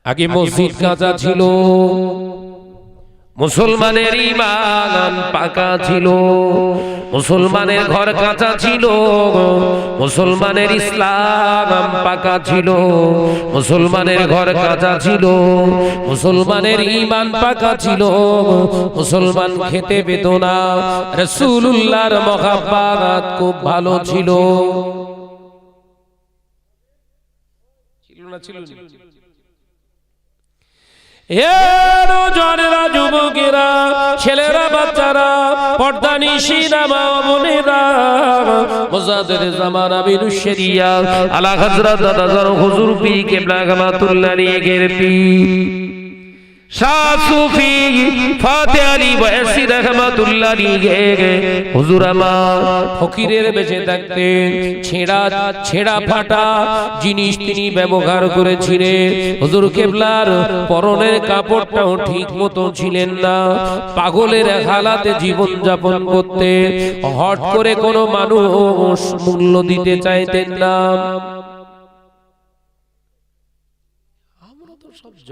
আগে মসজিদ কাঁচা ছিল, মুসলমানের ঈমান পাকা ছিল, মুসলমানের ঘর কাঁচা ছিল, মুসলমানের ইসলাম পাকা ছিল, মুসলমানের ঘর কাঁচা ছিল, মুসলমানের ঈমান পাকা ছিল, মুসলমান খেতে পেত না, রাসূলুল্লাহর মহব্বত খুব ভালো ছিল। ছিল না ছিল না? যুবকেরা, ছেলেরা, বাচ্চারা, পর্দানিশিনা মা বোনেরা, মুজাদ্দিদ জামান আমির শরিয়া আলা হযরত দাদাজান হুজুর পীর কিবলা রাহমাতুল্লাহ আলাইহির পীর শাহ সুফি ফাতে আলী ওয়াসি রাহমাতুল্লাহ আলাইহি হুজুর আমার ফকিরের বেঁচে থাকতেন ছেঁড়া ফাটা জিনিস তিনি ব্যবহার করেছিলেন। হুজুর কিবলার পরনের কাপড়টাও ঠিক মতো ছিলেন না, পাগলের হালাতে জীবন যাপন করতে, হট করে কোনো মানুষ মূল্য দিতে চাইতেন না।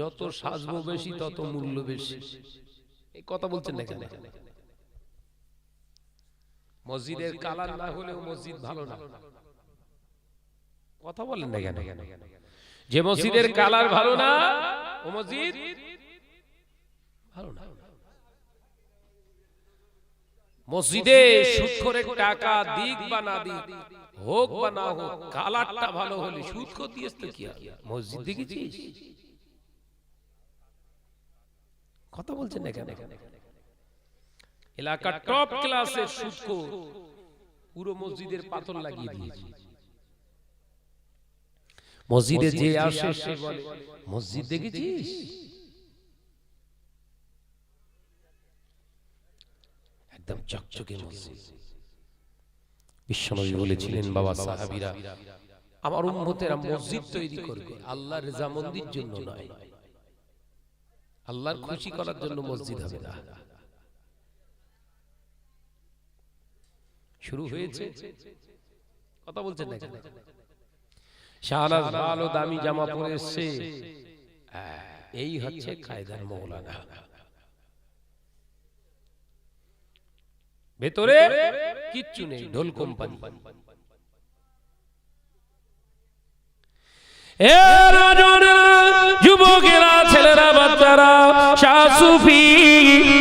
যত সাজবো বেশি তত মূল্য বেশি, এই কথা বলছেন না কেন? মসজিদের কালার না হলেও মসজিদ ভালো না, কথা বলেন না কেন? যে মসজিদের কালার ভালো না ও মসজিদ ভালো না। মসজিদে সুদখোরের টাকা দিক বা না দিক, হোক বা না হোক, কালারটা ভালো হলে সুদখোর দিয়েছ তো কি আর, মসজিদ দেখেছিস? কথা বলছেন না কেন? এলাকার টপ ক্লাসের সুদখোর পুরো মসজিদের পাথর লাগিয়ে দিয়েছে। মসজিদে যে আসে সে বলে মসজিদ দেখেছিস? একদম চকচকে মসজিদ। বিশ্বনবী বলেছিলেন, বাবা সাহাবীরা, আমার উম্মতেরা মসজিদ তৈরি করবে আল্লাহর রেজামন্দির জন্য নয়, আল্লাহর খুশি করার জন্য মসজিদ হবে না। শুরু হয়েছে, কথা বলছেন না কেন? শাহনাজ ভালো দামি জামা পরে এসছে, এই হচ্ছে কায়দার মৌলানা। ভেতরে কিচ্ছু নেই, ঢোল কোম্পানি। যুবকেরা, ছেলেরা, বাচ্চারা, শাহ সুফি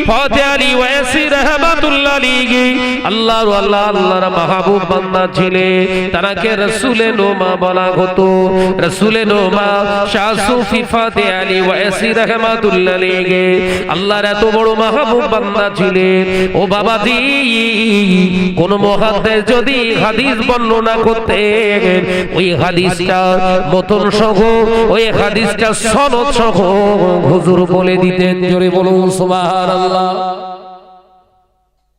ফাতে আলী ওয়াসি রাহমাতুল্লাহ আলাইহি আল্লাহর মাহবুব বান্দা ছিলেন, তাকে রাসূলে নোমা বলা হতো। রাসূলে নোমা শাহ সুফি ফাতে আলী ওয়াসি রাহমাতুল্লাহ আলাইহি আল্লাহর এত বড় মাহবুব বান্দা ছিলেন। ও বাবাজি, কোন মুহাদ্দিস যদি হাদিস বর্ণনা করতেন, ওই হাদিসটা মতন সহ, ওই হাদিসটা সনদ সহ হুজুর বলে দিতেন। জোরে বলুন সুবহানাল্লাহ।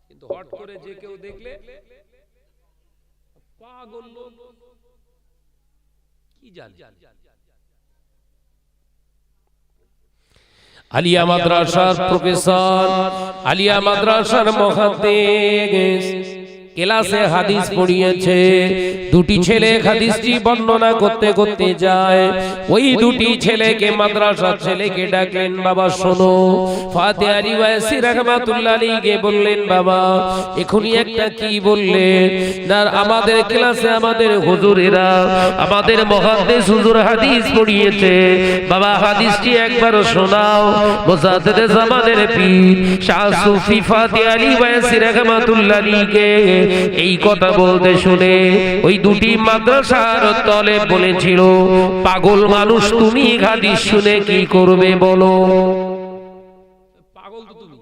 কিন্তু হট করে যে কেউ দেখলে পাগল লোক কি জানে। আলিয়া মাদ্রাসার প্রফেসর, আলিয়া মাদ্রাসার মুহাদ্দিস, ক্লাসে হাদিস পড়িয়েছে। দুটি ছেলে হাদিসটি বর্ণনা করতে করতে যায়। ওই দুটি ছেলেকে, মাদ্রাসার ছেলেকে ডাকলেন, বাবা শোনো। ফাতে আলী ওয়াসি রাহমাতুল্লাহ আলাইহি বললেন, বাবা এখনি একটা কি বললেন না, আমাদের ক্লাসে আমাদের হুজুরেরা, আমাদের মুহাদ্দিস হুজুর হাদিস পড়িয়েছে, বাবা হাদিসটি একবার শোনাও। মুজাদ্দিদ জামানের পীর শাহ সুফি ফাতে আলী ওয়াসি রাহমাতুল্লাহ আলাইহি এই কথা বলতে শুনে ওই দুটি মাদ্রাসার তলে বলেছিল, পাগল মানুষ তুমি হাদিস শুনে কি করবে বলো? পাগল তো তুমি।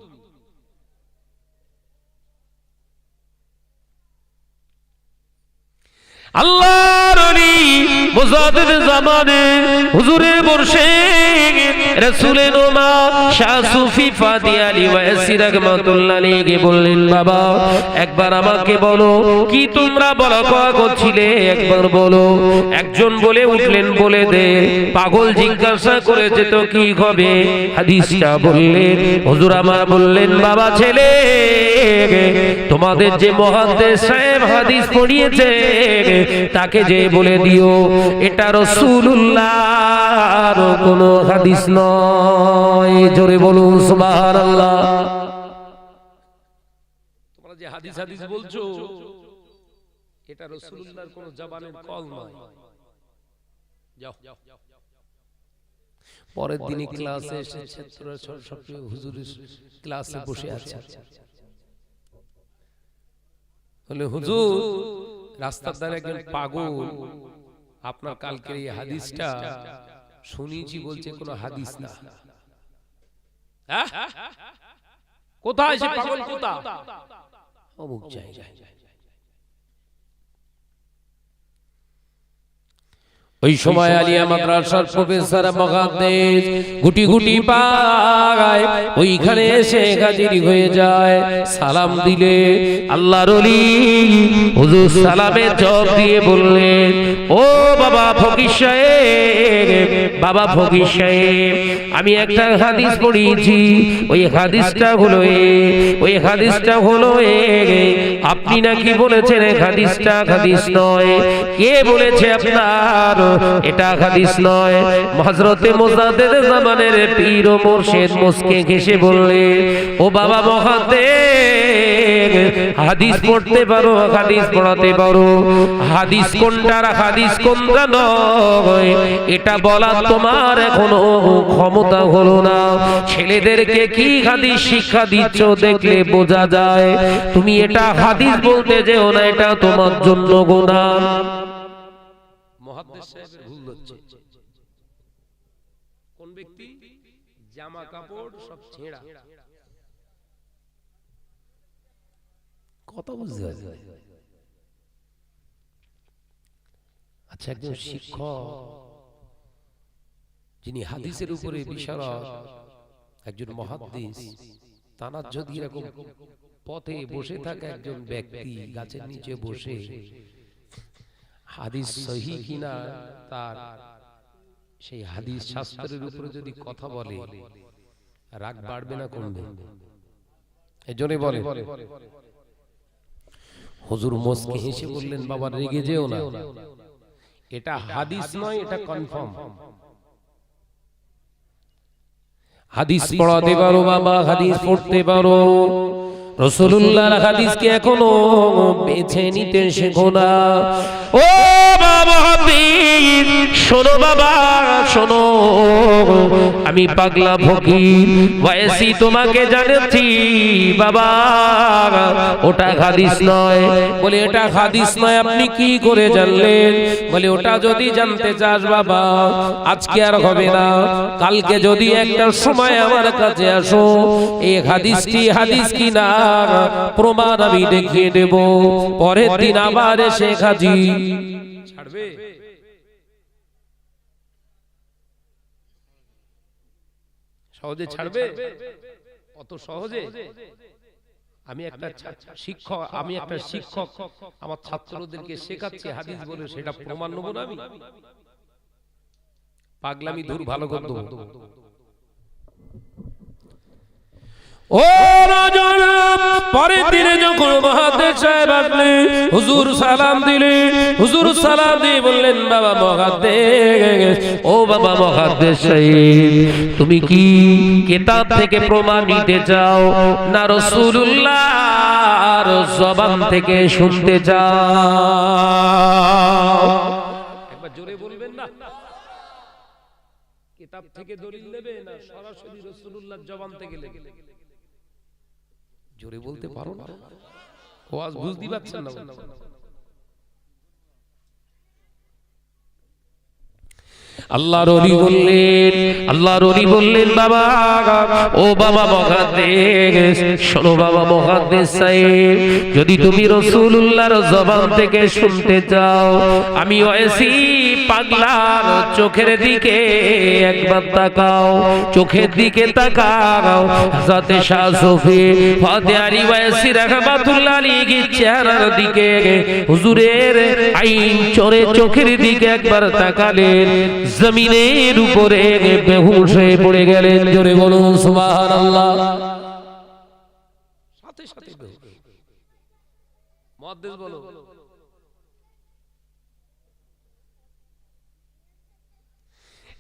আল্লাহর ওলি মুজাদ্দিদ জামানে হুজুরে মুর্শিদ রাসূলের নোমা শাহ সুফি ফাদি আলী ওয়াসি রাহমাতুল্লাহ আলাইহি বললেন বাবা একবার আমাকে বলো কি তোমরা বলা কওয়া করছিলে একবার বলো। একজন বলে উঠলেন বলে দে। পাগল জিজ্ঞাসা করেছে তো কি হবে হাদিসটা বললেন। হুজুর আমার বললেন বাবা ছেলে তোমাদের যে মুহাদ্দিস সাহেব হাদিস পড়িয়েছে তাকে যে বলে দিও এটা রাসূলুল্লাহর কোনো হাদিস নয়। জোরে বলুন সুবহানাল্লাহ। তোমরা যে হাদিস হাদিস বলছো এটা রাসূলুল্লাহর কোনো জবানের কল নয়। যাও পরের দিনই ক্লাসে এসে ছাত্ররা সব হুজুরের ক্লাসে বসে আছে। বলে হুজুর রাস্তার ধারে একজন পাগল আপনার কালকের এই হাদিসটা শুনেছি বলছে কোনো হাদিস না। কোথায় সে পাগল কোথায়? অমুক জায়গায়। ওই সময় আলিয়া মাদ্রাসার প্রফেসর মুহাদ্দিস গুটি গুটি পায় ওইখানে এসে হাজির হয়ে যায়। সালাম দিলে আল্লাহর ওলি হুজুর সালামে জবাব দিয়ে বললেন ও বাবা ফকির সাহেব, বাবা ফকির সাহেব আমি একটা হাদিস পড়িয়েছি ওই হাদিসটা হলো ওই হাদিসটা হলো আপনি নাকি বলেছেন হাদিসটা হাদিস নয়। কে বলেছে আপনার এটা হাদিস নয়? হযরতে মুজাদ্দিদ জামানের পীর ও মুর্শিদ মুস্কে হেসে বললেন ও বাবা মুহাদ্দিস হাদিস পড়তে পারো হাদিস পড়াতে পারো, হাদিস কোনটার হাদিস কোনটা নয় এটা বলার তোমার এখনো ক্ষমতা হলো না। ছেলেদেরকে কি হাদিস শিক্ষা দিচ্ছ দেখলে বোঝা যায় তুমি এটা হাদিস বলতে যেও না, এটা তোমার জন্য গুনাহ। মুহাদ্দিস সাহেবের ভুল হচ্ছে। কোন ব্যক্তি জামা কাপড় সব ছেঁড়া, কথা বুঝতে হবে। আচ্ছা একজন শিক্ষক যিনি হাদিসের উপরে বিশারদ একজন মুহাদ্দিস তানার যদি এরকম পথে বসে থাকা একজন ব্যক্তি গাছের নিচে বসে হাদিস সহিহ কিনা তার সেই হাদিস শাস্ত্রের উপরে যদি কথা বলে রাগ বাড়বে না কমবে? এজন্যই বলে হুজুর মুস্কি হেসে বললেন বাবা রেগে যেও না, এটা হাদিস নয় এটা কনফার্ম। হাদিস পড়াতে পারো বাবা, হাদিস পড়তে পারো, রাসূলুল্লাহর হাদিসকে এখনো বেছে নিতে শেখো না। ও বাবা শোনো বাবা শোনো, আমি পাগলা ফকির ওয়াইসি তোমাকে জানাচ্ছি বাবা ওটা হাদিস নয়। বলে এটা হাদিস নয় আপনি কি করে জানলেন? বলে ওটা যদি জানতে চাস বাবা আজকে আর হবে না, কালকে যদি একটা সময় আমার কাছে আসো এই হাদিসটি হাদিস কি না প্রমাণ আমি দেখিয়ে দেব। পরের দিন আবার এসে হাজি ছাড়বে। সহজে ছাড়বে? অত সহজে? আমি একটা শিক্ষক আমার ছাত্রদেরকে শেখাচ্ছি হাদিস বলে সেটা প্রমাণ নেব না আমি? পাগলামি দূর ভালো করে দেব। ও রাজন পরের দিনে যখন মুহাদ্দিস সাহেব আসলেন হুজুর সালাম দিলেন, হুজুর সালাম দিয়ে বললেন বাবা মুহাদ্দিস, ও বাবা মুহাদ্দিস সাহেব তুমি কি কিতাব থেকে প্রমাণ নিতে চাও না রাসূলুল্লাহর জবান থেকে শুনতে চাও? একবার জোরে বলবেন না। কিতাব থেকে দলিল নেবে না সরাসরি রাসূলুল্লাহর জবান থেকে নেবে? জোরে বলতে পারো না, ওয়াজ বুঝতে পারছেন না? আল্লাহর ওলি বললেন বাবা, ও বাবা মুহাদ্দিস, শোনো বাবা মুহাদ্দিস সাহেব, যদি তুমি রাসূলুল্লাহর জবান থেকে শুনতে চাও, আমি ওয়াসি পাগলার চোখের দিকে একবার তাকাও, চোখের দিকে তাকাও। হযরত শাহ সুফি ফাতে আলী ওয়াসি রাহমাতুল্লাহ আলাইহি চেহারার দিকে হুজুরের আইন চোরে চোখের দিকে একবার তাকালেন, জমিনের উপরে বেহুশ হয়ে পড়ে গেলেন। জোরে বলুন সুবহানাল্লাহ। সাথে সাথে মুহাদ্দিস বলো,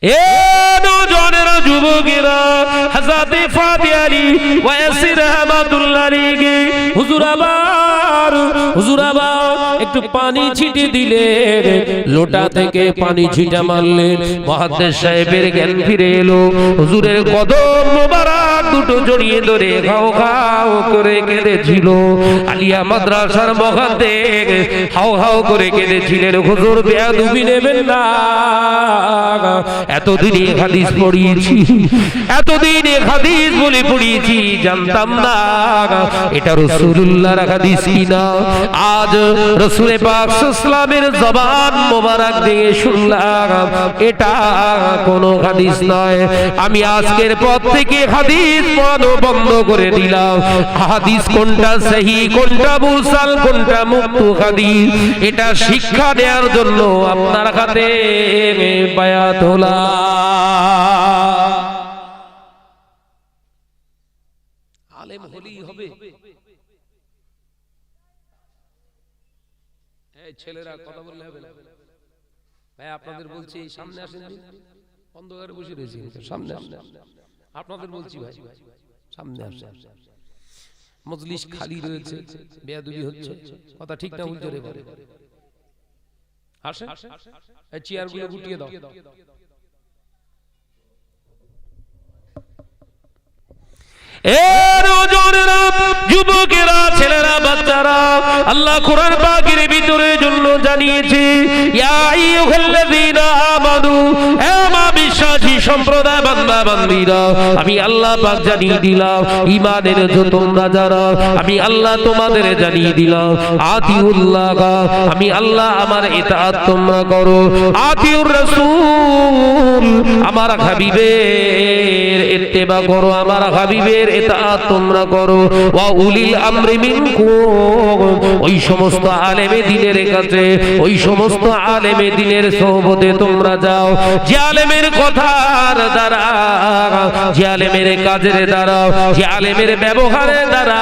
এ নওজওয়ানেরা, যুবকেরা, হযরত ফাতে আলী ওয়াসি রাহমাতুল্লাহ আলাইহি হুজুর আবার একটু পানি ছিটিয়ে দিলেন, লোটা থেকে পানি ছিটা মারলেন। মুহাদ্দিস সাহেবের জ্ঞান ফিরে এলো। হুজুরের কদম মোবারক দুটো জড়িয়ে ধরে খাও খাও করে কেঁদেছিল। আলিয়া মাদ্রাসার মুহাদ্দিস হাও হাও করে কেঁদেছিলেন, হুজুর বেয়াদবি নেবেন না, এতদিনে হাদিস পড়িয়েছি, এতদিনে হাদিস বলে পড়িয়েছি, জানতাম না এটা রাসূলুল্লাহর হাদিস কিনা। আজ রাসূল পাক সাল্লাল্লাহু আলাইহি জবান মোবারক দিয়ে শুনলাম এটা কোনো হাদিস নয়। আমি আজকের পর থেকে হাদিস পড়ানো বন্ধ করে দিলাম। হাদিস কোনটা সহি, কোনটা মুরসাল, কোনটা মুক্তু হাদিস, এটা শিক্ষা দেওয়ার জন্য আপনার হাতে বায়াত হলো। আলেম হলেই হবে? এই ছেলেরা কথা বললে হবে না ভাই, আপনাদের বলছি সামনে আসেন, অন্ধকারে বসে রয়েছি, সামনে আসেন, আপনাদের বলছি ভাই সামনে আসেন। মজলিস খালি রয়েছে, বেয়াদবি হচ্ছে, কথা ঠিক না ভুল জোরে বলে আসেন, এই চেয়ারগুলো গুটিয়ে দাও। যুবকেরা, ছেলেরা, বাচ্চারা, আল্লাহ কোরআন পাকের ভিতরে জন্য জানিয়েছে, ইয়া আইয়ুহাল্লাযীনা আমানু, হে মা বিশ্বাসী সম্প্রদায় বান্দা বান্দীরা, আমি আল্লাহ পাক জানিয়ে দিলাম, ঈমানের তোমরা যারা, আমি আল্লাহ তোমাদের জানিয়ে দিলাম, আতিউল্লাহ, আমি আল্লাহ আমার ইতাআত তোমরা করো, আতিউর রাসূল, আমার হাবিবের ইত্তেবা করো, আমার হাবিবের ইতাআত তোমরা করো, ওয়া উলিল আমরি মিনকুম, ওই সমস্ত আলেমে দ্বীনের কাছে, ওই সমস্ত আলেমে দ্বীনের সোহবতে তোমরা যাও, যে আলেমের কথার দ্বারা, যে আলেমের কাজের দ্বারা, যে আলেমের ব্যবহারের দ্বারা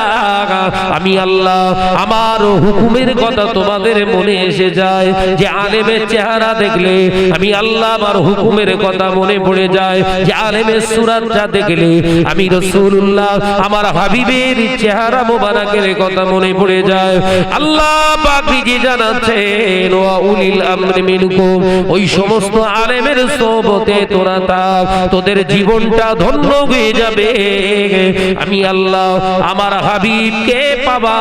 আমি আল্লাহ আমার হুকুমের কথা তোমাদের মনে এসে যায়, যে আলেমের চেহারা দেখলে আমি আল্লাহ আমার হুকুমের কথা মনে পড়ে যায়, যে আলেমের সূরাতটা দেখলে আমি রাসূলুল্লাহ আমার হাবিবের চেহারা মোবারকের কথা মনে পড়ে যায়। আল্লাহ পাক নিজে জানাচ্ছেন, ওয়া উলিল আমরি মিনকুম, ওই সমস্ত আলেমের সোহবতে তোরা থাক, তোদের জীবনটা ধন্য হয়ে যাবে, আমি আল্লাহ আমার হাবিবকে পাওয়া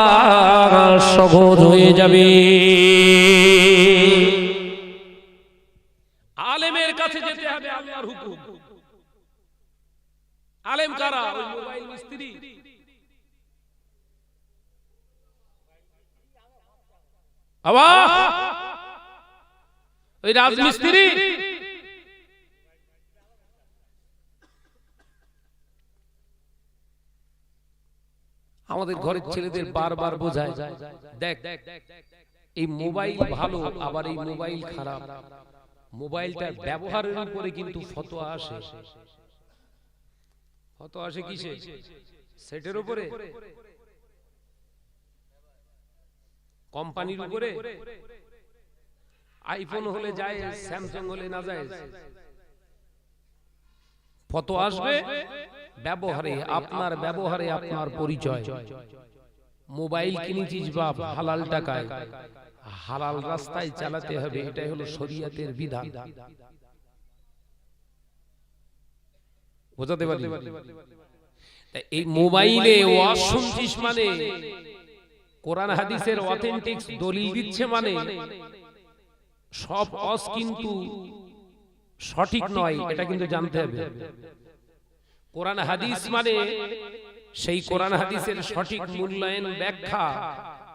সহজ হয়ে যাবে। আলেমের কাছে যেতে হবে, আল্লাহর হুকুম। আলেম কারা? ওই মোবাইল মিস্ত্রি, ওই রাজমিস্ত্রি, আমাদের ঘরের ছেলেদের বারবার বোঝায়, দেখ এই মোবাইল ভালো, আবার এই মোবাইল খারাপ। মোবাইলটা ব্যবহারের উপরে কিন্তু ফতোয়া আসে। ফতোয়া আসে কিসে? সেটের উপরে, কোম্পানির উপরে। আইফোন হলে যায়, স্যামসাং হলে না যায়। ফতোয়া আসবে ব্যবহারে, আপনার ব্যবহারে আপনার পরিচয়। মোবাইল কিনেছিস বাপ হালাল টাকায়, হালাল রাস্তায় চালাতে হবে, এটাই হলো শরীয়তের বিধান। বোঝাতে পারি? এই মোবাইলে ওয়াজ শুনছিস মানে, কোরআন হাদিসের অথেন্টিক দলিল দিচ্ছে মানে, সব ওয়াজ কিন্তু সঠিক নয়, এটা কিন্তু জানতে হবে। কোরআন হাদিস মানে সেই কোরআন হাদিসের সঠিক মূল্যায়ন ব্যাখ্যা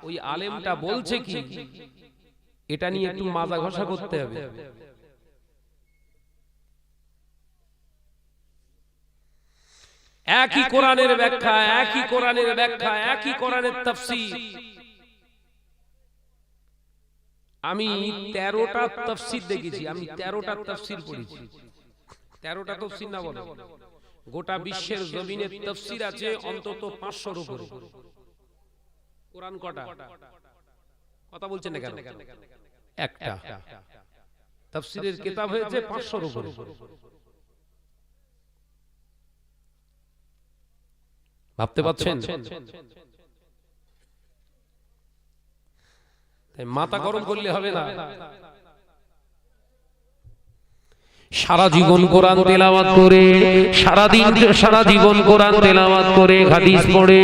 ওই আলেমটা বলছে কি, এটা নিয়ে একটু মাজা ঘষা করতে হবে। একই কোরআনের ব্যাখ্যা, একই কোরআনের ব্যাখ্যা, একই কোরআনের তাফসীর। আমি 13টা তাফসীর দেখেছি, আমি 13টা তাফসীর পড়েছি। 13টা তাফসীর না বলো, গোটা বিশ্বের জমিনে তাফসীর আছে অন্তত 500-র উপরে। কোরআন কটা? কথা বলছেন না কেন? একটা তাফসীরের কিতাব হয়েছে 500-র উপরে। ভাবতে পারছেন? মাথা গরম করলে হবে না। সারা জীবন কোরআন তেলাওয়াত করে, সারা জীবন কোরআন তেলাওয়াত করে, হাদিস পড়ে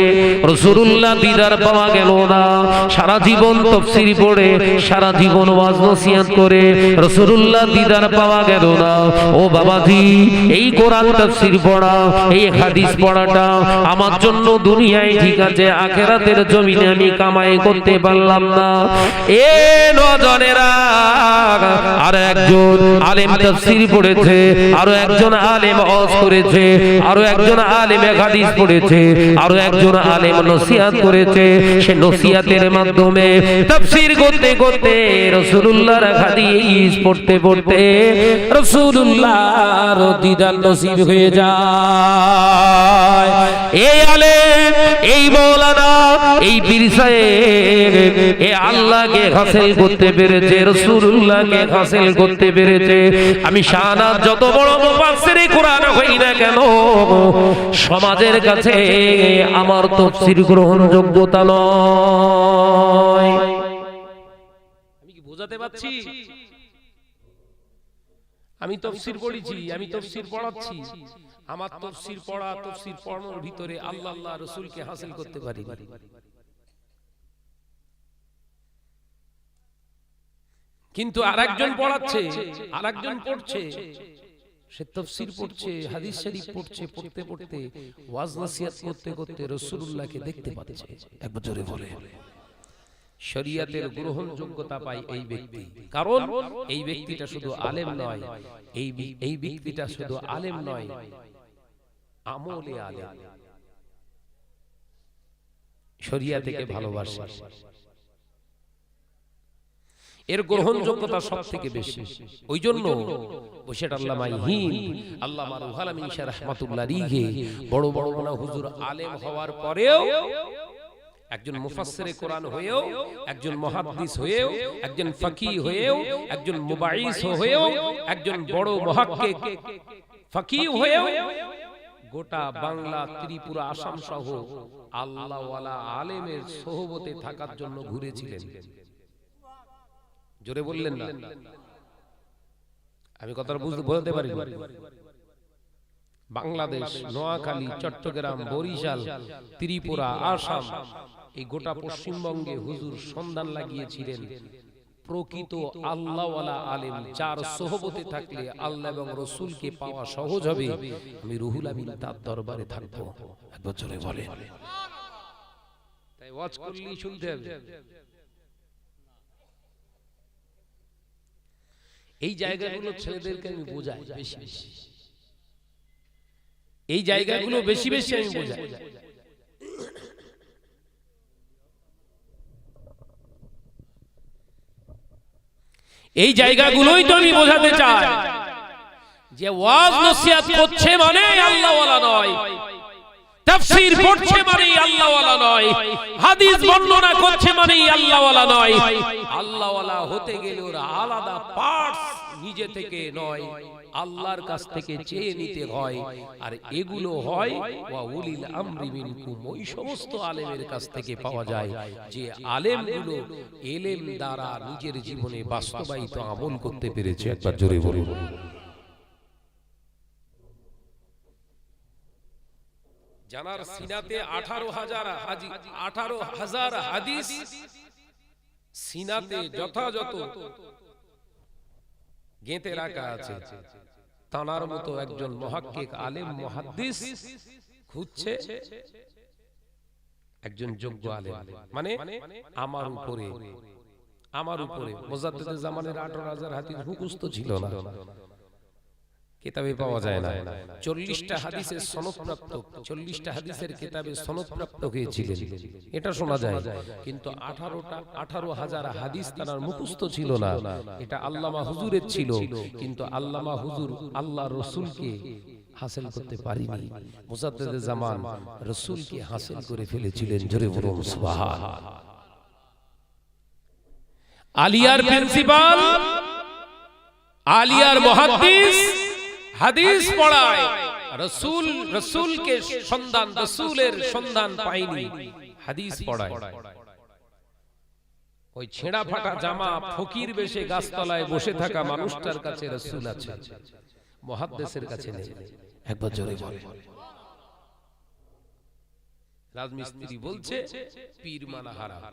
রাসূলুল্লাহ দিদার পাওয়া গেল না। সারা জীবন তাফসীর পড়ে, সারা জীবন ওয়াজ নসিহত করে, রাসূলুল্লাহ দিদার পাওয়া গেল না। ও বাবাজি, এই কোরআন তাফসীর পড়া, এই হাদিস পড়াটা আমার জন্য দুনিয়ায় ঠিক আছে, আখিরাতের জমিনে আমি কামাই করতে পারলাম না। এ নজনেরা, আর একজন আলেম তাফসীর পড়েছে, আরো একজন আলেম ওয়াজ করেছে, আরো একজন আলেম হাদিস পড়েছে, আরো একজন আলেম নসিহত করেছে। সে নসিহতের মাধ্যমে তাফসীর করতে করতে রাসূলুল্লাহর হাদিস পড়তে পড়তে রাসূলুল্লাহর দিদার নসিব হয়ে যায়। এই আলেম, এই মাওলানা, এই পীর সাহেব এ আল্লাহকে হাসিল করতে পেরেছে, রাসূলুল্লাহকে হাসিল করতে পেরেছে। আমি শাহাদাত যত বড় মুফাসসিরে কোরআন হই না কেন, সমাজের কাছে আমার তাফসীর গ্রহণযোগ্যতা নয়। আমি কি বোঝাতে পারছি? আমি তাফসীর পড়েছি, আমি তাফসীর পড়াচ্ছি, আমার তাফসীর পড়া, তাফসীর পড়ানোর ভিতরে আল্লাহ আল্লাহ রাসূলকে হাসিল করতে পারি। কিন্তু আরেকজন পড়াচ্ছে, আরেকজন পড়ছে, সে তাফসীর পড়ছে, হাদিস শরীফ পড়ছে, পড়তে পড়তে ওয়াজ নসিহত করতে করতে রাসূলুল্লাহকে দেখতে পাচ্ছে। একবার জোরে বলে, শরীয়তের গ্রহণযোগ্যতা পায় এই ব্যক্তি। কারণ এই ব্যক্তিটা শুধু আলেম নয়, এই ব্যক্তিটা শুধু আলেম নয়, আমলে আলেম, শরীয়তকে ভালোবাসে। এর গ্রহণযোগ্যতা সবথেকে বেশি। ওই জন্য বসে আল্লামা হিন্দ, আল্লামা রুহুল আমিন শাহ রাহমাতুল্লাহ আলাইহি বড় বড় হুজুর আলেম হওয়ার পরেও, একজন মুফাসসিরে কোরআন হয়েও, একজন মুহাদ্দিস হয়েও, একজন ফাকিহ হয়েও, একজন মুবাইস হয়েও, একজন বড় মুহাক্কিক ফাকিহ হয়েও গোটা বাংলা, ত্রিপুরা, আসাম সহ আল্লাহওয়ালা আলেমের সোহবতে থাকার জন্য ঘুরেছিলেন। জোরে বললেন না? আমি কথাটা বলতে পারি। বাংলাদেশ, নোয়াখালী, চট্টগ্রাম, বরিশাল, ত্রিপুরা, আসাম, এই গোটা পশ্চিমবঙ্গে হুজুর সন্ধান লাগিয়েছিলেন প্রকৃত আল্লাহওয়ালা আলেম, যার সোহবতে থাকলে আল্লাহ এবং রাসূলকে পাওয়া সহজ হবে। আমি রুহুল আমিন তার দরবারে থাকবো। একবার জোরে বলে। তাই ওয়াজ করলেই শুনতে হবে। এই জায়গাগুলো ছেলেদেরকে আমি বোঝাই বেশি বেশি, এই জায়গাগুলো বেশি বেশি আমি বোঝাই। এই জায়গাগুলোই তো আমি বোঝাতে চাই যে ওয়াজ নসিহত করছে মানে আল্লাহওয়ালা নয়, তাফসীর পড়ছে মানে আল্লাহওয়ালা নয়, হাদিস বর্ণনা করছে মানে আল্লাহওয়ালা নয়। আল্লাহওয়ালা হতে গেলে ওর আলাদা পার্টস নিজে থেকে নয়, আল্লাহর কাছ থেকে চেয়ে নিতে হয়। আর এগুলো হয় ওয়া উলিল আমরি মিনকুম, ওই সমস্ত আলেমের কাছ থেকে পাওয়া যায় যে আলেমগুলো এলেম দ্বারা নিজের জীবনে বাস্তবায়িত আমল করতে পেরেছে। একবার জোরে বলুন। জানার সিনাতে 18,000 হাদিস সিনাতে যথাযথ গেঁথে রাখা আছে। তানার মতো একজন মুহাক্কিক আলেম মুহাদ্দিস খুঁজছে, একজন যোগ্য আলেম, মানে আমার উপরে মুজাদ্দিদে জামানের 18,000 হাদিস মুখস্থ ছিল না, কিতাবে পাওয়া যায় না। 40টা হাদিসের সনদপ্রাপ্ত, 40টা হাদিসের কিতাবে সনদপ্রাপ্ত হয়েছিলেন, এটা শোনা যায়। কিন্তু 18,000 হাদিস তার মুখস্থ ছিল না, এটা আল্লামা হুজুরের ছিল। কিন্তু আল্লামা হুজুর আল্লাহ রাসূলকে হাসিল করতে পারিনি, মুজাদ্দিদে জামান রাসূলকে হাসিল করে ফেলেছিলেন। জোরে বলুন সুবহানাল্লাহ। আলিয়ার প্রিন্সিপাল, আলিয়ার মুহাদ্দিস, হাদিস পড়ায়, রাসূলকে সন্ধান, রাসূলের সন্ধান পায়নি, হাদিস পড়ায়। ওই ছেঁড়া ফাটা জামা ফকির বেশে গাছতলায় বসে থাকা মানুষটার কাছে রাসূল আছে, মুহাদ্দিসের কাছে নেই। একবার জোরে বলে। রাজমিস্ত্রি বলছে পীর মানা হারাম।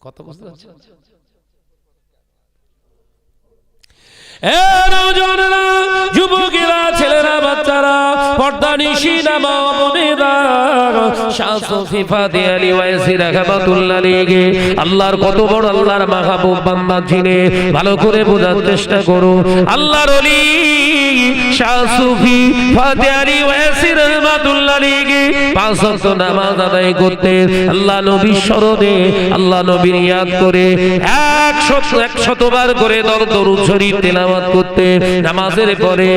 কত বুঝতে পারছেন? যুবকেরা, ছেলেরা, বাচ্চারা, পর্দানিশিনা মা বোনেরা, শাহ সুফি ফাতে আলী ওয়াইসি রাহমাতুল্লাহ আলাইহি, আল্লাহর কত বড়, আল্লাহর মাহবুব বান্দা চিনে ভালো করে বোঝার চেষ্টা করো। আল্লাহর ওলি শাহ সুফি ফাতে আলী ওয়াইসি রাহমাতুল্লাহ আলাইহি 5 ওয়াক্ত নামাজ আদায় করতে, আল্লাহ নবীর স্মরণে, আল্লাহ নবীর ইয়াদ করে 100 বার করে দরুদ শরীফ তেলাওয়াত করতে, নামাজের পরে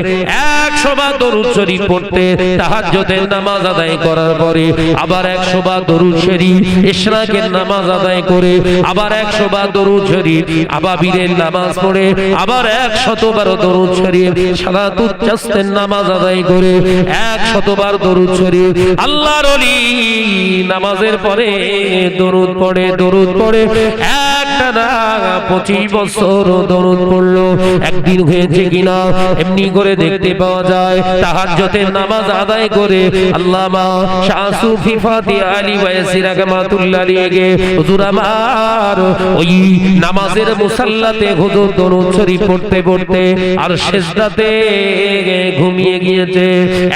100 বার দরুদ শরীফ পড়তে, তাহাজ্জুদের নামাজ আদায় করার পরে আবার 100 বার দরুদ শরীফ, ইশরাকের নামাজ আদায় করে আবার 100 বার দরুদ শরীফ, আবাবিরের নামাজ পড়ে আবার 100 বার দরুদ শরীফ, সালাতুত চাস্তের নামাজ আদায় করে 100 বার দরুদ শরীফ। আল্লাহর ওলি নামাজের পরে দরুদ পড়ে একটানা 25 বছর দরুদ পড়লো। একদিন হয়েছে কিনা এমনি করে দেখতে পাওয়া যায়, তাহাজ্জুদের নামাজ আদায় করে আল্লামা শাহ সুফি ফাতে আলী ওয়াইসি রাহমাতুল্লাহ আলাইহি হুজুর আমার ওই নামাজের মুসাল্লাতে হুজুর দরুদ শরীফ পড়তে পড়তে আর সিজদাতে ঘুমিয়ে গিয়েছে।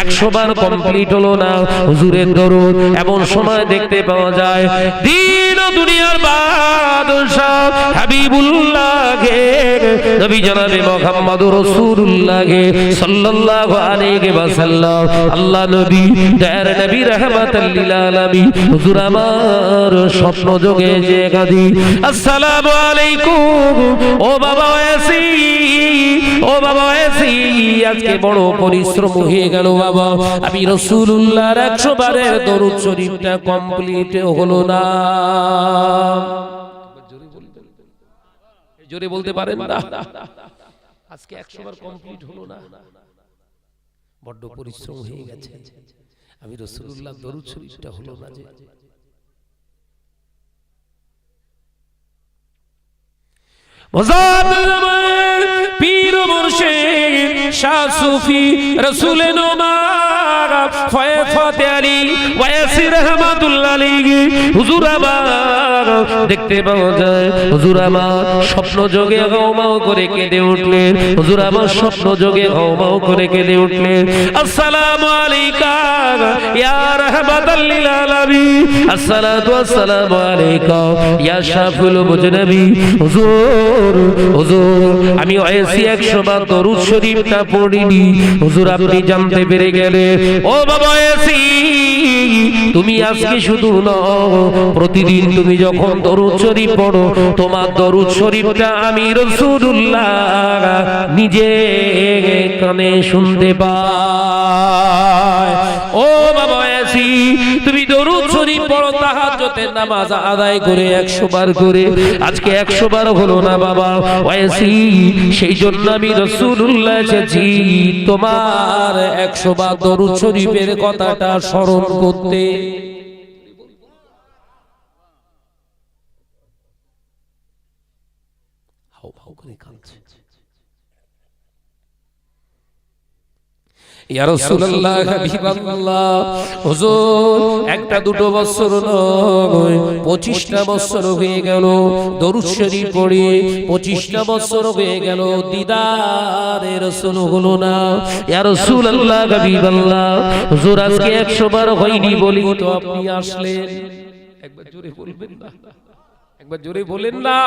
100 বার কমপ্লিট হলো না হুজুরের দরুদ। এমন সময় দেখতে পাওয়া যায় দিন ও দুনিয়ার বাদশা হাবিবুল্লাহ নবী জনাবে মুহাম্মদুর রাসূলুল্লাহ সাল্লাল্লাহু আলাইহি ওয়াসাল্লাম, আল্লাহ নবী দয়ার নবী রাহমাতাল লিল আলামিন হুজুর আমার স্বপ্ন যোগে যে গাদি, আসসালামু আলাইকুম ও বাবা ওয়াসি, ও বাবা ওয়াসি, আজকে বড় পরিশ্রম হয়ে গেল বাবা, আমি রাসূলুল্লাহর 100 বারের দরুদ শরীফটা কমপ্লিট হলো না। জোরে বলতে পারেন না? আজকে 100 বার কমপ্লিট হলো না, বড্ড পরিশ্রম হয়ে গেছে, আমি রাসূলুল্লাহ দরুদ শরীফটা হলো না যে। পীর মুর্শিদ শাহ সুফি রাসূল নোমান ফাতে আলী ওয়াইসি রাহমাতুল্লাহ আলাইহি হুজুর আমার দেখতে পাওয়া যায়, হুজুর আমার স্বপ্ন যোগে হাওমাও করে কেঁদে উঠলেন, হুজুর আমার স্বপ্ন যোগে হাওমাও করে কেঁদে উঠলেন। আসসালামু আলাইকা ইয়া রাহমাতাল লিল আলামিন, আসসালাতু ওয়াসসালামু আলাইকা ইয়া শাফিউল মুজনাবি। হুজুর আমি ওয়াইসি 100 বার দরুদ শরীফটা পড়িনি, হুজুর আপনি জানতে পেরে গেলেন। ও বাবা ওয়াইসি, তুমি আজকে শুধু না, প্রতিদিন তুমি যখন দরুদ শরীফ পড়ো, তোমার দরুদ শরীফটা আমি রাসূলুল্লাহ নিজে কানে শুনতে পাই। ও বাবা ওয়াইসি, তুমি দরুদ শরীফ পড়ো তাহাজ্জুদের নামাজ আদায় করে 100 বার করে, আজকে 100 বার হলো না বাবা ওয়াইসি, সেই জন্য আমি রাসূলুল্লাহ এসেছি তোমার 100 বার দরুদ শরীফের কথাটা স্মরণ করতে। হাউ হাউ করে কাঁদছে। ইয়া রাসূলুল্লাহ হাবিবাল্লাহ হুজুর একটা দুটো বছর নয় 25টা বছর হয়ে গেল দরুদ শরীফ পড়ি 25টা বছর হয়ে গেল দিদারে রাসূল হলো না ইয়া রাসূলুল্লাহ হাবিবাল্লাহ হুজুর আজকে 100 বার হয়নি বলি তো আপনি আসলেন একবার জোরে বলবেন না একবার জোরে বলেন না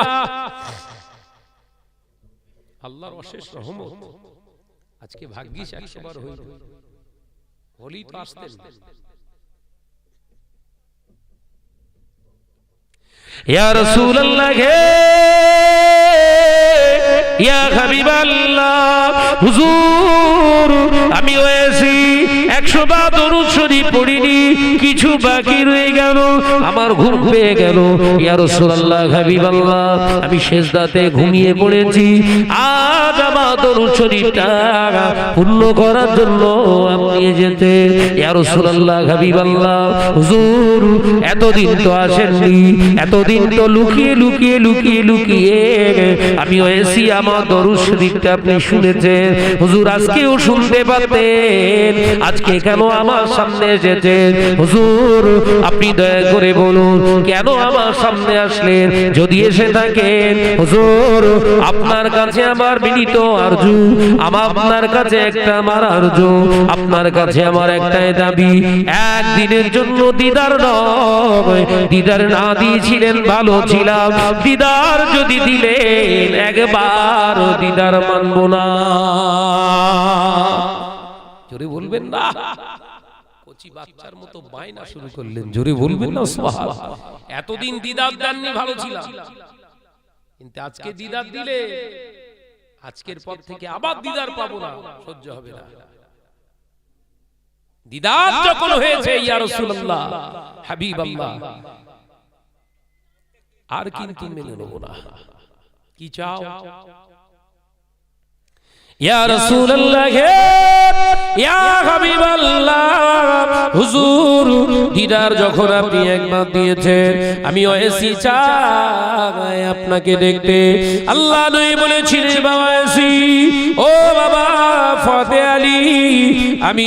আল্লাহর অশেষ রহমত আজকে ভাগ্যিস 100 বার হইল হলি তো আসতেন ইয়া রাসূলুল্লাহ ইয়া হাবিবাল্লাহ হুজুর আমি হয়েছি 100 বার দরুদ শরীফ পড়িনি কিছু বাকি রয়ে গেল আমার ঘুম পেয়ে গেল ইয়া রাসূলুল্লাহ হাবিবাল্লাহ আমি সিজদাতে ঘুমিয়ে পড়েছি আজ আমার দরুদ শরীফটা পূর্ণ করার জন্য আপনি যেতে ইয়া রাসূলুল্লাহ হাবিবাল্লাহ হুজুর এতদিন তো আসেননি এতদিন তো লুকিয়ে লুকিয়ে লুকিয়ে লুকিয়ে আমি হয়েছি আমার দরুদ শরীফটা আপনি শুনেছেন হুজুর আজকেও শুনতে পারতেন আজকে কেন আমার সামনে এসেছেন হুজুর আপনি দয়া করে বলুন কেন আমার সামনে আসলেন যদি এসে থাকেন হুজুর আপনার কাছে আমার বিনীত আরজু আপনার কাছে একটা আমার আরজু আপনার কাছে আমার একটাই দাবি একদিনের জন্য দিদার নয় দিদার না দিয়েছিলেন ভালো ছিলাম দিদার যদি দিলেন একবার দিদার মানব না জোরে বলবেন না কচি বাচ্চার মতো বায়না শুরু করলেন জোরে বলবেন না সুবহানাল্লাহ এতদিন দিদার দেননি ভালো ছিলাম কিন্তু আজকে দিদার দিলে আজকের পর থেকে আবার দিদার পাবো না সহ্য হবে না দিদার যখন হয়েছে ইয়া রাসূলুল্লাহ হাবিবাল্লাহ আর কিন্তু মেনে নেব না কি চাও ইয়া রাসূলুল্লাহ ইয়া হাবিবাল্লাহ হুজুর দিদার যখন আপনি একবার দিয়েছেন আমি ওয়েসি চাই আপনাকে দেখতে আল্লাহ নবী বলেছিলেন বাবা ওয়েসি ও বাবা ফাতে আলী আমি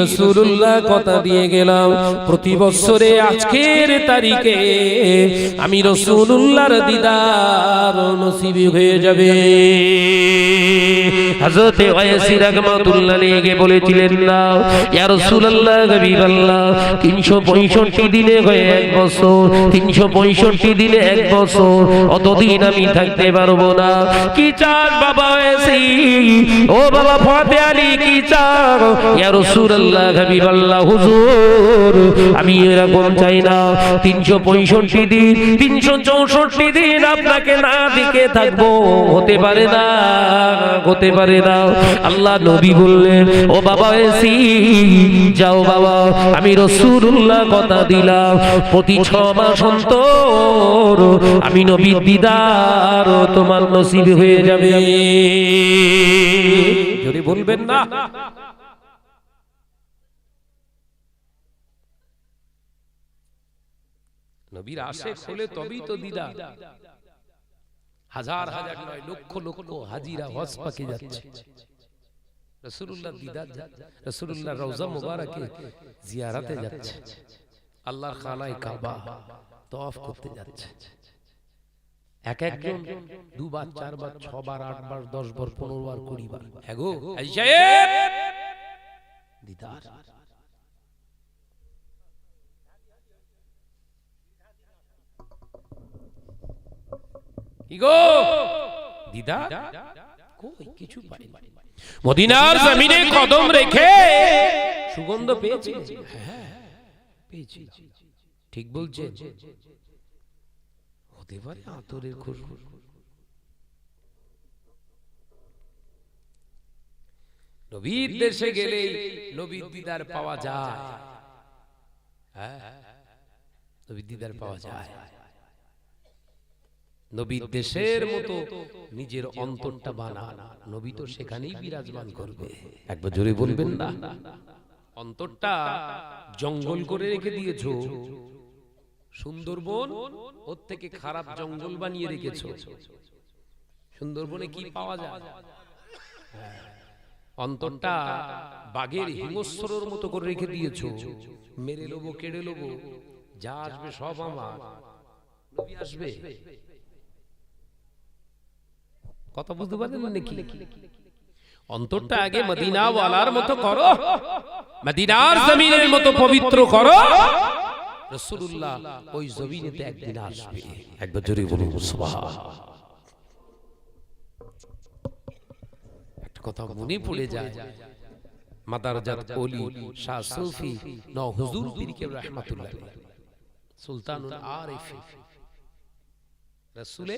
রাসূলুল্লাহ কথা দিয়ে গেলাম প্রতি বছরে আজকের তারিখে আমি রাসূলুল্লাহর দিদার নসিব হয়ে যাবে হযরত ওয়াইসি রাহমাতুল্লাহ আলাইহি বলেছিলেন না ইয়া রাসূলুল্লাহ হাবিবাল্লাহ 365 দিনে হয়ে এক বছর 365 দিনে এক বছর অতদিন আমি থাকতে পারবো না কি চান বাবা ওয়াইসি ও বাবা ফাতে আলী কি চান ইয়া রাসূলুল্লাহ হাবিবাল্লাহ হুজুর আমি এরকম চাই না 365 দিন 364 দিন আপনাকে না দিকে থাকবো হতে পারে না হতে পারে না আল্লাহ নবী বললেন ও বাবা এসি যাও বাবা আমি রাসূলুল্লাহ কথা দিলাম প্রতি 6 মাস অন্তর আমি নবীর দিদার তোমার নসিব হয়ে যাবে যদি বলবেন না নবীর আশিক হলে তবেই তো দিদার হাজার হাজার নয় লক্ষ লক্ষ হাজিরা হজ পাকে যাচ্ছে রাসূলুল্লাহ দিদার রাসূলুল্লাহ রওজা মুবারাকে জিয়ারতে যাচ্ছে আল্লাহর খানায় কাবা তওয়াফ করতে যাচ্ছে এক একজন দুবার চারবার ছবার আটবার 10 বার 15 বার 20 বার এগো এই সাহেব দিদার ইগো দিদা কই কিছু পাই মদিনার জমিনে কদম রেখে সুগন্ধ পেয়েছি হ্যাঁ পেয়েছি ঠিক বলছেন হতে পারে আতরের খুশবু নবীর দেশে গেলে নবীর দিদার পাওয়া যায় হ্যাঁ নবীর দিদার পাওয়া যায় নবীর দেশের মতো নিজের অন্তরটা বানান নবী তো সেখানেই বিরাজমান করবে একবার জোরে বলবেন না অন্তরটা জঙ্গল করে রেখে দিয়েছো সুন্দরবন ওর থেকে খারাপ জঙ্গল বানিয়ে রেখেছো সুন্দরবনে কি পাওয়া যায় অন্তরটা বাঘের হিংস্রর মতো করে রেখে দিয়েছো, মেরে লোবো কেড়ে লোবো, যা আসবে সব আমার। নবী আসবে, কথা বুঝতে পারলেন নাকি? অন্তরটা আগে মদিনা ওয়ালার মতো করো, মদিনার জমিনের মতো পবিত্র করো। রাসূলুল্লাহ ওই জমিনেতে একদিন আসবে। একবার জোরে বলুন সুবহানাল্লাহ। একটা কথা মনে পড়ে যায়, মাদারজাত ওলি শাহ সুফি নও হুজুর পীর কেবলা রাহমাতুল্লাহ আলাইহি, সুলতানুল আরিফ, রাসূলে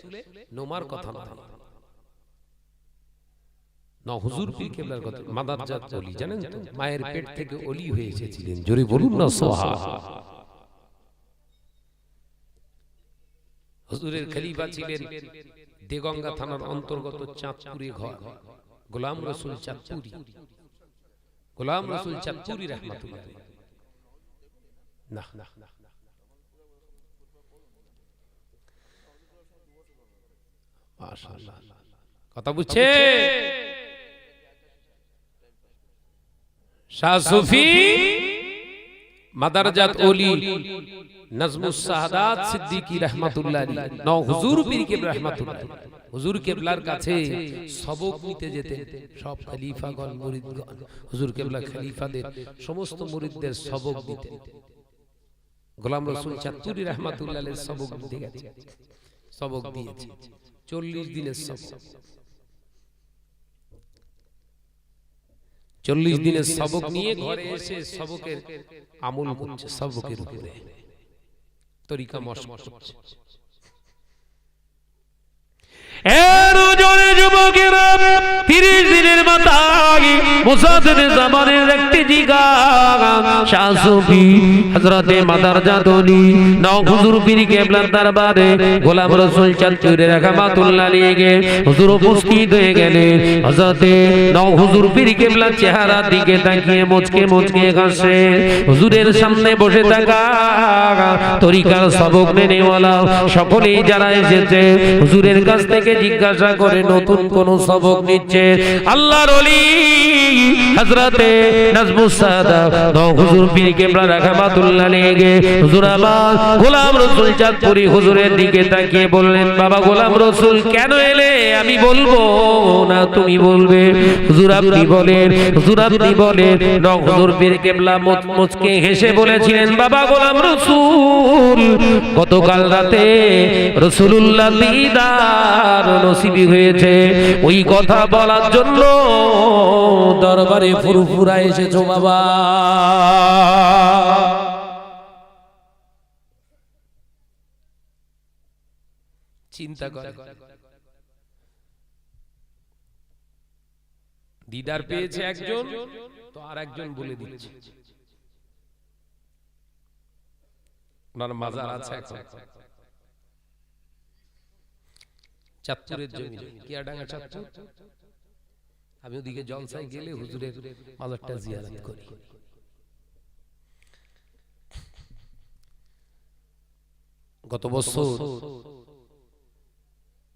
নোমার কথা না, নও হুজুর পীর কেবলার কথা। মাদারজাত ওলি জানেন তো, মায়ের পেট থেকে ওলি হয়ে এসেছিলেন। জোরে বলুন না সুবহানাল্লাহ। হুজুরের খলিফা ছিলেন দেগঙ্গা থানার অন্তর্গত চাঁদপুরে ঘর গোলাম রসুল চাঁদপুরি, গোলাম রসুল চাঁদপুরি রাহমাতুল্লাহ আলাইহি। না মাশাআল্লাহ, কথা বুঝছে? শাহ সুফি মাদারজাত ওলি নাজমুস সাহাদাত সিদ্দিকী রাহমাতুল্লাহ আলাইহি, নও হুজুর পীর কেবলা রাহমাতুল্লাহ আলাইহি, হুজুর কেবলার কাছে সবক নিতে যেতেন সব খলিফাগণ মুরিদগণ। হুজুর কেবলা খলিফাদের সমস্ত মুরিদদের সবক দিতেন। গোলাম রসুল চাঁদপুরি রাহমাতুল্লাহ আলাইহি সবক দিতে গেছে, সবক দিয়েছে 40 দিনের সবক। 40 দিনের সবক নিয়ে ঘরে এসে সবকের আমল করছে, সবকের উপরে তরিকা মশক করছে। এর জোরে যুবকেরা 30 দিনের মাথায় মুসাফির জামানের একটি জিগান শাহ সুফি হযরতে মাদারজাত ওলি নও হুজুর পীর কেবলার দরবারে গোলাম রসুল চাঁদপুরি রাহমাতুল্লাহ আলাইহি হুজুর উপস্থিত হয়ে গেলেন। হযরতে নও হুজুর পীর কেবলার চেহারার দিকে তাকিয়ে মুচকে মুচকে হাসে। হুজুরের সামনে বসে থাকা তরিকার সবক নেওয়ালা সকলেই যারা এসেছে হুজুরের কাছ থেকে জিজ্ঞাসা করে নতুন কোন সবক নিচ্ছে। আল্লাহর ওলি হযরতে নাজমুস সাদাত নও হুজুর পীর কেবলা রাহমাতুল্লাহ আলাইহি হুজুর আমার গোলাম রসুল চাঁদপুরি হুজুরের দিকে তাকিয়ে বললেন, বাবা গোলাম রসুল কেন এলে? আমি বলবো না তুমি বলবে। হুজুর আপনি বলেন, হুজুর আপনি বলেন। নও হুজুর পীর কেবলা মুচকে হেসে বলেছিলেন, বাবা গোলাম রসুল গতকাল রাতে রাসূলুল্লাহ দিদার নসিবি হয়েছে, ওই কথা বলার জন্য দরবারে ফুরফুরা এসেছো বাবা। চিন্তা করে দিদার পেয়েছে একজন, তো আর একজন বলে দিচ্ছে ওনার মাজার আছে এখন চাঁদপুরের জমি, কিয়াডাঙ্গা চাঁদপুর। আমি ওদিকে জলসায় গেলে হুজুরের মাজারটা জিয়ারত করি। গত বছর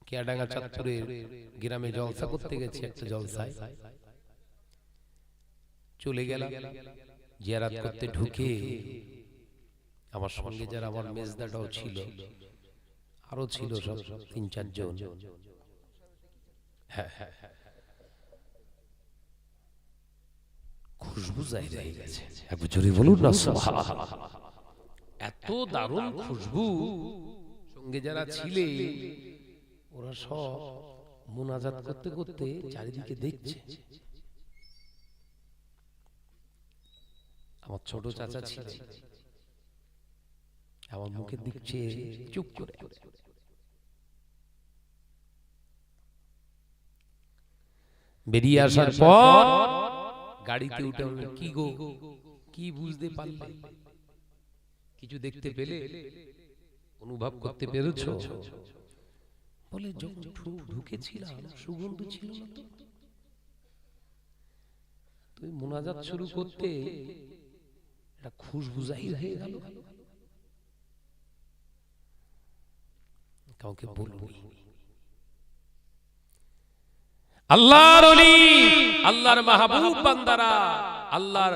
কিয়াডাঙ্গা চাঁদপুরের গ্রামে জলসা করতে গেছি, একটা জলসায় চলে গেলাম। জিয়ারত করতে ঢুকে আমার সঙ্গে যারা আমার মেজদাটাও ছিল, আরো ছিল সব 3-4 জন। খুশবু জাহির হয়ে গেছে, একটু জোরে বলুন না সুবহানাল্লাহ। এত দারুণ খুশবু, সঙ্গে যারা ছিলে ওরা সব মুনাজাত করতে করতে চারিদিকে দেখছে। আমার ছোট চাচা ছিল, আমার মুখের দিক চেয়ে চুপ করে। বেরিয়ে আসার পর গাড়িতে উঠে কি গো কি বুঝতে পারলে? কিছু দেখতে পেলে? অনুভব করতে পেরেছো? বলে যখন ঢুকেছিলাম সুগন্ধ ছিল না তো, তুই মুনাজাত শুরু করতে একটা খুশবু জাহির হয়ে গেল। কাউকে বলবি। আল্লাহর ওলি, আল্লাহর মাহবুব বান্দারা, আল্লাহর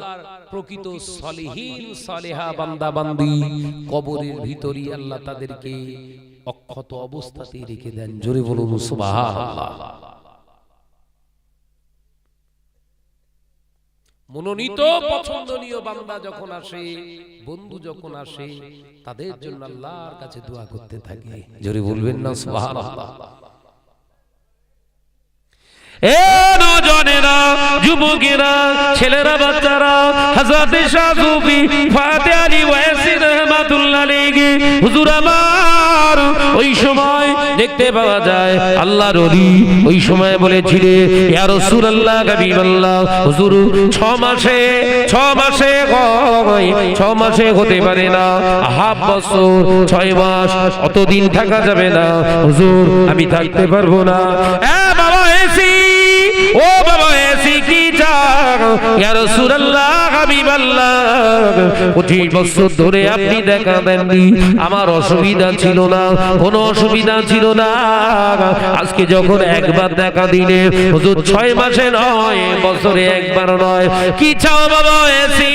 প্রকৃত সলিহিন সালেহা বান্দা বান্দি কবরের ভিতরই আল্লাহ তাদেরকে অক্ষত অবস্থাতেই রেখে দেন। জোরে বলুন সুবহানাল্লাহ। মনোনীত পছন্দনীয় বান্দা যখন আসে, বন্ধু যখন আসে, তাদের জন্য আল্লাহর কাছে দোয়া করতে থাকে। জোরে বলবেন না সুবহানাল্লাহ। এ নওজোয়ানেরা, যুবকেরা, ছেলেরা, বাচ্চারা, হযরত শাহ সুফি ফাতেহ আলী ওয়াইসি রাহমাতুল্লাহ আলাইহি হুজুর আমার ওই সময় দেখতে পাওয়া যায় আল্লাহর ওলি ওই সময় বলেছিলেন, ইয়া রাসূলুল্লাহ, হাবিবাল্লাহ, হুজুর 6 মাসে 6 মাসে হতে পারে না, হাফ বছর 6 মাস অতদিন থাকা যাবে না হুজুর, আমি থাকতে পারবো না। এ বাবা এসি, ও বাবা এসি কি চাও, ইয়া রাসূলুল্লাহ, হাবিবাল্লাহ, 25 বছর ধরে আপনি দেখা দেননি, আমার অসুবিধা ছিল না, কোনো অসুবিধা ছিল না, আজকে যখন একবার দেখা দিলে হুজুর 6 মাসে নয়, বছরে একবার নয়, কি চাও বাবা এসি?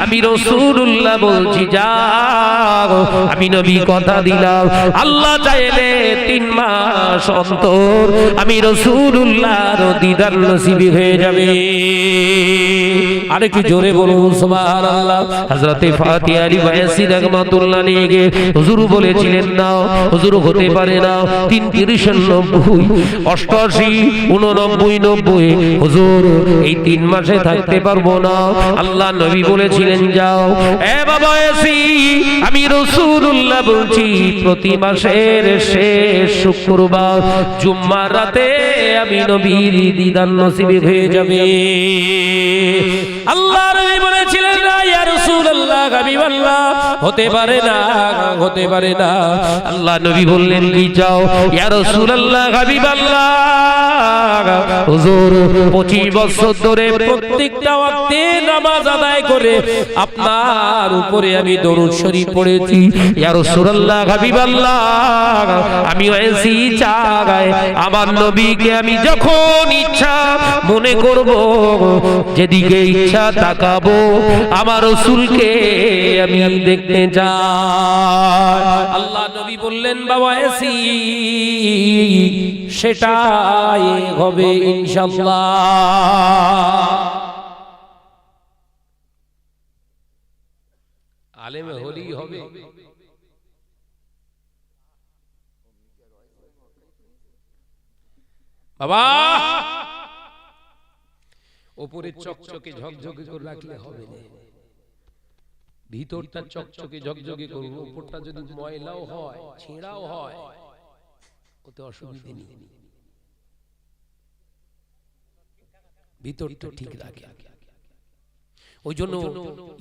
আমি রাসূলুল্লাহ বলছি যাও, আমি নবী কথা দিলাম, আল্লাহ চাইলে 3 মাস অন্তর আমি রাসূলুল্লাহর দিদার নসিব হয়ে যাবে। আরেকটু জোরে বলুন সুবহানাল্লাহ। হযরত ফাতেহ আলী ওয়াইসি রাহমাতুল্লাহ আলাইহি হুজুর বলেছিলেন না, হুজুর হতে পারে না, 3 30 90 88 89 90 হুজুর এই 3 মাসে থাকতে পারবো না। আল্লাহ নবী বলেছিলেন যাও। এ বাবা এসি, আমি রাসূলুল্লাহ বলছি প্রতি মাসের শেষ শুক্রবার জুম্মার রাতে আমি নবীর দিদার নসিব হয়ে যাবে। আল্লাহ নবী বলেছিলেন ইয়া রাসূলুল্লাহ, হাবিবাল্লাহ, হতে পারে না, হতে পারে না। আল্লাহ নবী বললেন কি চাও? ইয়া রাসূলুল্লাহ, হাবিবাল্লাহ, হুজুর 25 বছর ধরে প্রত্যেকটা ওয়াক্তে নামাজ আদায় করে আপনার উপরে আমি দরুদ শরীফ পড়েছি। ইয়া রাসূলুল্লাহ, হাবিবাল্লাহ, আমি ওয়াইসি চাই আমার নবীকে আমি যখন ইচ্ছা মনে করব, যেদিকে ইচ্ছা তাকাবো, আমার রাসূলকে আমি দেখতে চাই। আল্লাহ নবী বললেন বাবা এসি সেটাই হবে ইনশাআল্লাহ। আলেমে হলি হবে। বাবা উপরে চকচকে ঝকঝকে করে রাখলে হবে না, ভিতরটা চকচকে ঝকঝকে করুন। উপরটা যদি ময়লাও হয়, ছেঁড়াও হয়, ওতে অসুবিধা নেই, ভিতরটা ঠিক রাখে। ওই জন্য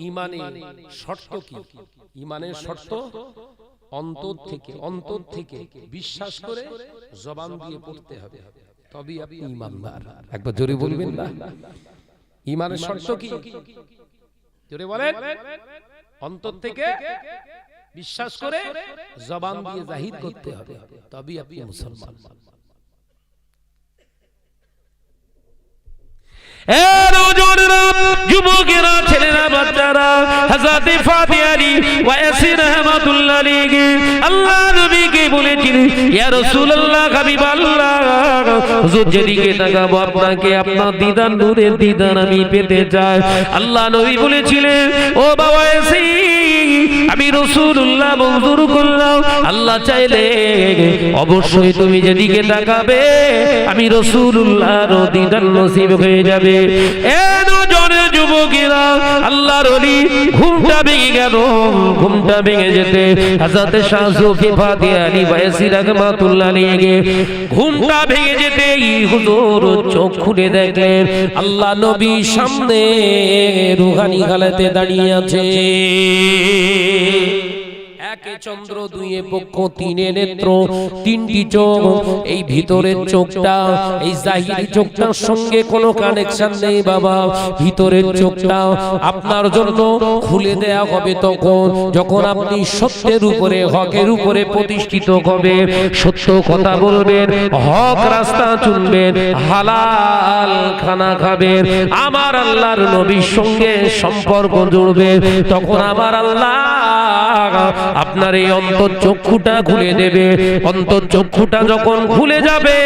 ঈমানের শর্ত কি? ঈমানের শর্ত অন্তর থেকে বিশ্বাস করে জবান দিয়ে পড়তে হবে, তবেই আপনি ঈমানদার। একবার জোরে বলবেন না? ঈমানের শর্ত কি? জোরে বলেন। অন্তর থেকে বিশ্বাস করে জবান দিয়ে জাহির করতে হবে, তবেই আপনি মুসলমান। যুবকেরা, ছেলেরা, বাচ্চারা, হযরত ফাতেহ আলী ওয়াইসি রাহমাতুল্লাহ আলাইহি আল্লাহ নবীকে বলেছিলেন ইয়া রাসূলুল্লাহ, হাবিবাল্লাহ, হুজুর যেদিকে তাকাবো আপনাকে আপনার দিদার, নূরের দিদার আমি পেতে চাই। আল্লাহ নবী বলেছিলেন ও বাবা এসি, আমি রাসূলুল্লাহ মঞ্জুর করলাম, আল্লাহ চাইলে অবশ্যই তুমি যেদিকে তাকাবে আমি রাসূলুল্লাহর দিদার নসিব হয়ে যাবে। যুবকেরা, আল্লাহর ওলি ঘুমটা ভেঙে গেল। ঘুমটা ভেঙে যেতে হযরত শাহ সুফি ফাতেহ আলী ওয়াইসি রাহমাতুল্লাহ আলাইহি ঘুমটা ভেঙে যেতে হুজুর চোখ খুলে দেখলেন আল্লাহ নবী সামনে রুহানি হালাতে দাঁড়িয়ে আছে। একে চন্দ্র, দুইয়ে পক্ষ, তিনে নেত্র, তিনটি চোখ। এই ভিতরের চোখটা, এই জাহিরি চোখটার সঙ্গে কোনো কানেকশন নেই বাবা। ভিতরের চোখটা আপনার জন্য খুলে দেয়া হবে তখন যখন আপনি সত্যের উপরে, হকের উপরে প্রতিষ্ঠিত হবে, সত্য কথা বলবেন, হক রাস্তা চুনবেন, হালাল খানা খাবেন, আমার আল্লাহর নবীর সঙ্গে সম্পর্ক জুড়বে। তখন আমার আল্লাহ আপনার এই অন্তর্চক্ষুটা খুলে দেবে। অন্তর্চক্ষুটা যখন খুলে যাবে,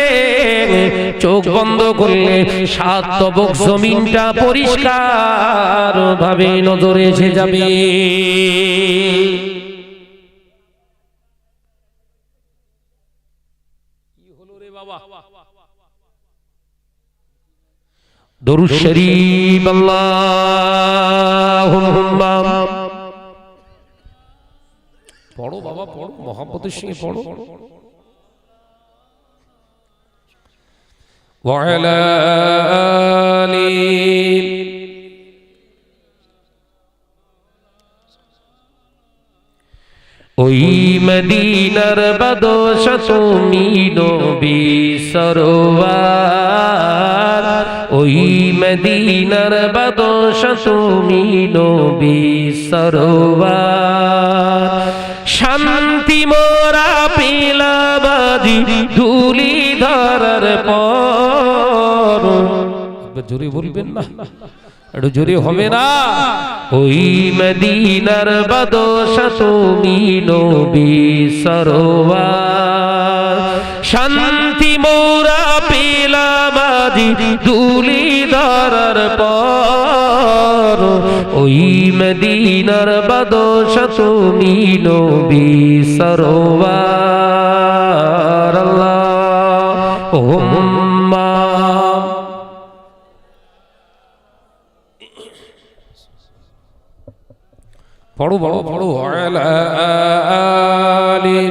চোখ বন্ধ করলে সাত তবক জমিনটা পরিষ্কার ভাবে নজরে এসে যাবে। দরুদ শরীফ আল্লাহুম্মা পড়ো বাবা, পড়ো, মহব্বতের সঙ্গে পড়ো। ওয়া আলা আলি ওই মদিনার বাদশা তুমি নবী সরওয়ার, ওই মদিনার বাদশা তুমি নবী সরওয়ার। শান্তি মোরা পিলাবাজি ধুলি ধরার পর, জোরে বলবেন না, একটু জোরে হবে না? ওই মদিনার বাদশা তুমি নবী সরওয়ার। শান্তি মোরা পেলাম আজি ধুলি ধরার পর, ওই মদিনার বাদশা তুমি নবী সরওয়ার। আল্লাহুম্মা পড়ো বড় পড়ো। আলা আলি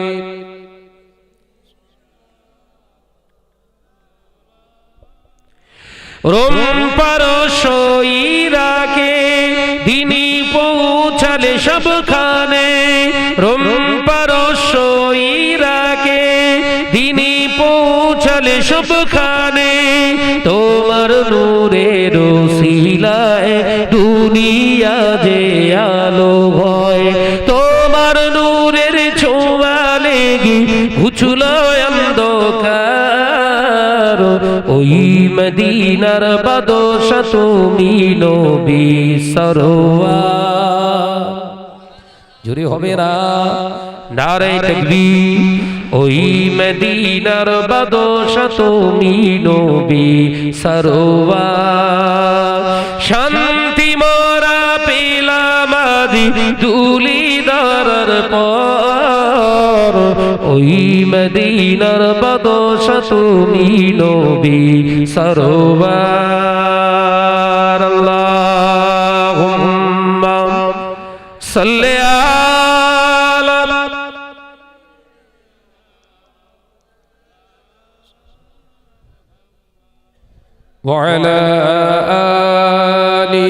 রোম পারস্য ইরাকে দিনী পৌঁছালে সবখানে, রোম পারস্য ইরাকে দিনী পৌঁছালে সবখানে, তোমার নূরের ওসিলায় দুনিয়া যে আলো হয়, তোমার নূরের ছোঁয়া লেগে ঘুচল অন্ধকার, ওই মদিনার বাদশা তুমি নবী সরওয়ার। জোরে হবে না? নারে তাকবীর। ওই মদিনার বাদশা তুমি নবী সরওয়ার। শান্তি মোরা পেলাম আজি ধুলি ধরার পর, ওই মদিনার বাদশা তুমি নবী সরওয়ার। আল্লাহুম্মা সাল্লি আলা ওয়া আলা আলি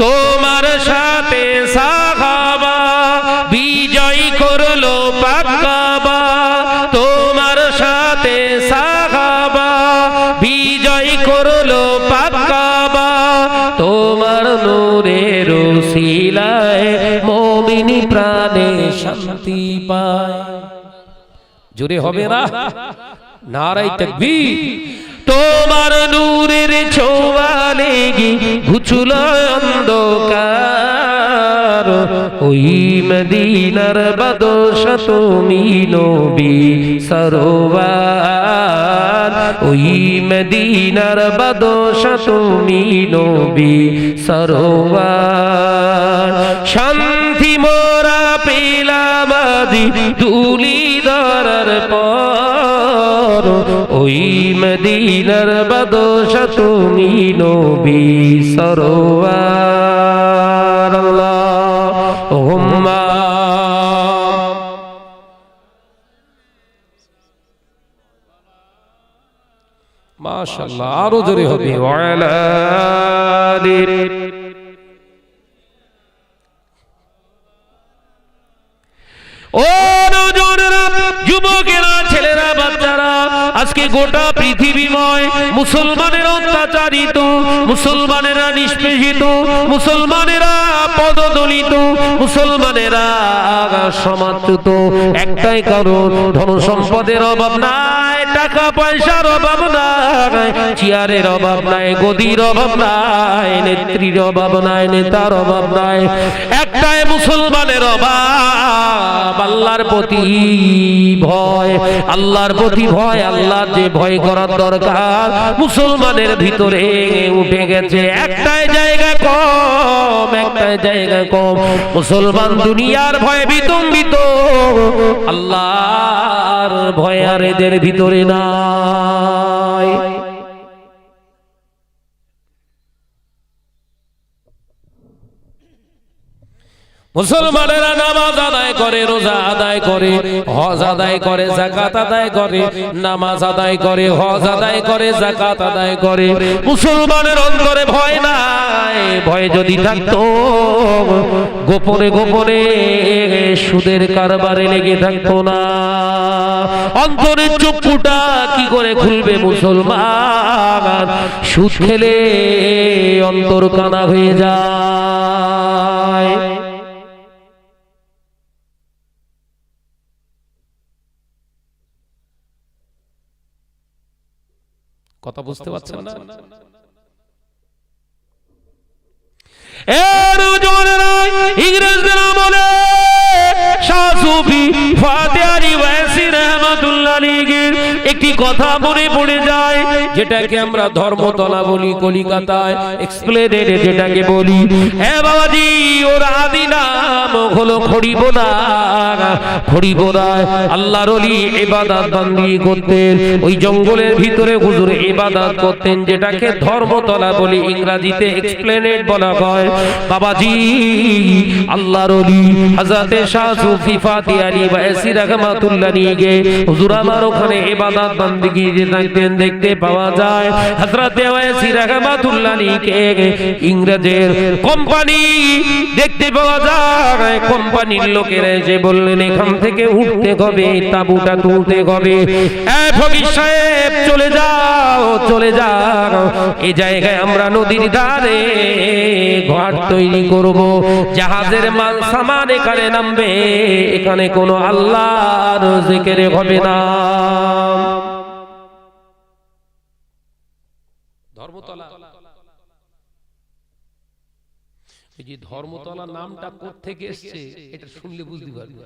তোমার সাথে সাহাবা বিজয় করলো পাক কাবা, তোমার সাথে সাহাবা বিজয় করলো পাক কাবা, তোমার নূরের ওসিলায় মুমিন প্রাণে শান্তি পায়। জোরে হবে না? নারায়ে তাকবীর। তোমার নূরের ছোঁয়া লেগে ঘুচল অন্ধকার, ওই মদিনার বাদশা তুমি নবী সরওয়ার, ওই মদিনার বাদশা তুমি নবী সরওয়ার। শান্তি মোরা পেলাম আজি ধুলি ধরার পর, ওই মদিনার বাদশা তুমি নবী সরওয়ার। আল্লাহুম্মা মাশাআল্লাহ, আরো জোরে হবে। ওয়া আলা আলি আজকে গোটা পৃথিবীময় মুসলমানের অত্যাচারিত, মুসলমানেরা নিষ্পেষিত, মুসলমানেরা পদদলিত, মুসলমানেরা সমাদৃত। একটাই কারণ, ধন সম্পদের অভাব নাই, টাকা পয়সার অভাব নাই, চেয়ারের অভাব নাই, গদির অভাব নাই, নেত্রীর অভাব নাই, নেতার অভাব নাই। একটাই মুসলমানের অভাব, আল্লাহর প্রতি ভয়। আল্লাহর প্রতি ভয়, আল্লাহর যে ভয় করার দরকার মুসলমানের ভিতরে উঠে গেছে। একটাই জায়গা কম, একটাই জায়গা কম। মুসলমান দুনিয়ার ভয়ে বিতম্বিত, আল্লাহর ভয় আর এদের ভিতরে নাই। মুসলমানেরা নামাজ আদায় করে, রোজা আদায় করে, হজ আদায় করে, যাকাত আদায় করে, নামাজ আদায় করে, হজ আদায় করে, যাকাত আদায় করে। মুসলমানের অন্তরে ভয় নাই। ভয় যদি থাকতো গোপনে গোপনে সুদের কারবারে লেগে থাকতো না। অন্তরের চক্ষুটা কি করে খুলবে মুসলমান? সুদ খেলে অন্তর কানা হয়ে যায়। কথা বুঝতে পারছেন না? ইংরেজদের আমলে শাহ সুফি ফাতেহ আলী ওয়াইসি রাহমাতুল্লাহ আলাইহির একটি কথা মনে পড়ে যায়, যেটাকে আমরা ধর্মতলা বলি, কলিকাতায় এক্সপ্লেনেডে যেটাকে বলি। হ্যাঁ বাবাজি, ওর আদি নাম হলো খড়িবোনা। খড়িবোনায় আল্লাহর ওলি ইবাদত বান্দি করতেন। ওই জঙ্গলের ভিতরে হুজুর ইবাদত করতেন, যেটাকে ধর্মতলা বলি, ইংরেজিতে এক্সপ্লেনেড বলা হয়। বাবাজি, আল্লাহর ওলি হযরতে শাহ সুফি ফাতেহ আলী ওয়াইসি রাহমাতুল্লাহ আলাইহি হুজুর আমার ওখানে ইবাদত বান্দিগি দেখতেন, দেখতে পাওয়া যায়। হযরতে ওয়াইসি রাহমাতুল্লাহ আলাইহি ইংরেজের কোম্পানি দেখতে পাওয়া যায়। কোম্পানির লোকেরা এসে বললেন, এখান থেকে উঠতে হবে, তাঁবুটা তুলতে হবে। এই ফকির সাহেব চলে যাও, চলে যাও, এই জায়গায় আমরা নদীর ধারে ঘাট তৈরি করব, জাহাজের মাল সামান এখানে নামবে, এখানে কোনো আল্লাহর জিকির হবে না। ধর্মতলা, এই যে ধর্মতলা নামটা কোত্থেকে এসেছে এটা শুনলে বুঝতে পারবে।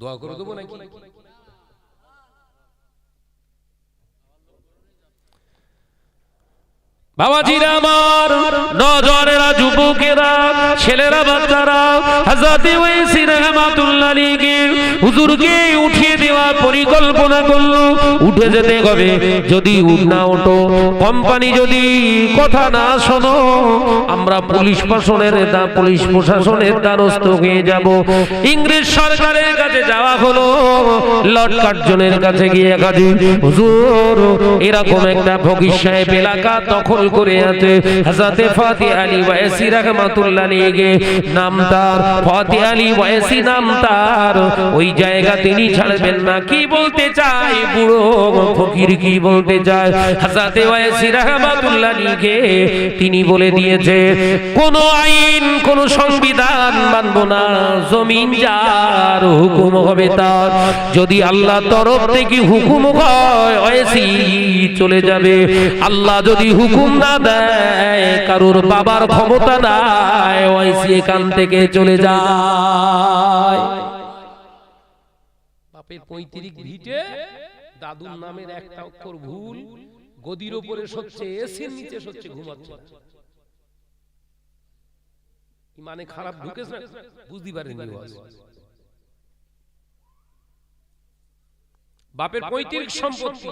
দোয়া করে দেবো নাকি? বাবাজিরা আমার, নজরেরা, যুবকেরা, ছেলেরা, বাচ্চারা, হযরতে ওয়াইসি রাহমাতুল্লাহ আলাইহি হুজুরকে উঠিয়ে দেওয়ার পরিকল্পনা করলো। উঠে যেতে হবে, যদি না ওঠো, কোম্পানি যদি কথা না শোনো, আমরা পুলিশ প্রশাসনের দ্বারস্থ হয়ে যাব। ইংরেজ সরকারের কাছে যাওয়া হলো, লর্ড কার্জনের কাছে গিয়ে কাজী হুজুর এরকম একটা ফকির সাহেব এলাকা দখল করে আছে, হযরতে ফাতেহ আলী ওয়াইসি রাহমাতুল্লাহ আলাইহি নাম তার, ফাতেহ আলী ওয়াইসি নাম তার, ওই জায়গা তিনি ছাড়বেন না। কি বলতে চায় বুড়ো ফকির, কি বলতে চায়? হযরতে ওয়াইসি রাহমাতুল্লাহ আলাইহি তিনি বলে দিয়েছে, কোন আইন, কোন সংবিধান মানব না, জমিন যার, হুকুম হবে তার। যদি আল্লাহ তরফ থেকে হুকুম হয় ওয়াইসি চলে যাবে, আল্লাহ যদি হুকুম না দেয়, কারোর বাবার ক্ষমতা নাই, ওয়াইসি এখান থেকে চলে যায়। বাপের 35 ভিটে দাদুর নামের একটা অক্ষর ভুল, গদির উপরে সচ্ছে, এসির নিচে সচ্ছে, ঘুমাচ্ছে। মানে খারাপ ঢুকেছে না, বুঝতে পারেনি। বাপের 35 সম্পত্তি,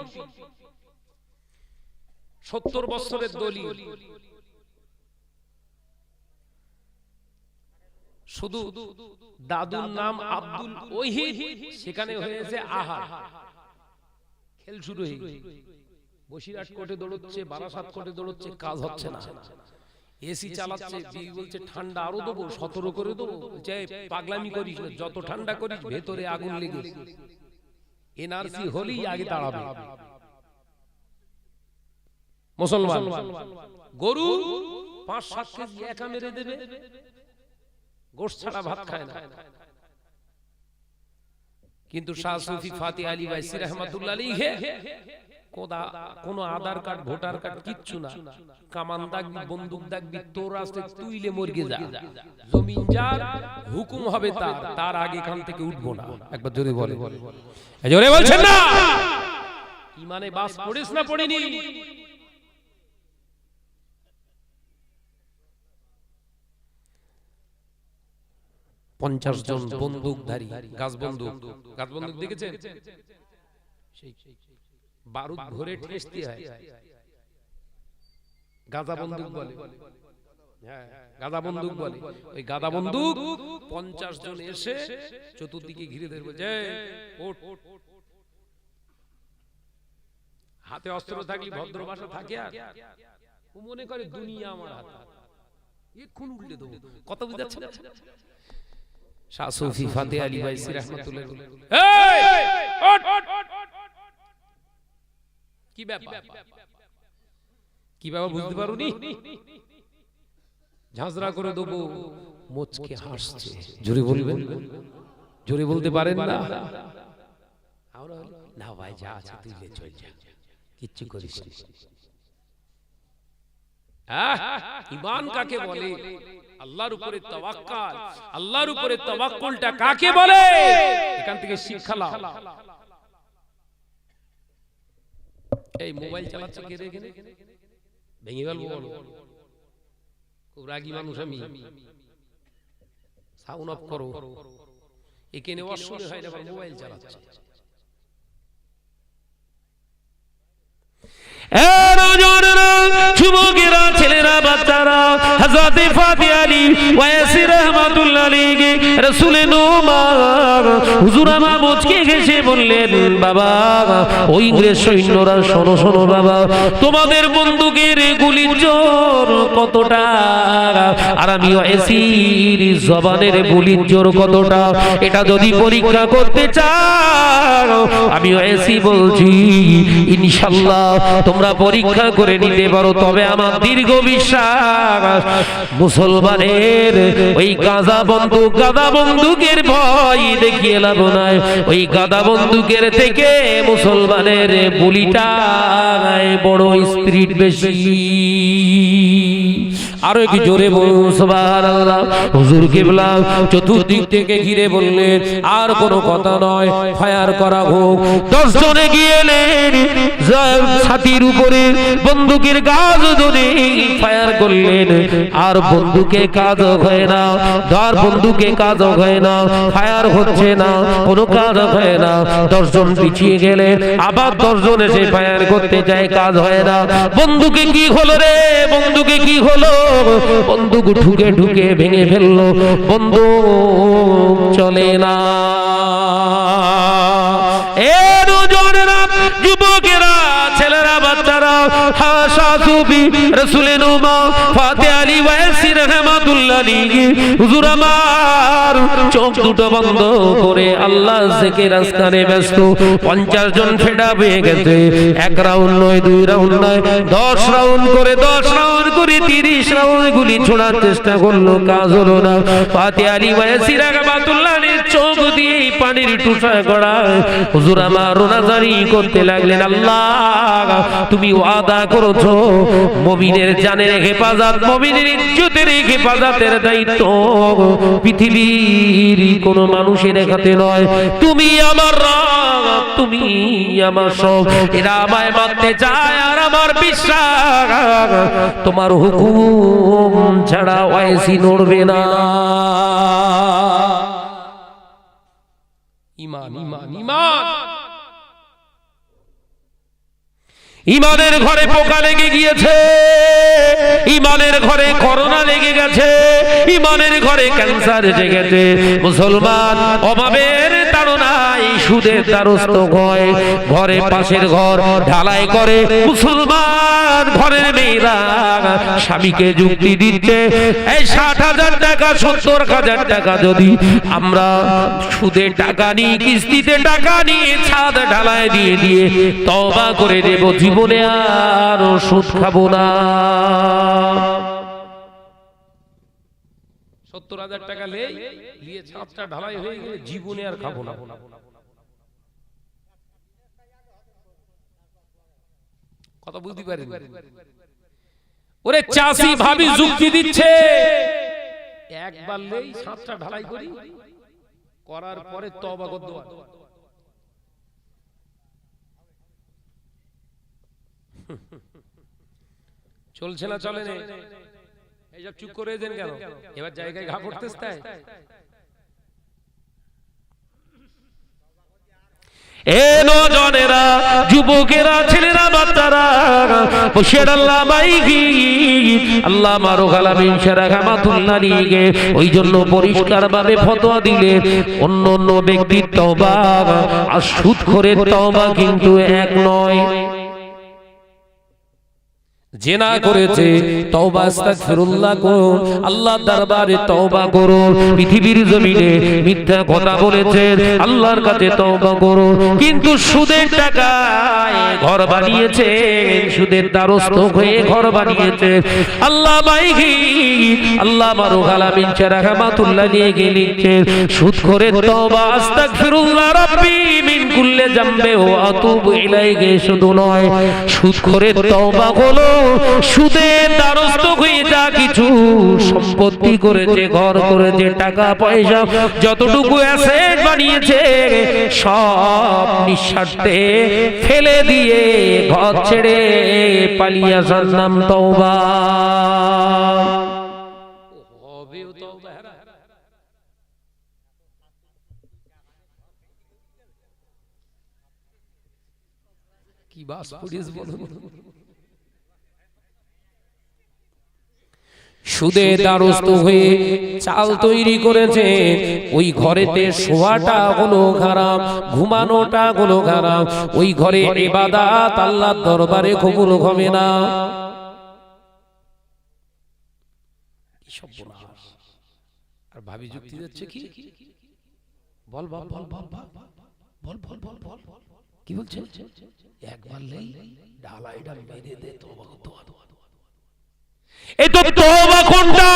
70 বছরের দলিল, শুধু দাদুর নাম আব্দুল ওহিদ, সেখানে হয়েছে আহার। খেল শুরু হয়ে বসিরহাট কোর্টে দৌড়চ্ছে, বারাসাত কোর্টে দৌড়চ্ছে, কাজ হচ্ছে না। এসি চালাচ্ছে, বিবি বলছে ঠান্ডা আরো দেবো, 17 করে দেবো। বলছে পাগলামি করিস না, যত ঠান্ডা করিস ভেতরে আগুন লেগে এনআরসি হলেই আগে তাড়াবে। মুসলমান গরু 5-7 কেজি একা মেরে দেবে, গোশত ছাড়া ভাত খায় না। কিন্তু শাহ সুফি ফাতি আলী বাইসি রহমাতুল্লাহ আলাইহি কোন আধার কার্ড ভোটার কার্ড কিচ্ছু না, কামান দাগবি বন্দুক দাগবি তোর রাস্তায় তুইলে মরগে যা, জমিন যার হুকুম হবে তার আগে এখান থেকে উঠবো না। একবার জোরে বলে, জোরে বলছেন না? ইমানে বাস পড়িস না পড়িনি? 50 জন বন্দুকধারী, গাছ বন্দুক দেখেছেন? বারুদ ভরে ঠেসতে হয়, গাদা বন্দুক বলে। হ্যাঁ, গাদা বন্দুক বলে। ওই গাদা বন্দুক 50 জন এসে চতুর্দিকে ঘিরে ধরবে, যে ওঠ। হাতে অস্ত্র থাকলে ভদ্র ভাষা থাকে, আর ও মনে করে দুনিয়া আমার হাতে, এক্ষুন উল্টে দেবো। কথা বুঝাচ্ছে না? শাহ সুফি ফাতে আলী বাইসি রহমাতুল্লাহ, কি ব্যাপার বুঝতে পারোনি? ঝাঁঝরা করে দেবো, মুচকে হাসছে। জোরে বলবেন, জোরে বলতে পারেন না? না ভাই, যা আছে তুই লে, চল যা, কিচ্ছু করিস না। ঈমান কাকে বলে? আল্লাহর উপরে তাওয়াক্কুল। আল্লাহর উপরে তাওয়াক্কুলটা কাকে বলে? এখান থেকে শিক্ষা লাও। এই মোবাইল চালাচ্ছে কে রে? এখানে ভেঙে গেল, বল। খুব রাগী মানুষ আমি, সাউন্ড অফ করো। এখানে অশুনে হয় না, মোবাইল চালাচ্ছে। যুবকেরা, ছেলেরা, বাচ্চারা, হযরত ফাতি আলী ওয়াইসি রাহমাতুল্লাহ আলাইহি রাসূলে নোমান হুজুর আমার মুচকে হেসে বললেন, বাবা ওই ইংরেজ সৈন্যরা, শোনো শোনো বাবা, তোমাদের বন্দুকের গুলির জোর কতটা, আর আমি ওয়াইসির জবানের গুলির জোর কতটা, এটা যদি পরীক্ষা করতে চাও, আমি ওয়াইসি বলছি ইনশাআল্লাহ তোমরা পরীক্ষা করে নিতে পারো। তবে আমার দীর্ঘ বিশ্বাস, মুসলমানের ওই গাদা বন্দুকের ভয় দেখিয়ে লাভ নাই। ওই গাদা বন্দুকের থেকে মুসলমানের গুলিটা বড় স্পিড বেশি। আরো কি জোরে বলুন সুবহানাল্লাহ। হুজুর কিবলা চতুর্দিক থেকে ঘিরে বললেন, আর কোনো কথা নয়, ফায়ার করা হোক। 10 জনে গিয়েলেন, ছাতির উপরে বন্দুকের গাজ ধরে ফায়ার করলেন, আর বন্দুকে কাজ হয় না, ধর বন্দুকে কাজ হয় না, ফায়ার হচ্ছে না, কোনো কাজ হয় না। 10 জন পিছিয়ে গেলেন, আবার 10 জন এসে ফায়ার করতে যায়, কাজ হয় না। বন্দুকে কি হলো রে? বন্দুকে কি হলো? বন্দুক ঢুকে ঢুকে ভেঙে ফেললো, বন্দুক চলে না। যুবকেরা, ছেলেরা, বাচ্চারা, শাহ সুফি রাসূলে নোমান ফাতে আলী ওয়াইসি রাহমাতুল্লাহ আলাইহি হুজুর আমার চোখ দুটো বন্ধ করে আল্লাহ জিকির আজকারে ব্যস্ত। 50 জন ফেডা হয়ে গেছে। 1 রাউন্ড নয়, 2 রাউন্ড নয়, 10 রাউন্ড করে 30 রাউন্ড গুলি ছোড়ার চেষ্টা করলো, কাজ হলো না। ফাতে আলী ওয়াইসি রাহমাতুল্লাহ আলাইহি চোখ দিয়ে পানির টুসা গড়া হুজুর আমার রোনাজারি করতে লাগলেন, আল্লাহ তুমি ওয়াদা করেছো মুমিনের জানের হেফাজত, মুমিনের ইজ্জতের হেফাজতের দায়িত্ব পৃথিবীর কোন মানুষের হাতে নয়। তুমি আমার রব, তুমি আমার সব। এরা আমায় মানতে চায়, আর আমার বিশ্বাস তোমার হুকুম ছাড়া ওয়াইসি নড়বে না। ঈমান, ঈমান, ঈমান। ঈমানের ঘরে পোকা লেগে গিয়েছে, ঈমানের ঘরে করোনা লেগে গেছে, ঈমানের ঘরে ক্যান্সার এসে গেছে। মুসলমান অভাবের তাড়নায় সুদের দ্বারস্থ হয়। ঘরে পাশের ঘর ঢালাই করে মুসলমান ঘরের মেয়েরা স্বামীকে যুক্তি দিচ্ছে, এই 60,000 টাকা 70,000 টাকা যদি আমরা সুদে টাকা নিয়ে কিস্তিতে টাকা নিয়ে ছাদ ঢালাই দিয়ে দিয়ে তওবা করে দেব, জীবনে আর সুদ খাবো না। 70,000 টাকা নিয়ে ছাদটা ঢালাই হয়ে গেলে জীবনে আর খাবো না। কথা বুঝতে পারেন? ওরে চাষি ভাবি যুক্তি দিচ্ছে, একবার নেই ছাদটা ঢালাই করি, করার পরে তওবা করতে হবে। চলছে না চলে না, এইসব চুপ করে দেন কেন? এবার জায়গায় ঘা করতেছ তাই। এ নজনেরা, যুবকেরা, ছেলেরা, বাচ্চারা, বসির আল্লাহ মাইকি আল্লাহ মারুল আমিন শেরা রাহমাতুল্লাহ আলাইহি ওই জন্য পরিষ্কার ভাবে ফতোয়া দিলে অন্য ব্যক্তির তওবা আর সুদখোরের তওবা কিন্তু এক নয়। জেনা করেছে তওবা আস্তাগফিরুল্লাহ করুন, আল্লাহর দরবারে তওবা করুন। পৃথিবীর জমিনে মিথ্যা কথা বলেছে, আল্লাহর কাছে তওবা করুন। কিন্তু সুদের টাকায় ঘর বানিয়েছে, সুদের দ্বারস্থ হয়ে ঘর বানিয়েছে। আল্লাহ মাইকি আল্লাহ মারুল আমিন শেরা রাহমাতুল্লাহ আলাইহি লিখছে, সুদখোরের তওবা আস্তাগফিরুল্লাহ রাব্বি মিন কুল্লি যামবি ওয়া আতুবু ইলাইহি শুধু নয়, সুদখোরের তওবা হলো সুদের দ্বারস্থ হয়ে যা কিছু সম্পত্তি করেছে, ঘর করেছে, টাকা পয়সা যতটুকু অ্যাসেট বানিয়েছে সব নিঃস্বার্থে ফেলে দিয়ে ঘর ছেড়ে পালিয়ে আসার নাম তওবা। কি বাস পুলিশ বলুন, সুদে দ্বারস্থ হয়ে চাল তৈরি করেছে, ওই ঘরেতে শোয়াটা হলো হারাম, ঘুমানোটা হলো হারাম, ওই ঘরে ইবাদত আল্লাহর দরবারে কবুল হবে না। আর ভাবি যুক্তি দিচ্ছে কি, বল বল বল বল বল বল বল বল কি বলছে, একবার নেই ঢালাইটা মেরে দে তওবা করতে হবে। এই তো তওবা কোনটা?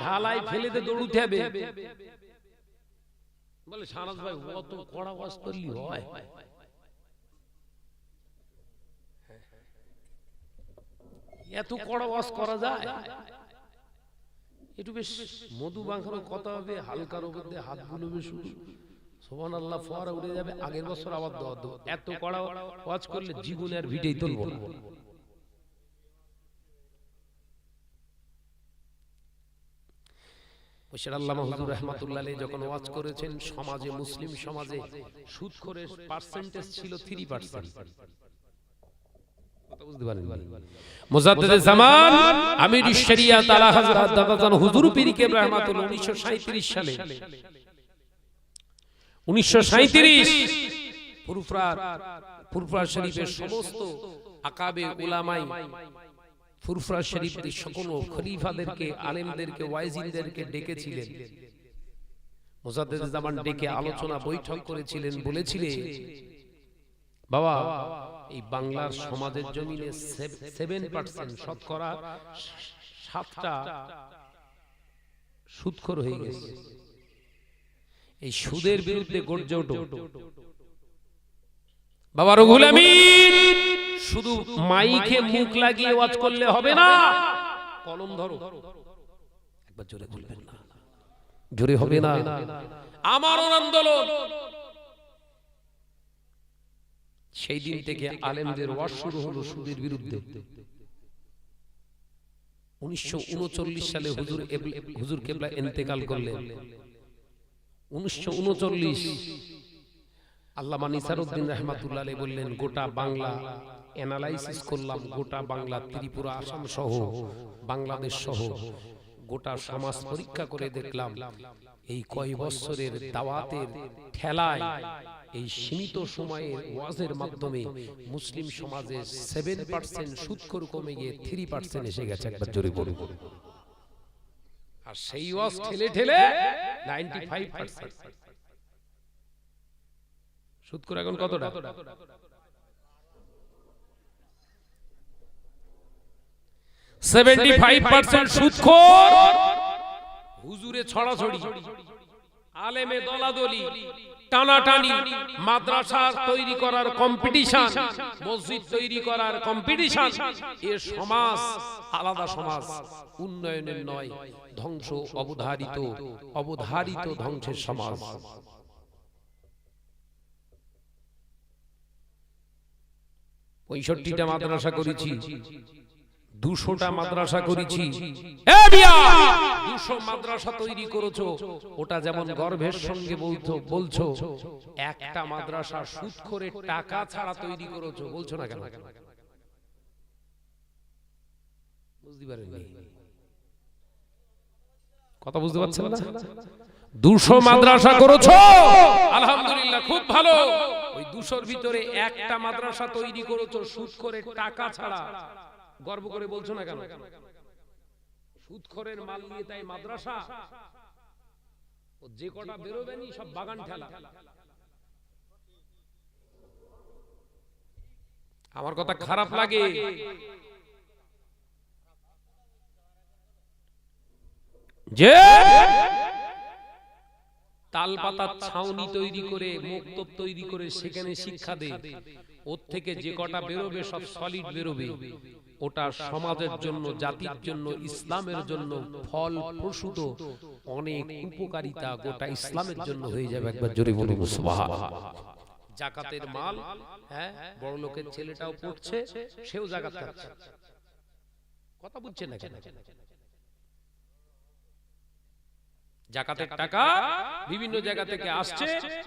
ঢালাই ফেলে দে দৌড়তে হবে। বলে শাহনাজ ভাই অত কড়া ওয়াজ করলি হয়? এত কড়া ওয়াজ করা যায়? একটু বেশ মধু মাখানো কথা হবে, হালকার উপর দিয়ে হাত বুলবে, শুধু সুবহানাল্লাহ ফোয়ারা উড়ে যাবে, আগের বছর আবার দোয়া দেব। এত কড়া ওয়াজ করলে জীবনে আর ভিডিও তুলব না। আল্লামা হুজুর রাহমাতুল্লাহ আলাইহি যখন ওয়াজ করেছেন, সমাজে মুসলিম সমাজে সুদখোরের পার্সেন্টেজ ছিল 3%। কথা বুঝতে পারেন? মুজাদ্দিদে জামান আমিরুশ শরিয়াত আলা হযরত দাদাজান হুজুর পীর কেবলা রাহমাতুল্লাহ 1937 সালে 1937 ফুরফুরা শরীফের সমস্ত আকাবে উলামায়ে ফুরফুরা শরীফের সকল খলিফাদেরকে, আলেমদেরকে, ওয়াইজিনদেরকে ডেকেছিলেন। মুজাদ্দিদে জামান ডেকে আলোচনা বৈঠক করেছিলেন, বলেছিলেন বাবা এই বাংলার সমাজের জমিনে 7% শতকরা 7টা সুদখোর হয়ে গেছে। এই সুদের বিরুদ্ধে গর্জে ওঠো। বাবা রুহুল আমিন শুধু মাইকে মুখ লাগিয়ে ওয়াজ করলে হবে না, কলম ধরো। একবার জোরে বলবেন না, জোরে হবে না। আমার আন্দোলন সেই দিন থেকে আলেমদের ওয়াজ শুরু হলো সুদের বিরুদ্ধে। 1939 সালে হুজুর কেবলা ইন্তেকাল করলেন। 1939 আল্লামা নিসারউদ্দিন রাহমাতুল্লাহ আলাইহি বললেন, গোটা বাংলা অ্যানালাইসিস করলাম, গোটা বাংলা, ত্রিপুরা, আসাম সহ, বাংলাদেশ সহ গোটা সমাজ পরীক্ষা করে দেখলাম এই কয় বছরের দাওয়াতের ঠেলায় এই সীমিত সময়ের ওয়াজের মাধ্যমে মুসলিম সমাজে 7% সুদখোর কমে গিয়ে 3% এসে গেছে। একবার জোরে বলুন। আর সেই ওয়াজ ঠেলে ঠেলে 95% সুদখোর এখন কতটা? 75% সুদখোর, হুজুরে ছড়াছড়ি, আলেমে দলাদলি, টানাটানি, মাদ্রাসা তৈরি করার কম্পিটিশন, মসজিদ তৈরি করার কম্পিটিশন। এ সমাজ আলাদা সমাজ, উন্নয়নের নয়, ধ্বংস অবধারিত ধ্বংসের সমাজ। 65টা মাদ্রাসা করেছি, 200টা মাদ্রাসা করেছি। 200 মাদ্রাসা তৈরি করেছো, ওটা যেমন গর্বের সঙ্গে বলছো, একটা মাদ্রাসা সুদখোরের টাকা ছাড়া তৈরি করেছো, বলছো না কেন? বুঝতে পারেননি? কথা বুঝতে পারছেন না? 200 মাদ্রাসা করেছো, আলহামদুলিল্লাহ, খুব ভালো। ওই 200-র ভিতরে একটা মাদ্রাসা তৈরি করেছো সুদখোরের টাকা ছাড়া, গর্ব করে বলছো না কেন? সুদখোরের মাল নিয়ে তাই মাদ্রাসা, যে কটা বেরোবেনি সব বাগান ঠেলা। আমার কথা খারাপ লাগে? যে তাল পাতার ছাউনি তৈরি করে, মক্তব তৈরি করে সেখানে শিক্ষা দেয়, ওর থেকে যে কটা বেরোবে সব সলিড বেরোবে। ওটা সমাজের জন্য, জাতির জন্য, ইসলামের জন্য ফল প্রসূত অনেক উপকারিতা গোটা ইসলামের জন্য হয়ে যাবে। একবার জোরে বলুন সুবহানাল্লাহ। যাকাতের মাল, হ্যাঁ, বড় লোকের ছেলেটাও পড়ছে, সেও যাকাত খাচ্ছে। কথা বুঝছেন না কেন? যাকাতের টাকা বিভিন্ন জায়গা থেকে আসছে,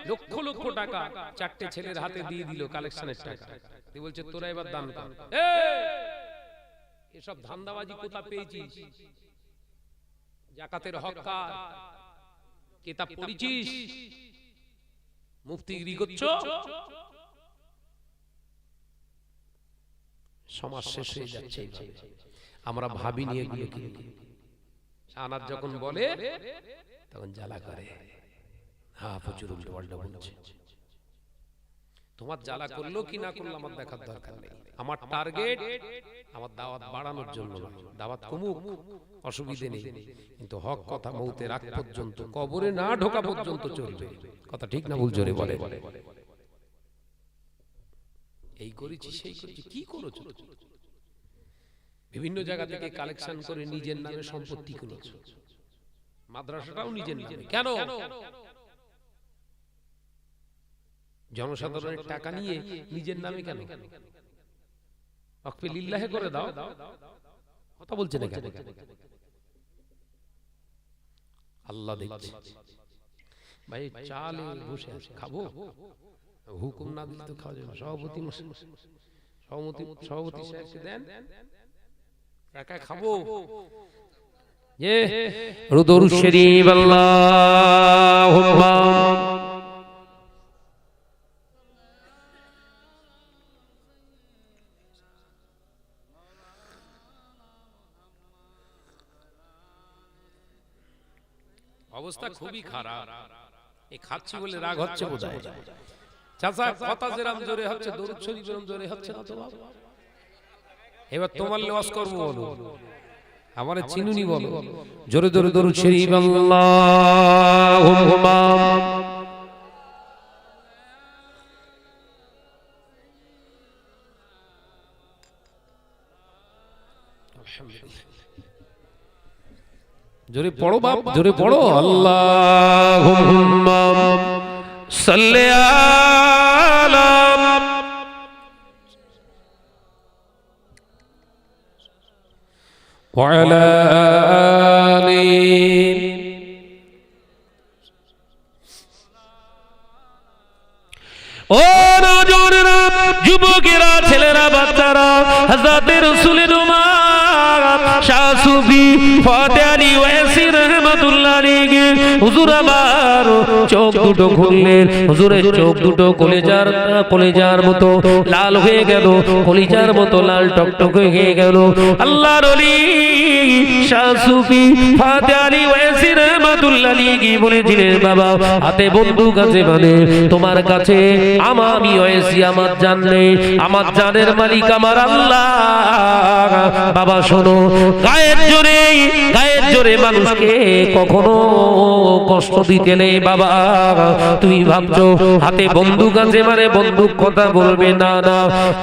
লক্ষ লক্ষ টাকা 4টে ছেলের হাতে দিয়ে দিল কালেকশনের টাকা। তুই বলছে তোরা এবার দান কর। এসব ধান্দাবাজি কোথা পেয়েছিস? যাকাতের হক কার? কিতাব পড়েছিস? মুফতিগিরি করছো? সমাজ শেষ হয়ে যাচ্ছে। আমরা ভাবিনি এগুলো কি। আনার যখন বলে তখন জ্বালা করে, হ্যাঁ প্রচুর উল্টো পাল্টা বলছে। তোমার জ্বালা করলো কি না করলো আমার দেখার দরকার নেই। আমার টার্গেট আমার দাওয়াত বাড়ানোর জন্য, দাওয়াত কমুক অসুবিধে নেই, কিন্তু হক কথা মৌতের আগ পর্যন্ত, কবরে না ঢোকা পর্যন্ত চলবে। কথা ঠিক না ভুল? জোরে বলে। এই করেছি সেই করেছি, কি করেছো? বিভিন্ন জায়গা থেকে কালেকশন করে নিজের নামে সম্পত্তি করেছো। মাদ্রাসাটাও নিজের নামে। কেন? জনসাধারণের টাকা নিয়ে নিজের নামে কেন? ওয়াকফে লিল্লাহ করে দাও। কথা বলছে না কেন? আল্লাহ দেখছে। ভাই চালে বসে আছে, খাবো, হুকুম না দিলে তো খাওয়া যাবে না। সভাপতি সাহেবকে দেন, একা খাবো। দরুদ শরীফ আল্লাহুম্মা অবস্থা খুবই খারাপ। এই খাচ্ছি বলে রাগ হচ্ছে বোধহয়। চাচা কথা যেরকম জোরে হচ্ছে, দরুদ শরীফ যেরকম জোরে হচ্ছে না তো বাবা। এবার তোমার ওয়াজ করব, বলো আমারে চিনুনি, বলো জোরে জোরে দরুদ শরীফ আল্লাহুম্মা জোরে পড়ো বাপ, জোরে পড়ো। আল্লাহুম্মা সাল্লি আলা وعلى آله ও নজরেরা, যুবকেরা, ছেলেরা, বাচ্চারা, হযরত রাসূলের উম্মত শাহ সুফি ফাতে আলী ওয়াইসি রাহমাতুল্লাহ আলাইহি হুজুর আমার চোখ দুটো খুললেন হুজুরের চোখ দুটো কলিজার মতো লাল হয়ে গেল কলিজার মতো লাল টকটক হয়ে গেল আল্লাহর ওলি শাহ সুফি ফাতে আলী ওয়াইসি রাহমাতুল্লাহ আলাইহি বলেছিলেন বাবা হাতে বন্দুক আছে মানে তোমার কাছে আমি ওয়াইসি আমার জান নেই আমার জানের মালিক আমার আল্লাহ বাবা শোনো গায়ের জোরে মানুষকে কখনো কষ্ট দিতে নেই বাবা তুমি ভাবছো হাতে বন্দুক আছে মানে বন্দুক কথা বলবে না না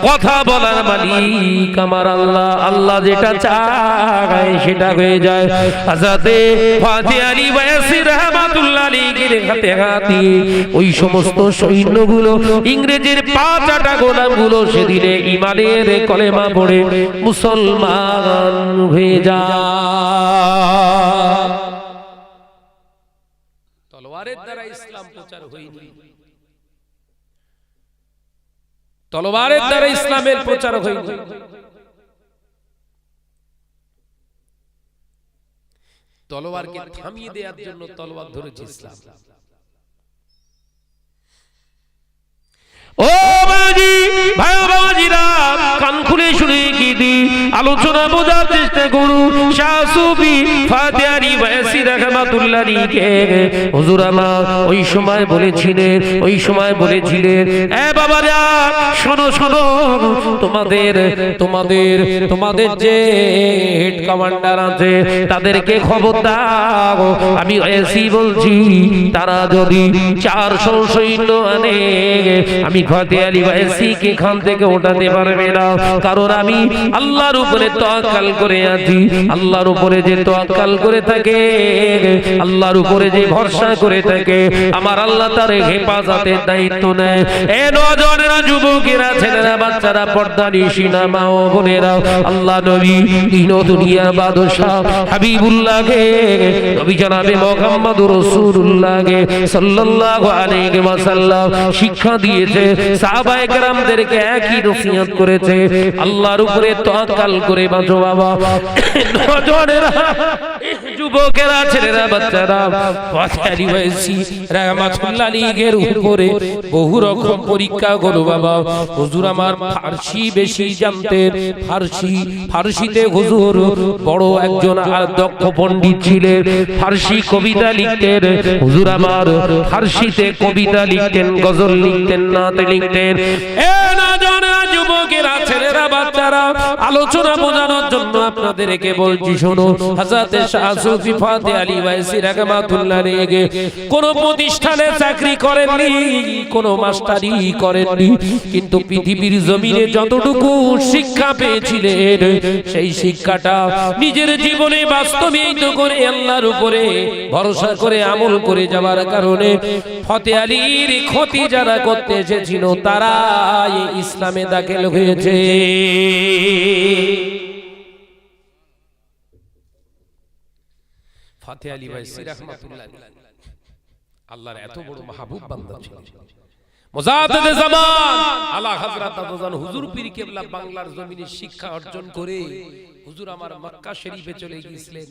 কথা বলার মালিক আমার আল্লাহ আল্লাহ যেটা চায় সেটা হয়ে যায় আজাদে ফাতে আলী ওয়াইসি রাহমাতুল্লাহ আলাইহির হাতে হাতে ওই সমস্ত সৈন্যগুলো ইংরেজের পাঁচটা গোলামগুলো সেদিনে ঈমানের কলেমা পড়ে মুসলমান হয়ে যায় তলোয়ারের দ্বারা ইসলাম প্রচার হয়নি তলোয়ারের দ্বারা ইসলামের প্রচার হয়নি তলোয়ারকে থামিয়ে দেওয়ার জন্য তলোয়ার ধরেছে ইসলাম ও বাজি ভাই বাবাজিরা কান খুলে শুনে কি দি আলোচনা বোঝার চেষ্টা করু শাহ সুফি ফাতে আলী ওয়াইসি রাহমাতুল্লাহ আলাইহি হুজুর আমার ওই সময় বলেছিলেন এ বাবারা শোনো তোমাদের যে হেড কমান্ডার আছে তাদেরকে খবর দাও আমি ওয়াইসি বলছি তারা যদি 400 সৈন্য আনে আমি ফাতে আলী ওয়াইসি কে খান থেকে ওঠাতে পারবে না কারণ আমি আল্লাহর উপরে তাওয়াক্কাল করে আছি আল্লাহর উপরে যে তাওয়াক্কাল করে থাকে আল্লাহর উপরে যে ভরসা করে থাকে আমার আল্লাহ তার হেফাজতের দায়িত্ব নেয় এ নওজওয়ানেরা যুবকেরা ছেলেরা বাচ্চারা পর্দানিশিনা মা ও বোনেরা আল্লাহ নবী দিন ও দুনিয়ার বাদশা হাবিবুল্লাহকে নবী জনাবে মুহাম্মদুর রাসূলুল্লাহকে সাল্লাল্লাহু আলাইহি ওয়াসাল্লাম শিক্ষা দিয়েছে সাহাবায়ে কেরামদেরকে একই নসিহত করেছে আল্লাহর উপরে তাওয়াক্কাল করে বাঁচো বাবা নওজওয়ানেরা যুবকেরা ছেলেরা বাচ্চারা ফাতে আলী ওয়াইসি রাহমাতুল্লাহ আলাইহির উপরে বহু রকম পরীক্ষা করো বাবা হুজুর আমার ফারসি বেশি জানতেন ফারসিতে হুজুর বড় একজন আর দক্ষ পণ্ডিত ছিলেন ফারসি কবিতা লিখতেন হুজুর আমার ফারসিতে কবিতা লিখতেন গজল লিখতেন নাত লিখতেন এ না জানা যুবকেরা ছেলেরা বাচ্চারা আলোচনা বোঝানোর জন্য আপনাদেরকে বলছি শোনো হযরত শাহ সুফি ফাতে আলী ওয়াইসি রাহমাতুল্লাহ আলাইহি কোন প্রতিষ্ঠানে চাকরি করেননি কোন মাস্টারি করেননি কিন্তু পৃথিবীর জমিনে যতটুকু শিক্ষা পেয়েছিলেন সেই শিক্ষাটা নিজের জীবনে বাস্তবায়িত করে আল্লাহর উপরে ভরসা করে আমল করে যাওয়ার কারণে ফাতে আলীর ক্ষতি যারা করতে এসেছিল তারা ইসলামে দাখিল হয়েছে ফাতে আলী ওয়াইসি রাহমাতুল্লাহ আলাইহি আল্লাহর এত বড় মাহবুব বান্দা ছিলেন মুজাদ্দিদ জামান আলা হযরত আযন হুজুর পীর কেবলা বাংলার জমিনে শিক্ষা অর্জন করে হুজুর আমার মক্কা শরীফে চলে গিয়েছিলেন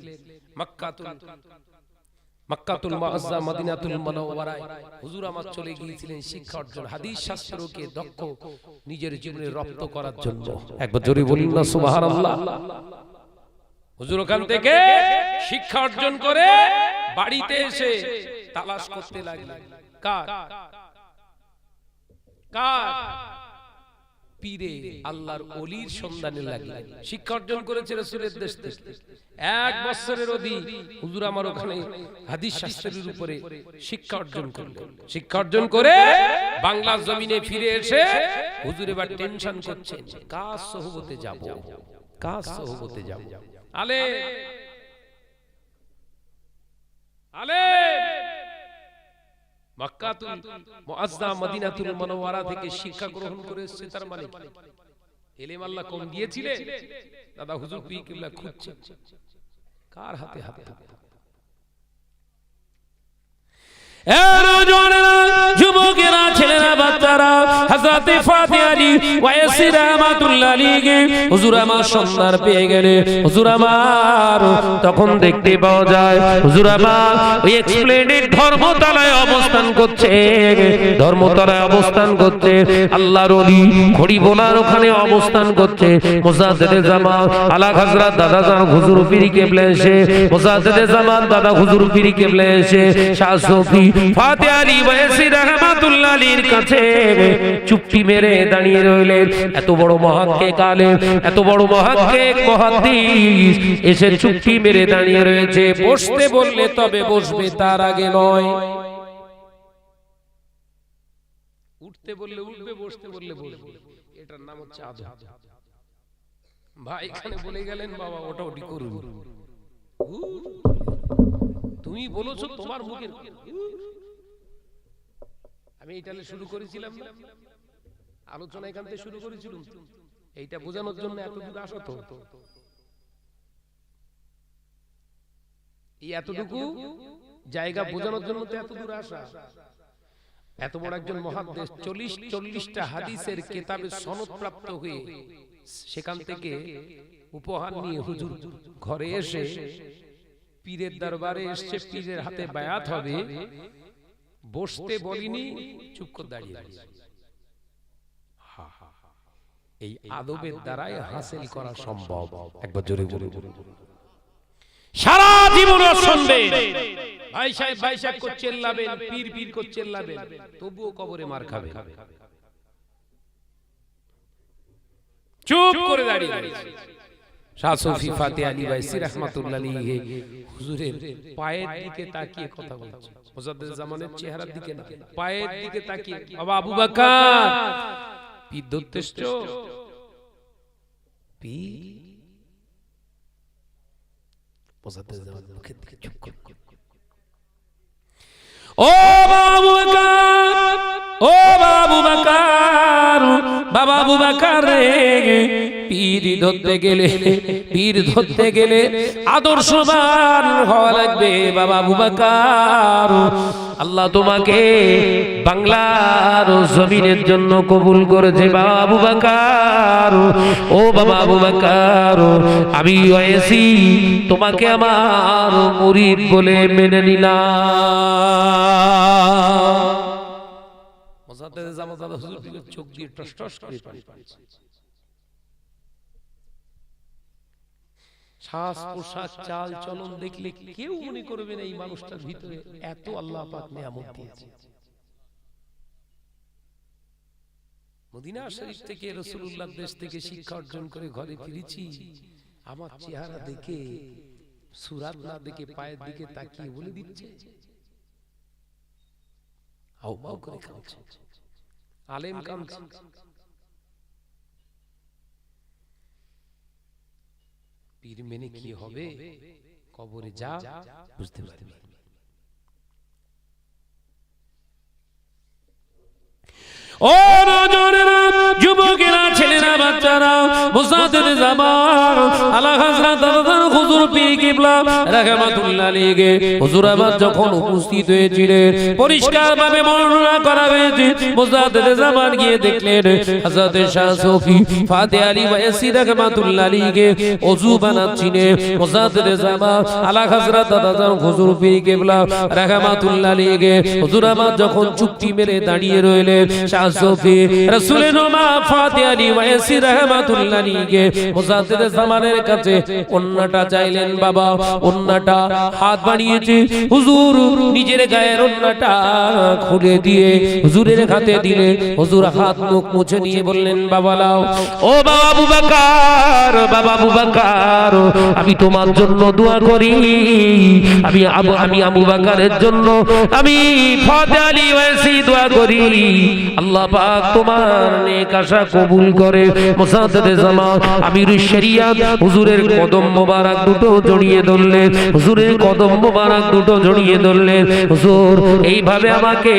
মক্কাতুল মুআজ্জাম মদিনাতুল মুনাওয়ারায় হুজুর আমার চলে গিয়েছিলেন শিক্ষা অর্জন হাদিস শাস্ত্রকে দক্ষ নিজের জীবনে রপ্ত করার জন্য একবার জোরে বলুন না সুবহানাল্লাহ হুজুর ওখান থেকে শিক্ষা অর্জন করে বাড়িতে এসে তালাশ করতে লাগলেন কার পীরে আল্লাহর ওলির সন্ধানে লাগলেন শিক্ষা অর্জন করেছে রাসূলের দেশ থেকে 1 বছরের অধিক হুজুর আমার ওখানে হাদিস শাস্ত্রের উপরে শিক্ষা অর্জন করলেন শিক্ষা অর্জন করে বাংলার জমিনে ফিরে এসে হুজুর এবার টেনশন করছেন কার সোহবতে যাব আলে মক্কাতুল মুআজ্জাম মদিনাতুল মুনাওয়ারা থেকে শিক্ষা গ্রহণ করে এসেছে তার মানে ইলম আল্লাহ কম দিয়েছিলেন দাদা হুজুর পীর কিবলা খুঁজছে কার হাতে যুবকেরা ছেলেরা বাচ্চারা হযরত ফাতে আলী ওয়াইসি রাহমাতুল্লাহ আলাইহি হুজুর আমার সন্ধান পেয়ে গেলে হুজুর আমার তখন দেখতে পাওয়া যায় হুজুর আমার ওই এক্সপ্লেনেড ধর্মতলায় অবস্থান করছে, ধর্মতলায় অবস্থান করছে আল্লাহর ওলি খড়িবোলার ওখানে অবস্থান করছে মুজাদ্দেদে জামান আলা হযরত দাদা জান হুজুর পীর কেবলা এসে মুজাদ্দেদে জামান দাদা হুজুর পীর কেবলা এসে শাহ সুফি ফাতে আলী ওয়াইসি রাহমাতুল্লাহ আলাইহির কাছে চুপটি মেরে দাঁড়িয়ে রইলেন। এত বড় মুহাক্কিক আলেম, এত বড় মুহাক্কিক মুহাদ্দিস এসে চুপটি মেরে দাঁড়িয়ে রয়েছে। বসতে বললে তবে বসবে, তার আগে নয়। উঠতে বললে উঠবে, বসতে বললে বসবে। এটার নাম হচ্ছে আদব। ভাই এখানে বলে গেলেন বাবা ওটা ওটি করুন, তুমি বলেছো তোমার মুখের। আমি এইটালে শুরু করেছিলাম না আলোচনা, এখান থেকে শুরু করেছিলাম এইটা বোঝানোর জন্য এত দূর আসা তো এই এতটুকু জায়গা বোঝানোর জন্য তো এত দূর আসা। এত বড় একজন মুহাদ্দিস 40-40টা হাদিসের কিতাবে সনদ প্রাপ্ত হয়ে সেখান থেকে উপহার নিয়ে হুজুর ঘরে এসে পীরের দরবারে এসে পীরের হাতে বায়াত হবে, বসতে বলিনি, চুপ করে দাঁড়িয়ে আছে। এই আদবের দ্বারাই হাসিল করা সম্ভব। একবার জোরে জোরে সারা জীবন শুনবে ভাই সাহেব করে চেল্লাবেন, পীর পীর করে চেল্লাবেন, তবুও কবরে মার খাবে। চুপ করে দাঁড়িয়ে শাহ সুফি ফাতে আলী ওয়াইসি রাহমাতুল্লাহ আলাইহি হুজুরের পায়ের দিকে তাকিয়ে কথা বলছে, মুজাদ্দেদ জামানের চেহারার দিকে না, পায়ের দিকে তাকিয়ে। বাবা আবু বকর পীর দত্তেষ্ট পীর মুজাদ্দেদ জামানের মুখের দিকে চুপ করে। ও বাবু বকর, ও বাবু বকর, বাবা আবু বকর রে, পীর ধরতে গেলে আদর্শবান হওয়া লাগবে বাবা আবু বকর। আল্লাহ তোমাকে বাংলার জমিনের জন্য কবুল করেছে বাবা আবু বকর। ও বাবা আবু বকর, আমি ওয়াইসি তোমাকে আমার মুরিদ বলে মেনে নিলাম। মুজাদ্দেদ জামান দাদা হুজুর চোখ দিয়ে টস টস করে পানি পড়ছে। শ্বাস প্রশ্বাস চাল চলন দেখলে কেউ মনে করবে না এই মানুষটার ভিতরে এত আল্লাহ পাক নিয়ামত দিয়েছে। মদিনা শরীফ থেকে রাসূলুল্লাহ দেশ থেকে শিক্ষা অর্জন করে ঘরে ফিরেছি, আমার চেহারা দেখে সুরাত না দেখে পায়ের দিকে তাকিয়ে বলে দিচ্ছে, হাউমাউ করে কাঁদছে, আলেম কাঁদছে। পীর মেনে কি হবে, কবরে যা বুঝতে পারবি। ও নজরেরা, যুবকেরা, ছেলেরা, বাচ্চারা, মুজাদ্দেদ জামান আলা হযরত দাদা হুজুর পীর কিবলা রাহমাতুল্লাহ আলাইহি হুজুর আবার যখন উপস্থিত হয়েছিলেন, পরিষ্কার ভাবে বর্ণনা করা হয়েছে। মুজাদ্দেদ জামান গিয়ে দেখলেন হযরত শাহ সুফি ফাতে আলী ওয়াইসি রাহমাতুল্লাহ আলাইহি ওযু বানাচ্ছিলেন। মুজাদ্দেদ জামান আলা হযরত দাদা হুজুর পীর কিবলা রাহমাতুল্লাহ আলাইহি হুজুর আবার যখন চুক্তি মেরে দাঁড়িয়ে রইলেন, সুফি রাসূলের নামা ফাতে আলী ওয়াইসি রাহমাতুল্লাহ আলাইহি মুজাদ্দেদ জামানের কাছে ওন্নাটা চাইলেন। বাবা ওন্নাটা হাত বাড়িয়েছে, হুজুর নিজের গায়ের ওন্নাটা খুলে দিয়ে হুজুরের হাতে দিলে হুজুর হাত মুখ মুছে নিয়ে বললেন, বাবা লাও। ও বাবা আবু বকর, বাবা আবু বকর, আমি তোমার জন্য দোয়া করি, আমি আবু বকরের জন্য, আমি ফাতে আলী ওয়াইসি দোয়া করি আল্লাহ পাক তোমার নেক আশা কবুল করে। মুজাদ্দেদ জামান আমিরুশ শরিয়াত হুজুরের কদম মোবারক দুটো জড়িয়ে ধরলেন, হুজুরের কদম মোবারক দুটো জড়িয়ে ধরলেন। হুজুর এইভাবে আমাকে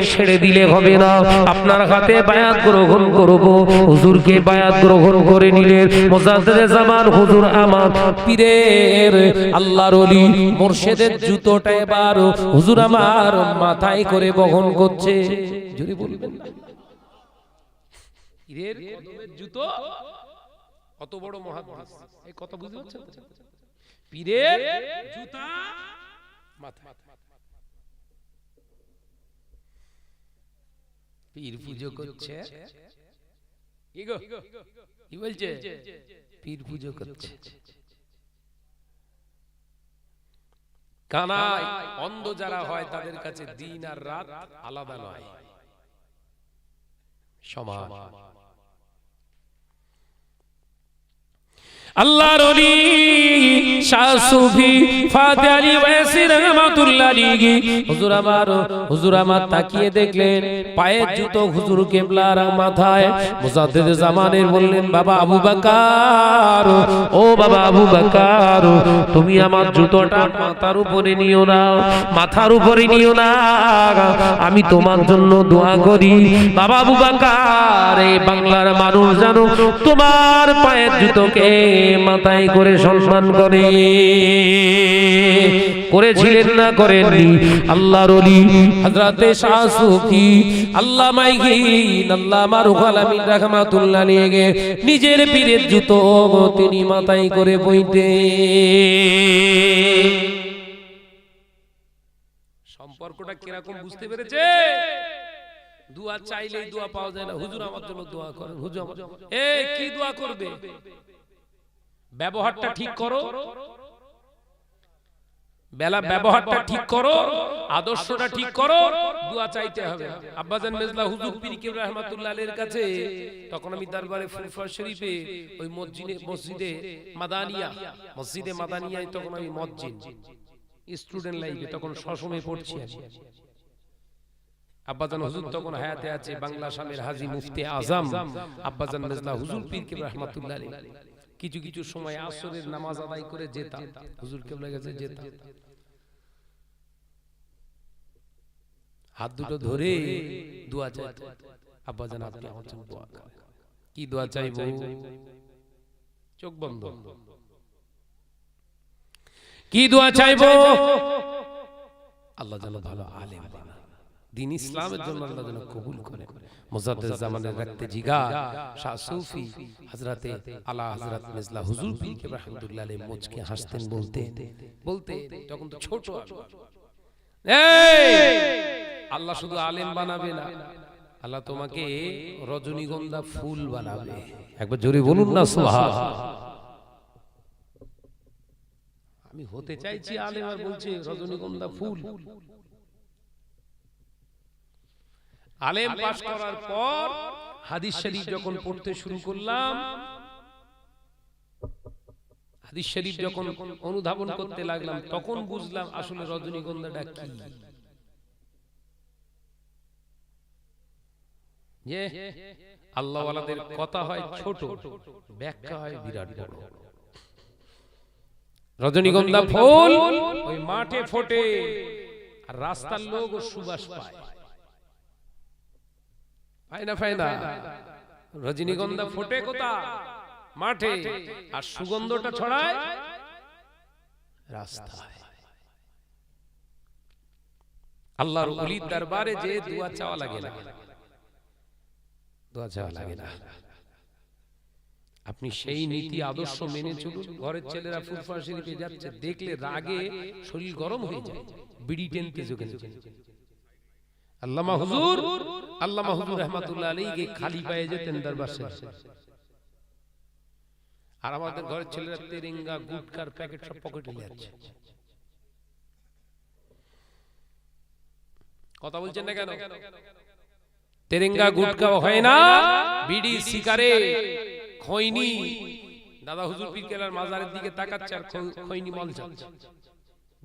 ছেড়ে দিলে হবে না, আপনার হাতে বায়াত গ্রহণ করব। হুজুরকে বায়াত গ্রহণ করে নিলেন মুজাদ্দেদ জামান। হুজুর আমার পীরের আল্লাহর ওলি মুর্শিদের জুতোটা এবার হুজুর আমার মাথায় করে বহন করছে। জোরে বলবেন, পীরের কদমের জুতো, কত বড় মুহাদ্দিস, এই কথা বুঝতে পারছেন? পীরের জুতা মাথায়। পীর পুজো করছে, কি গো কি বলছে? পীর পুজো করছে। কানাই অন্ধ যারা হয় তাদের কাছে দিন আর রাত আলাদা নয়, সমান। আল্লাহর ওলি শাহ সুফি ফাতে আলী ওয়াসি রাহমাতুল্লাহ আলাইহি হুজুর আমার তাকিয়ে দেখলেন পায়ের জুতো হুজুর কিবলার মাথায়। মুজাদ্দিদ জামানের বললেন, বাবা আবু বকর, ও বাবা আবু বকর, তুমি আমার জুতোটা মাথার উপরে নিও না, মাথার উপরে নিও না, আমি তোমার জন্য দোয়া করি। বাবা আবু বকর, এই বাংলার মানুষ জানো তোমার পায়ের জুতোকে মাথায় করে সম্মান করে, করেছিলেন না করেননি? আল্লাহর ওলি হযরতে শাহ সুফি আল্লামা মাইগিন আল্লামা রুহুল আমিন রাহমাতুল্লাহ আলাইহি নিজের পীরের জুতো তিনি মাথায় করে বইতে। সম্পর্কটা কিরকম বুঝতে পেরেছে? দোয়া চাইলেই দোয়া পাওয়া যায় না। হুজুর আমার জন্য দোয়া করেন, হুজুর আমার, এই কি দোয়া করবে? ব্যবহারটা ঠিক করো, ব্যবহারটা ঠিক করো, আদর্শটা ঠিক করো, দোয়া চাইতে হবে। আব্বাজান মেজলা হুজুর পীর কিবলা রাহমাতুল্লাহ আলাইহির কাছে তখন আমি দরবারে ফুরফুরা শরীফে ওই মসজিদে মাদানিয়ায় তখন আমি মসজিদ স্টুডেন্ট লাইফে তখন সসমে পড়ছি। আব্বাজান হুজুর তখন হায়াতে আছে, বাংলা শামের হাজী মুফতি আজম আব্বাজান মেজলা হুজুর পীর কিবলা রাহমাতুল্লাহ আলাইহি কিছু কিছু সময় আসরের নামাজ আদায় করে যেতাম, হুজুর কিবলার কাছে যেতাম, হাত দুটো ধরে দোয়া চাইতো, আব্বাজান আপনি আমার জন্য দোয়া করেন। কি দোয়া চাইবো? চোখ বন্ধ। কি দোয়া চাইবো? আল্লাহ যেন ভালো আলেম বানান, দ্বীন ইসলামের জন্য আল্লাহ যেন কবুল করেন। মুজাদ্দিদ জামানের রাখতে জিগার শাহ সুফি হযরতে আলা হযরত মিজলা হুজুর পীর কিবলা রাহমাতুল্লাহ আলাইহি মুচকে হাসতেন, বলতে তখন তো ছোট, এই আল্লাহ শুধু আলেম বানাবে না, আল্লাহ তোমাকে রজনীগন্ধা ফুল বানাবে। একবার জোরে বলুন না সুবহানাল্লাহ। আমি হতে চাইছি আলেম আর বলছে রজনীগন্ধা ফুল। আলেম পাশ করার পর হাদিস শরীফ যখন পড়তে শুরু করলাম, হাদিস শরীফ যখন অনুধাবন করতে লাগলাম, তখন বুঝলাম আসলে রজনীগন্ধাটা কি। যে আল্লাহ ওয়ালাদের কথা হয় ছোট, ব্যাখ্যা হয় বিরাট বড়। রজনীগন্ধা ফুল ওই মাঠে ফোটে আর রাস্তার লোক ও সুবাস পায়, পায় না? রজনীগন্ধা ফোটে কোথায়? মাঠে। আর সুগন্ধটা ছড়ায় রাস্তায়। আল্লাহর ওলির দরবারে যে দোয়া চাওয়া লাগে না, দোয়া চাওয়া লাগে না। আপনি সেই নীতি আদর্শ মেনে চলুন। ঘরের ছেলেরা ফুরফুরা শরীফে যাচ্ছে, দেখলে রাগে শরীর গরম হয়ে যায়, বিড়ি টেনতে যোগে। আল্লামা হুজুর রাহমাতুল্লাহ আলাইহি খালি পায়ে যেতেন দরবার শরীফে, আর আমাদের ঘরের ছেলেরা তেরেঙ্গা গুটকার প্যাকেট সব পকেটে নিয়ে যাচ্ছে। কথা বলছেন না কেন? তেরেঙ্গা গুটকাও হয় না, বিড়ি সিগারেট খৈনি। দাদা হুজুর পীর কেবলার মাজারের দিকে তাকাচ্ছে আর খৈনি মল যাচ্ছে,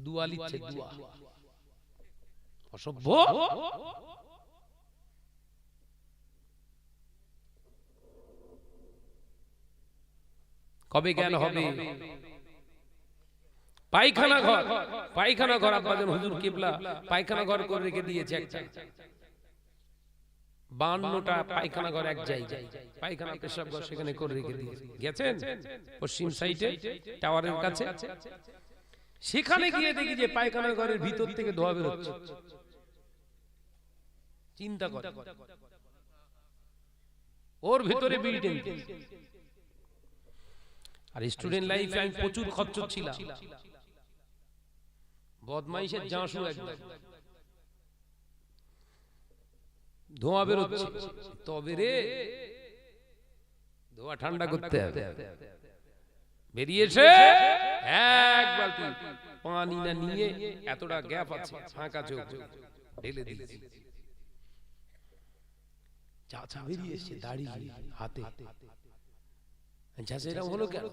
দুয়া লিচ্ছে, দুয়া। অসভ্য। কবে জ্ঞান হবে? পায়খানা ঘর আব্বাজান হুজুর কিবলা পায়খানা ঘর করে রেখে দিয়েছে একটা। 52টা পায়খানা ঘর এক জায়গায়, পায়খানা পেশাব ঘর সেখানে করে রেখে দিয়েছে। গেছেন পশ্চিম সাইডে টাওয়ারের কাছে, সেখানে গিয়ে দেখি যে পায়খানা ঘরের ভিতর থেকে ধোয়া বের হচ্ছে। চিন্তা করে ওর ভিতরে বিল্ট ইন। আর স্টুডেন্ট লাইফে আমি প্রচুর খচ্চর ছিলাম, বদমাইশের জাঁসু, একদম ধোঁয়া বেরোচ্ছে, তবে রে ধোঁয়া ঠান্ডা করতে হবে। বেরিয়েছে এক বালতি পানি না নিয়ে, এতটা গ্যাপ আছে, ফাঁকা চোখ ঢেলে দিয়েছি। চাচা বেরিয়েছে দাঁড়িয়ে হাতে, চাচা এরকম হলো কেন?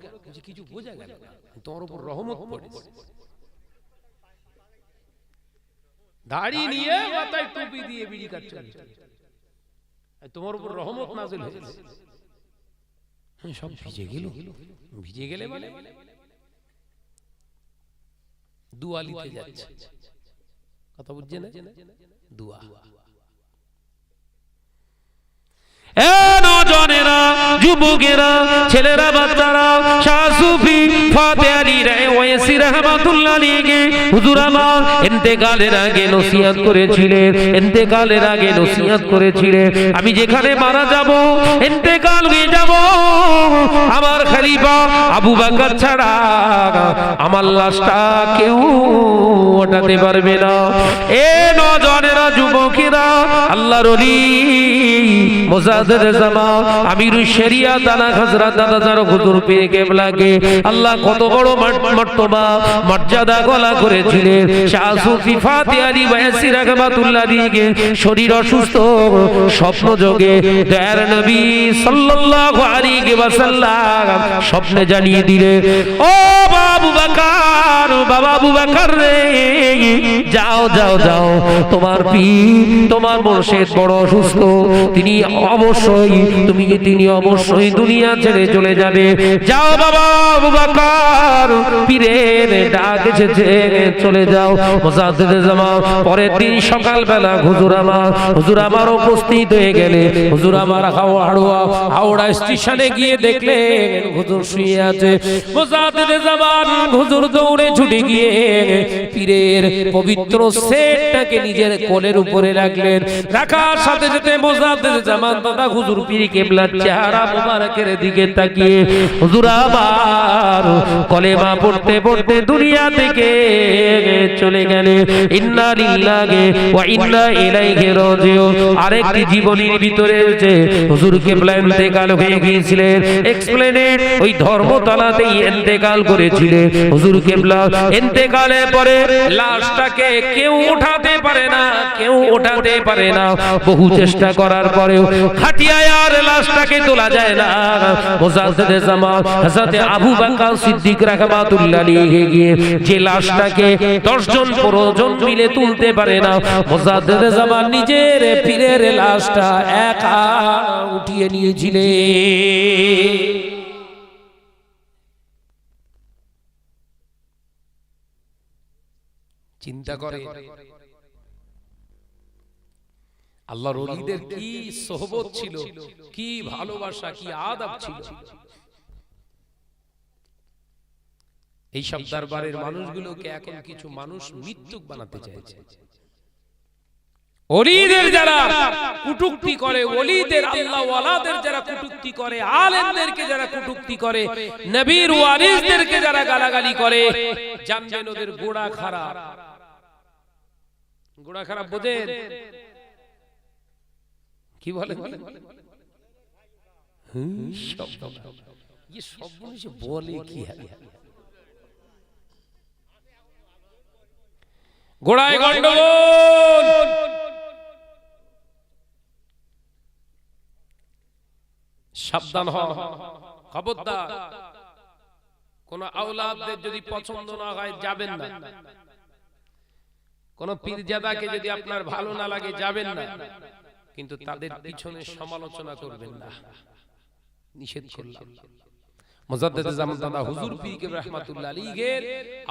কিছু বোঝা গেল না, তোমার উপর রহমত পড়েছে। দাড়ি নিয়ে মাথায় টুপি দিয়ে বিড়ি কাটছে, তোমার উপর রহমত নাযিল হয়েছে। সব ভিজে গেল, ভিজে গেলে মানে দুয়া লিতে যাচ্ছে, কথা বুঝছে না? দুয়া। নজনেরা, যুবকেরা, ছেলেরা, বাচ্চারা, শাহ সুফি ফাতেহ আলী ওয়াইসি রাহমাতুল্লাহ আলাইহি হুজুর আমার ইন্তেকালের আগে নসিহত করেছিলেন, ইন্তেকালের আগে নসিহত করেছিলেন, আমি যেখানে মারা যাব, ইন্তেকাল হয়ে যাব, আমার খলিফা আবু বকর ছাড়া আমার লাশটা কেউ ওঠাতে পারবে না। এ নজনেরা, যুবকেরা, আল্লাহর ওলি মুজাদ্দিদ জামান আমিরুশ শরিয়াত আলা হযরত দাদাজার হুজুর পীর কেবলাকে আল্লাহ কত বড় মর্তবা মর্যাদা গলা করেছিলেন। শাহ সুফি ফাতেহ আলী ওয়াইসি রাহমাতুল্লাহ আলাইহি শরীর অসুস্থ, স্বপ্ন যোগে দয়ার নবী সাল্লাল্লাহু আলাইহি ওয়াসাল্লাম স্বপ্নে জানিয়ে দিলেন, ও আবু বকর, বাবা আবু বকর রে, যাও যাও যাও, তোমার পীর, তোমার মুর্শিদ বড় অসুস্থ, তিনি অবশ্যই দুনিয়া ছেড়ে চলে যাবে। যাও বাবা আবু বকর, পীরের ডাক এসেছে, চলে যাও। মুজাদ্দিদ জামান পরের দিন সকালবেলা হুজুর আমার উপস্থিত হয়ে গেলে, হুজুর আমার হাওড়া স্টেশনে গিয়ে দেখলেন হুজুর শুয়ে আছে। মুজাদ্দিদ জামান হুজুর দৌড়ে ছুটে গিয়ে পীরের পবিত্র সেটটাকে নিজের কোলের উপরে রাখলেন। রাখার সাথে সাথে মুজাদ্দিদ জামান দাদা হুজুর পীর কেবলার চেহারা মোবারকের দিকে তাকিয়ে হুজুর আবার কলেমা পড়তে পড়তে দুনিয়া থেকে চলে গেলেন। ইন্না লিল্লাহি ওয়া ইন্না ইলাইহি রাজিউন। আরেকটি জীবনীর ভিতরে যে হুজুর কেবলা ইন্তেকাল হয়ে গিয়েছিলেন, এক্সপ্লেনেড ওই ধর্মতলাতেই ইন্তেকাল করেছিলেন হুজুর কেবলা। ইন্তেকালের পরে লাশটাকে কেউ উঠাতে পারে না, কেউ উঠাতে পারে না, বহু চেষ্টা করার পরেও খাটিয়ায় আর লাশটাকে তোলা যায় না। মুজাদ্দিদ জামান হযরত আবু বকর সিদ্দিক রাহমাতুল্লাহ আলাইহি গিয়ে যে লাশটাকে 10 জন পুরোজন মিলে তুলতে পারে না, মুজাদ্দিদ জামান নিজের পীরের লাশটা একা উঠিয়ে নিয়েছিলেন। চিন্তা করে আল্লাহর ওলিদের কি সোহবত ছিল, কি ভালোবাসা, কি আদব ছিল। এই সব দরবারের মানুষগুলোকে এখন কিছু মানুষ মৃত্যুক বানাতে চাইছে। ওলিদের যারা কটূক্তি করে, ওলিদের আল্লাহ ওয়ালাদের যারা কটূক্তি করে, আলেমদেরকে যারা কটূক্তি করে, নবীর ওয়ারিসদেরকে যারা গালাগালি করে, জানবেন ওদের গোড়া খারাপ। গোড়া খারাপ বোঝেন? কি বলে সব মানুষ বলে কি গোড়ায় গন্ডগোল। সাবধান হও, খবরদার। কোন আওলাদদের যদি পছন্দ না হয় যাবেন না, কোন পীরজাদাকে যদি আপনার ভালো না লাগে যাবেন না, কিন্তু তাদের পিছনে সমালোচনা করবেন না, নিষেধ করলাম। মুজাদ্দিদ জামান দাদা হুজুর পীর কেবলা রাহমাতুল্লাহ আলাইহি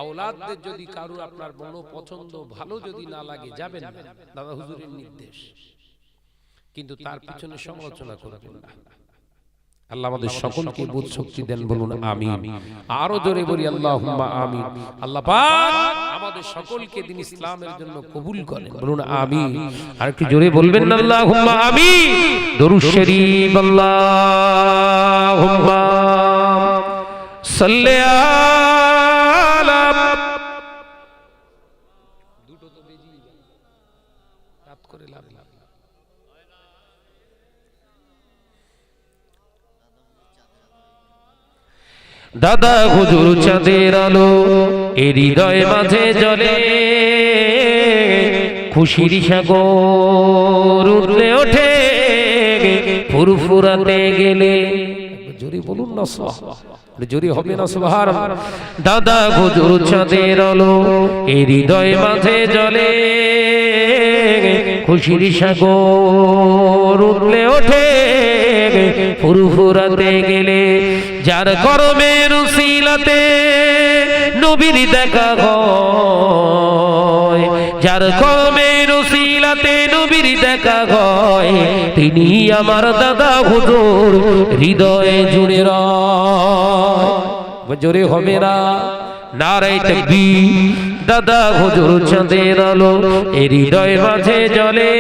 আওলাদদের যদি কারো আপনার মন পছন্দ ভালো যদি না লাগে যাবেন না, দাদা হুজুরের নির্দেশ, কিন্তু তার পিছনে সমালোচনা করবেন না। আল্লাহ আমাদের সকলকে বুঝ শক্তি দেন, বলুন আমিন। আরো জোরে বলি আল্লাহুম্মা আমিন। আল্লাহ পাক আমাদের সকলকে দিন ইসলামের জন্য কবুল করেন, বলুন আমিন। আর একটু জোরে বলবেন না আল্লাহুম্মা আমিন। দরুদ শরীফ আল্লাহুম্মা সাল্লি আলা দুটো তো বেজি রাত করে লাভ লাভ দাদা হুজুর চাঁদের আলো এই হৃদয় মাঝে জ্বলে খুশির সাগর উঠলে ওঠে ফুরফুরাতে গেলে জোরে বলুন না সুবহানাল্লাহ জোরে হবে না সুবহানাল্লাহ দাদা হুজুর চাঁদের আলো এই হৃদয় মাঝে জ্বলে খুশির সাগর উঠলে ওঠে ফুরফুরাতে গেলে যার কর্মের উসিলাতে নবীর দেখা হয় যার কর্মের উসিলাতে নবীর দেখা হয় তিনি আমার দাদা হুজুর হৃদয়ে জুড়ে রয় জোরে হবে না নারে তাকবীর দাদা হুজুর চাঁদের আলো এই হৃদয় মাঝে জ্বলে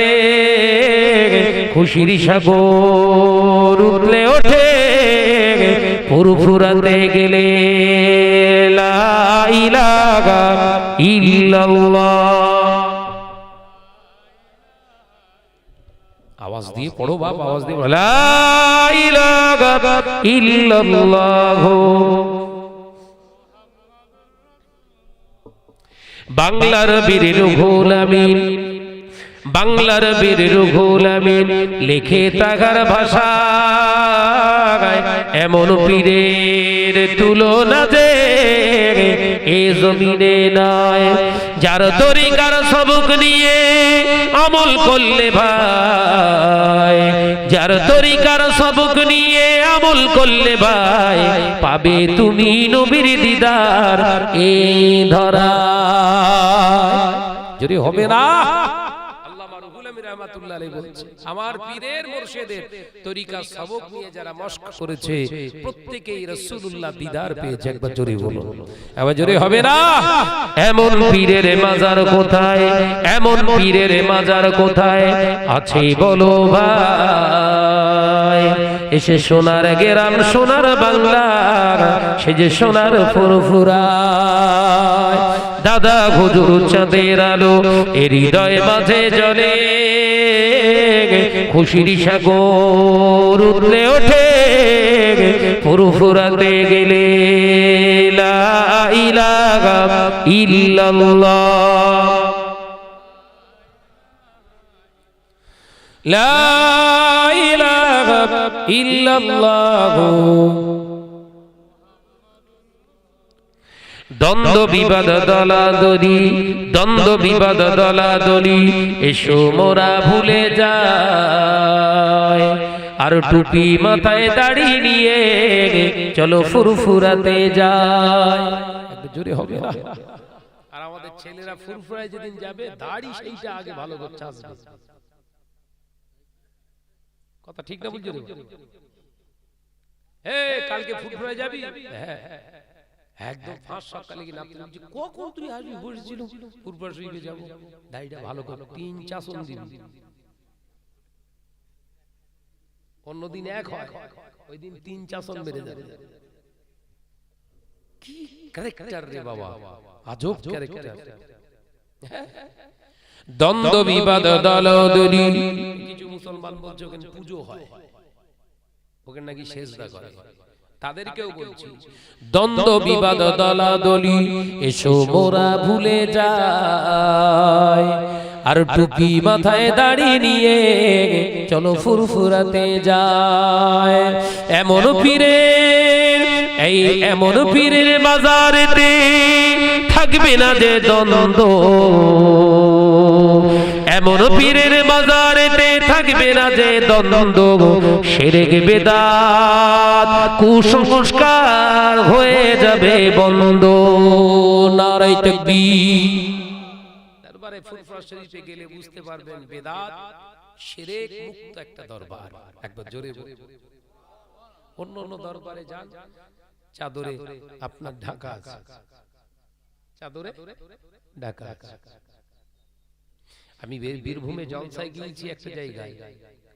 খুশির সাগর উঠলে ওঠে ফুরফুরাতে গেলে লা ইলাহা ইল্লাল্লাহ আওয়াজ দিয়ে পড়ো বাপ আওয়াজ দিয়ে লা ইলাহা ইল্লাল্লাহ বাংলার বীর রুহুল আমিন বাংলার বীর রুহুল আমিন লিখে তাগার ভাষা এমন পীরের তুলনা যে এ জমিনে নাই যার তরিকার সবক নিয়ে আমল করলে ভাই যার তরিকার সবক নিয়ে আমল করলে ভাই পাবে তুমি নবীর দিদার এই ধরা যদি হবে না আমার পীরের মুর্শিদের তরিকা সবক নিয়ে যারা মশক করেছে প্রত্যেকই রাসূলুল্লাহ দিদার পেয়েছে একবার জোরে বলুন আবার জোরে হবে না এমন পীরের মাজার কোথায় এমন পীরের মাজার কোথায় আছে বলো ভাই এসে সোনার গ্রাম সোনার বাংলা সে যে সোনার ফুরফুরা দাদা হুজুর চাঁদের আলো এর হৃদয় মাঝে জ্বলে খুশির সাগর উঠলে ওঠে ফুরফুরাতে গেলে লা ইলাহা ইল্লাল্লাহ লা ইলাহা ইল্লাল্লাহ দ্বন্দ্ব বিবাদ দলাদলি দ্বন্দ্ব বিবাদ দলাদলি এসো মোরা ভুলে যায় আর টুপি মাথায় দাড়ি নিয়ে চলো ফুরফুরাতে যায় জোরে হবে না আর আমাদের ছেলেরা ফুরফুরায় যেদিন যাবে দাড়ি সেইটা আগে ভালো করছে আসবে কথা ঠিক না বুঝছো কালকে ফুরফুরায় যাবি হ্যাঁ একদম 5 সকালে কি নাপতে বলছি কখন তুই আসবি বসেছিল ফুরফুরা শরীফে যাব দাড়িটা ভালো কর 3 চাসন দিবি অন্যদিন এক হয় ওই দিন 3 চাসন মেরে যাবে কি ক্যারেক্টার রে বাবা আজব ক্যারেক্টার দ্বন্দ্ব বিবাদ দলাদলি কিছু মুসলমান বলছে ওখানে পূজো হয় ওখানে নাকি সেজদা করে তাদেরকেও বলছি দ্বন্দ্ব বিবাদ দলাদলি এসো মোরা ভুলে যাই আর টুপি মাথায় দাড়ি নিয়ে চলো ফুরফুরাতে যায় এমন পীরের এই এমন পীরের বাজারেতে থাকবে না যে দ্বন্দ্ব এমন পীরের বাজারেতে থাকবে না যে দ্বন্দ্ব শিরক বিদআত কুসংস্কার হয়ে যাবে বন্ধ নারে তাকবীর দরবারে ফুরফুরা শরীফে গেলে বুঝতে পারবেন বিদআত শিরক মুক্ত একটা দরবার একবার জোরে বলুন অন্য অন্য দরবারে যান চাদরে আপনার ঢাকা আছে চাদরে ঢাকা আছে আমি বীরভূমে জলসায় গিয়েছি একটা জায়গায়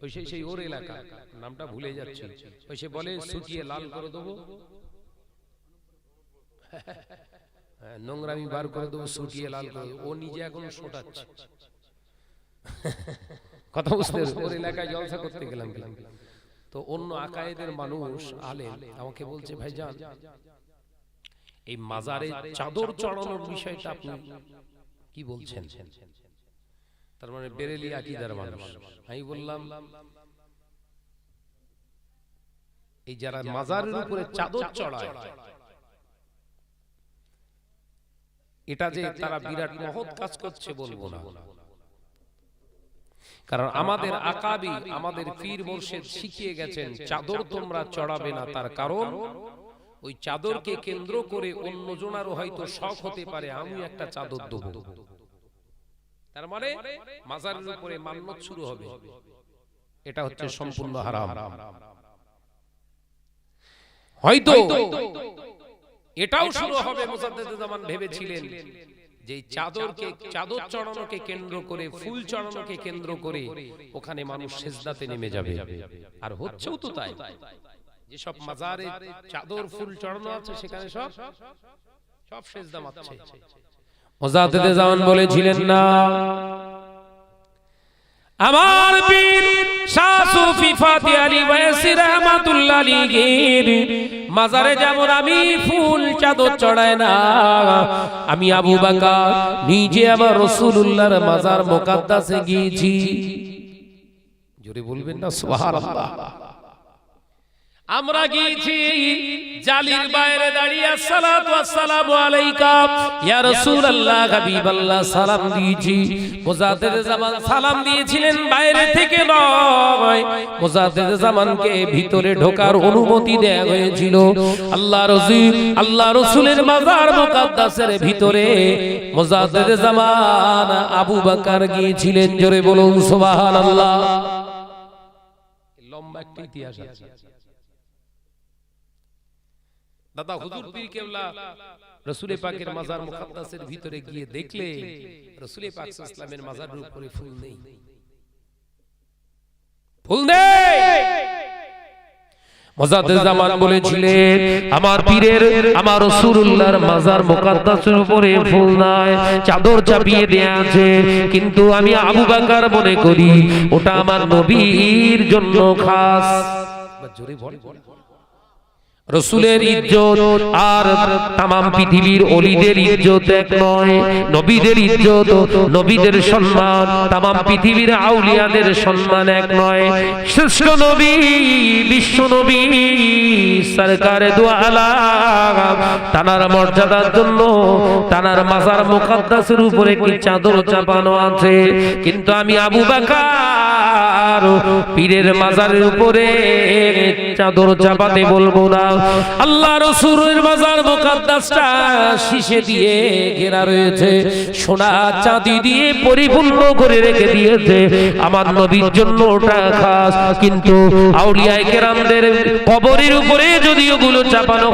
ওই সেই ওর এলাকা, নামটা ভুলে যাচ্ছে, ওই সে বলে শুকিয়ে লাল করে দেবো, নোংরামি বার করে দেবো, শুকিয়ে লাল করে দেবো। ও নিজে এখন শোটাচ্ছে কথা বুঝতে, ওর এলাকায় জলসা করতে গেলাম, তো অন্য আকায়েদের মানুষ আলেম আমাকে বলছে, ভাইজান এই মাজারে চাদর চড়ানোর বিষয়টা আপনি কি বলছেন? তার মানে বেরেলি আকীদার মানুষ। আমি বললাম, এই যারা মাজারের উপরে চাদর চড়ায়, এটা যে তারা বিরাট মহৎ কাজ করছে বলবো না, কারণ আমাদের আকাবি, আমাদের পীর মুর্শিদ শিখিয়ে গেছেন চাদর তোমরা চড়াবে না। তার কারণ ওই চাদরকে কেন্দ্র করে অন্য জনারও হয়তো শখ হতে পারে আমি একটা চাদর দেব, তার মানে মাজারের উপরে মান্নত শুরু হবে। এটা হচ্ছে সম্পূর্ণ হারাম। হয়তো এটাও শুরু হবে, মুজাদ্দেদে জামান ভেবেছিলেন যে চাদরকে, চাদর চড়ানোকে কেন্দ্র করে, ফুল চড়ানোকে কেন্দ্র করে ওখানে মানুষ সিজদাতে নেমে যাবে, আর হচ্ছেও তো তাই। যে সব মাজারে চাদর ফুল চড়ানো আছে সেখানে সব সিজদা মারছে। মুজাদ্দেদে জামান বলেছিলেন না, আমার পীর শাহ সুফি ফাতি আলী ওয়াইসি রাহমাতুল্লাহ আলাইহির মাজারে যেমন আমি ফুল চাদর চড়াই না, আমি আবু বকর নিজে আমার রাসূলুল্লাহর মাজার মুকাদ্দাসে গিয়েছি। জোরে বলবেন না সুবহানাল্লাহ। আমরা গিয়েছি, জালির বাইরে দাঁড়িয়ে আসসালাতু ওয়াসসালামু আলাইকা ইয়া রাসূলুল্লাহ হাবিবাল্লাহ সালাম দিয়েছি। মুজাদ্দেদে জামান সালাম দিয়েছিলেন বাইরে থেকে নয়, মুজাদ্দেদে জামানকে ভিতরে ঢোকার অনুমতি দেয়া হয়েছিল। আল্লাহ রাসূলের মাজার মুকাদ্দাসের ভিতরে মুজাদ্দেদে জামান আবু বকর গিয়েছিলেন। জোরে বলুন সুবহানাল্লাহ। লম্বা একটা ইতিহাস আছে দাদা। হুজুর পীর কেবলা রাসূল পাকের মাজার মুকাদ্দাসের ভিতরে গিয়ে দেখলে রাসূল পাক সাল্লাল্লাহু আলাইহি ওয়াসাল্লামের মাজারের উপরে ফুল নেই, ফুল নেই। মুজাদ্দেদ জামান বলেছিলেন, আমার পীরের, আমার রাসূলুল্লাহর মাজার মুকাদ্দাসের উপরে ফুল নাই, চাদর চাপিয়ে দেয়া আছে, কিন্তু আমি আবু বকর মনে করি ওটা আমার নবীর জন্য খাস। জোরে বল। রাসূলের ইজ্জত আর तमाम পৃথিবীর ওলিদের ইজ্জত এক নয়, নবীদের ইজ্জত, নবীদের সম্মান, तमाम পৃথিবীর আউলিয়াদের সম্মান এক নয়। শ্রেষ্ঠ নবী, বিশ্ব নবী সরকারে দু আলাম, তানার মর্যাদার জন্য তানার মাজার মুকাদ্দাসের উপরে কি চাদর চাপানো আছে, কিন্তু আমি আবু বকর পীরের মাজারের উপরে চাদর চাপাতে বলবো না। আল্লাহ রাসূলের মাজার মুকাদ্দাসটা শীশে দিয়ে ঘেরা রয়েছে, সোনা চাঁদি দিয়ে পরিপূর্ণ করে রেখে দিয়েছে, আমার নবীর জন্য ওটা খাস। কিন্তু আউলিয়ায়ে কেরামদের কবরের উপরে যদি ওগুলো চাপানো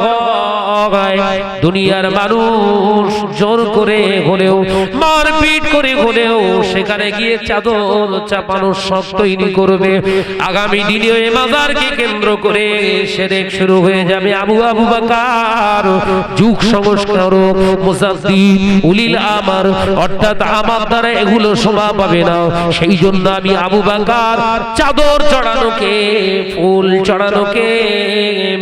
হয়, দুনিয়ার মানুষ জোর করে হলেও, মারপিট করে হলেও সেখানে গিয়ে চাদর চাপানোর শখ তৈরি করবে। আগামী দিনে ওই মাজারকে কেন্দ্র করে শিরক শুরু হয়ে যাবে। আবু বকর যুগ সংস্কারক, মুজাদ্দিদ, উলিল আমর, অর্থাৎ আমার দ্বারা এগুলো শোভা পাবে না। সেই জন্য আমি আবু বকর চাদর চড়ানোকে, ফুল চড়ানোকে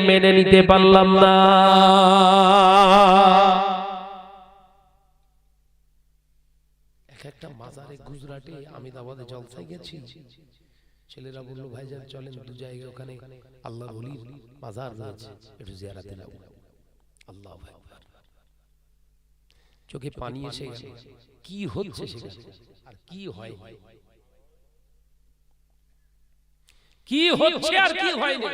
মেনে নিতে পারলাম না। একটা মাজারে গুজরাটে আহমেদাবাদে জলসায় গেছি, ছেলেরা বলল ভাইজান চলেন দু জায়গায় ওখানে আল্লাহর ওলির মাজার রয়েছে, একটু জিয়ারতে যাও। আল্লাহু আকবার। চোখে পানি এসে গেল, কি হচ্ছে সেখানে আর কি হয়, কি হচ্ছে আর কি হয় না।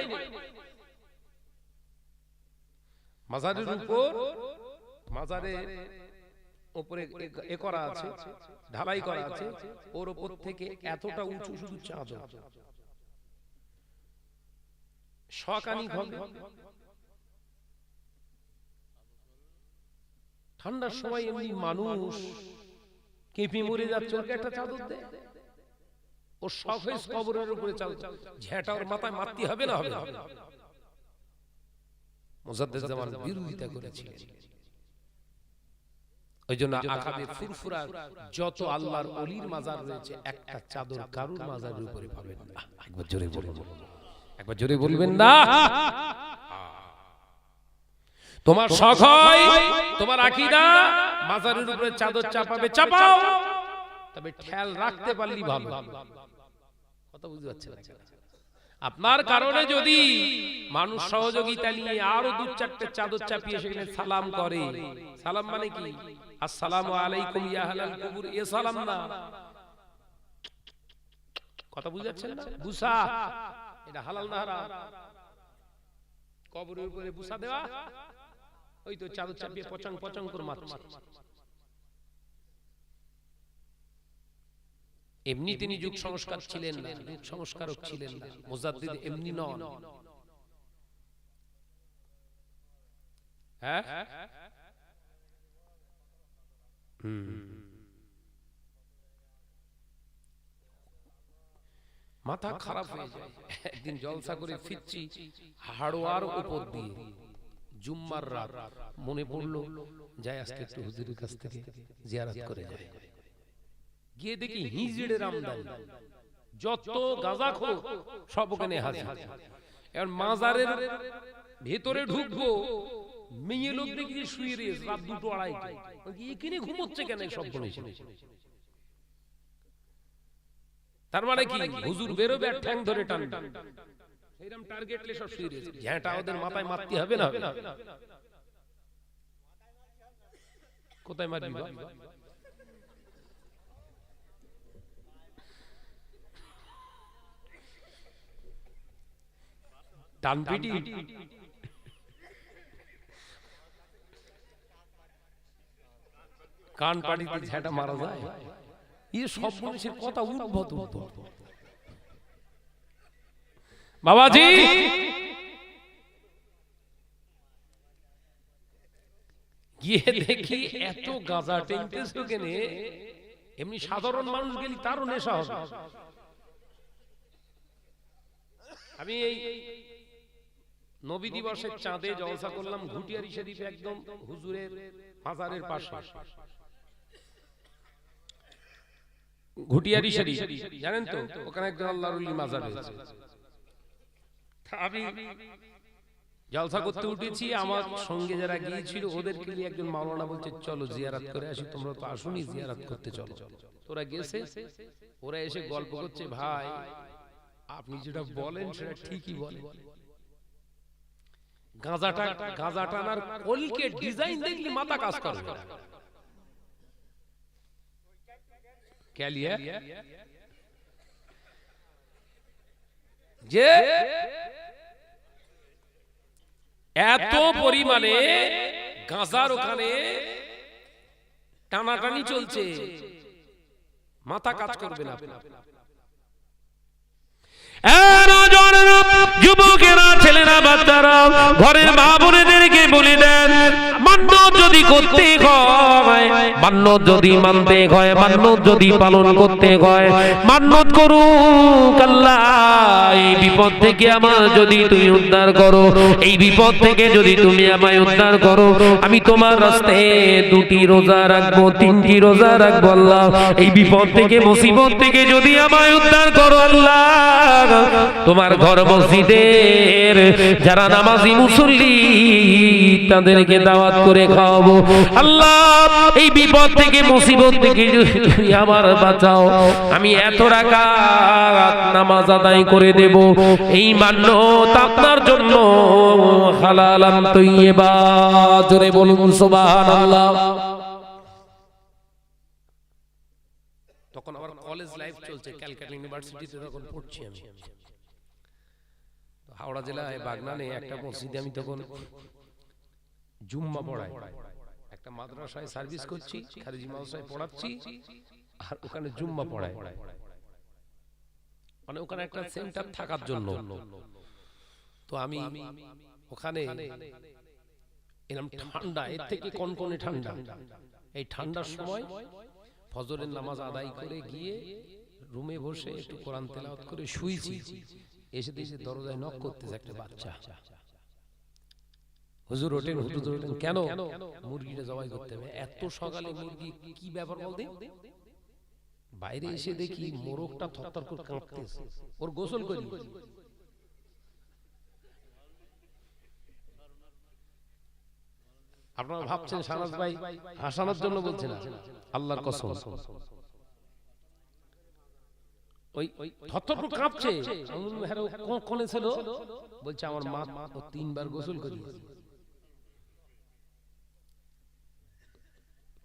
মাজারের উপর, মাজারে উপরে এ করা আছে, ঢালাই করা আছে, ওর উপর থেকে এতটা উঁচু উঁচু চাদর, শখানি হবে। ঠান্ডার সময় এমনি মানুষ কেঁপে মরে যাচ্ছে, ওকে একটা চাদর দেয়, ও শখ হয়ে কবরের উপরে ঝেঁটা ওর মাথায় মারতে হবে না হবে না। মুজাদ্দেদ জামান বিরোধিতা করেছিলেন। ওই জন্য আকাবে ফুরফুরা যত আল্লাহর ওলির মাজার রয়েছে একটা চাদর কারুর মাজারের উপরে পাবেন না। একবার জোরে বলুন, একবার জোরে বলবেন না। তোমার শখ হয়, তোমার আকীদা মাজারের উপরে চাদর চাপাবে, চাপাও, তবে খেয়াল রাখতে পারলি ভালো। কথা বুঝতে পারছেন? আপনার কারণে যদি মানুষ সহযোগিতা নিয়ে আরো দু চারটে চাদর চাপিয়ে সেখানে সালাম করে, সালাম মানে কি? আসসালামু আলাইকুম ইয়া আহলাল কুবুর, এ সালাম না। কথা বুঝতে পারছেন না? বুসা এটা হালাল না হারাম? কবরের উপরে বুসা দেওয়া, ওই তো চাদর চাপিয়ে পচং পচং করে মারছে। এমনি তিনি যুগ সংস্কার ছিলেন না, যুগ সংস্কারক ছিলেন না। মুজাদ্দিদ এমনি নন। হ্যাঁ, মাথা খারাপ হয়ে যায়। একদিন জলসা করে ফিরছি হাড়োয়ার উপর দিয়ে, জুম্মার রাত, মনে পড়লো যাই আজকে একটু হুজুরের কাছ থেকে জিয়ারত করে যায়। গিয়ে দেখি হিজড়ের আমদানি, যত গাঁজাখোর সব ওখানে হাজির। এখন মাজারের ভেতরে ঢুকবো, মেয়ে লোক দেখি শুয়ে রয়েছে রাত 2-2:30। এখানে ঘুমোচ্ছে কেন সব বলেছে? তার মানে কি হুজুর বেরোবে আর ঠ্যাং ধরে টানবে, সেইরকম টার্গেটলে সব শুয়ে রয়েছে। ঝ্যাঁটা ওদের মাথায় মারতে হবে না? কোথায় মারবি? ডানপিটি কান পাড়িতে ঝ্যাঁটা মারা যায়? এই সব মানুষের কথা উদ্ভট উদ্ভট। বাবাজি গিয়ে দেখি এত গাঁজা টেনতেছে ওখানে, এমনি সাধারণ মানুষ গেলি তারও নেশা হবে। আমি এই নবী দিবসের চাঁদে জলসা করলাম ঘুটিয়ারি শরীফে, একদম হুজুরের মাজারের পাশে। ঘুটিয়ারি শরীফ জানেন তো, ওখানে একজন আল্লাহর ওলি মাজার রয়েছে। আমি জলসা করতে উঠেছি, আমার সঙ্গে যারা গিয়েছিল ওদেরকে নিয়ে একজন মাওলানা বলছে চলো জিয়ারত করে আসি, তোমরা তো আসুনি, জিয়ারত করতে চলো। তোরা গেছে, ওরা এসে গল্প করছে, ভাই আপনি যেটা বলেন সেটা ঠিকই বলেন। গাঁজা টানার কলকে ডিজাইন দেখলে মাথা কাজ করে। যে এত পরিমাণে গাঁজার ওখানে টানাটানি চলছে, মাথা কাজ করবে না। যুবকেরা, ছেলেরা, বাচ্চারা, ঘরের মা বোনেদেরকে বলে দেন, মান্যত যদি করতে হয়, মান্যত যদি মানতে হয়, মান্যত যদি পালন করতে হয়, মান্যত করুক আল্লাহ এই বিপদ থেকে আমার যদি তুমি উদ্ধার করো, এই বিপদ থেকে যদি তুমি আমায় উদ্ধার করো, আমি তোমার রাস্তায় 2টি রোজা রাখবো, 3টি রোজা রাখবো আল্লাহ। এই বিপদ থেকে, মুসিবত থেকে যদি আমায় উদ্ধার করো আল্লাহ, তোমার ঘর মসজিদের যারা নামাজি মুসল্লি তাদেরকে দাওয়াত করে খাওয়াবো আল্লাহ। এই বিপদ থেকে, মুসিবত থেকে যদি আমার বাঁচাও, আমি এত রাকাত নামাজ আদায় করে দেব। এই মান্যত আপনার জন্য হালালান তাইয়্যিবা। জোরে বলুন সুবহানাল্লাহ। তখন আমার কলেজ লাইফ চলছে, ক্যালকাটা ইউনিভার্সিটিতে তখন পড়ছি আমি। হাওড়া জেলায় বাগনানে একটা মসজিদে আমি তখন জুম্মা পড়াই, একটা মাদ্রাসায় সার্ভিস করছি, খারিজি মাদ্রাসায় পড়াচ্ছি, আর ওখানে জুম্মা পড়াই। মানে ওখানে একটা সেন্টার থাকার জন্য। তো আমি ওখানে এরকম ঠান্ডা, এর থেকে কনকনে ঠান্ডা, এই ঠান্ডার সময় ফজরের নামাজ আদায় করে গিয়ে রুমে বসে একটু কোরআন তেলাওয়াত করে শুয়েছি, এসে দেখি দরজায় নক করতেছে একটা বাচ্চা। হুজুর ওঠেন, হুজুর ওঠেন। কেন? মুরগিটা জবাই করতে হবে। এত সকালে মুরগি, কি ব্যাপার বলতে? বাইরে এসে দেখি মোরগটা থরথর করে কাঁপতেছে, ওর গোসল করি। আপনারা ভাবছেন শাহনাজ ভাই হাসানোর জন্য বলছেন না, আল্লাহর কসম। ওই থরথর করে কাঁপছে, কোনে ছিল? বলছে আমার মা ও 3 বার গোসল করিয়েছে।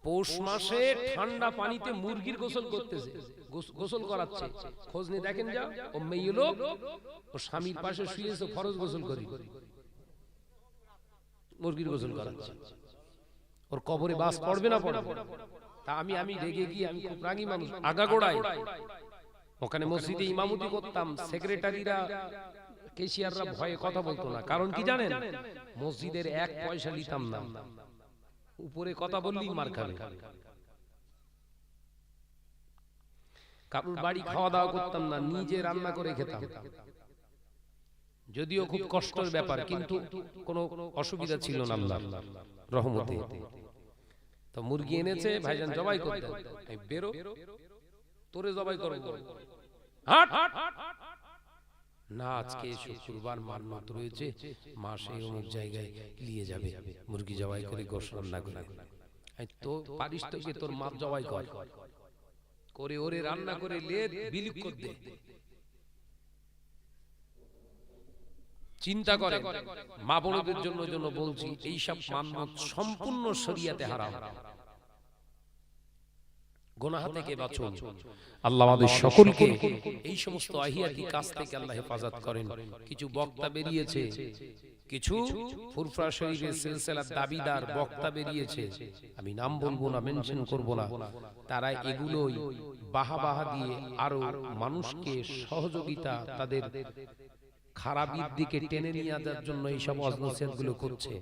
পৌষ মাসে ঠান্ডা পানিতে মুরগির গোসল করতেছে, গোসল করাচ্ছে। খোঁজ নিয়ে দেখেন, যা ও মেয়ে লোক, ও স্বামীর পাশে শুয়েছে, ফরজ গোসল করি, মুরগির গোসল করাচ্ছে। ওর কবরে বাস পড়বে না পড়বে? তা আমি রেগে গিয়ে, আমি খুব রাগী মানুষ, আগাগোড়ায় ওখানে মসজিদে ইমামতি করতাম, সেক্রেটারিরা কেশিয়াররা ভয়ে কথা বলতো না। কারণ কি জানেন? মসজিদের 1 পয়সা নিতাম না, উপরে কথা বললেই মার খাবে। কারুর বাড়ি খাওয়া দাওয়া করতাম না, নিজে রান্না করে খেতাম। যদিও খুব কষ্টের ব্যাপার, কিন্তু কোনো অসুবিধা ছিল না আল্লাহর রহমতে। তো মুরগি এনেছে, ভাইজান জবাই করতেন। এই বেরো, তোরে জবাই করব। হাট না, আজকে শুক্রবার মান্নত রয়েছে, মা সেই অমুক জায়গায় নিয়ে যাবে, মুরগি জবাই করে গোশত রান্না করে। তো পারিস তো কি তোর মা জবাই করে ওরে রান্না করে লেদ বিলিপ করে দে। চিন্তা করে, মা বোনদের জন্য বলছি, এই সব মান্নত সম্পূর্ণ শরিয়াতে হারাম। গুনাহ থেকে বাঁচুন। আল্লাহ আমাদের সকলকে এই সমস্ত আহিয়াতি কাজ থেকে আল্লাহ হেফাজত করেন। কিছু বক্তা বেরিয়েছে, কিছু ফুরফুরা শরীফের সিলসিলার দাবিদার বক্তা বেরিয়েছে, আমি নাম বলবো না, মেনশন করব না। তারা এগুলোই বাহা দিয়ে আরো মানুষকে সহযোগিতা, তাদের খারাপের দিকে টেনে নিয়ে যাওয়ার জন্য এই সব ওয়াজ-নসিহতগুলো করছে।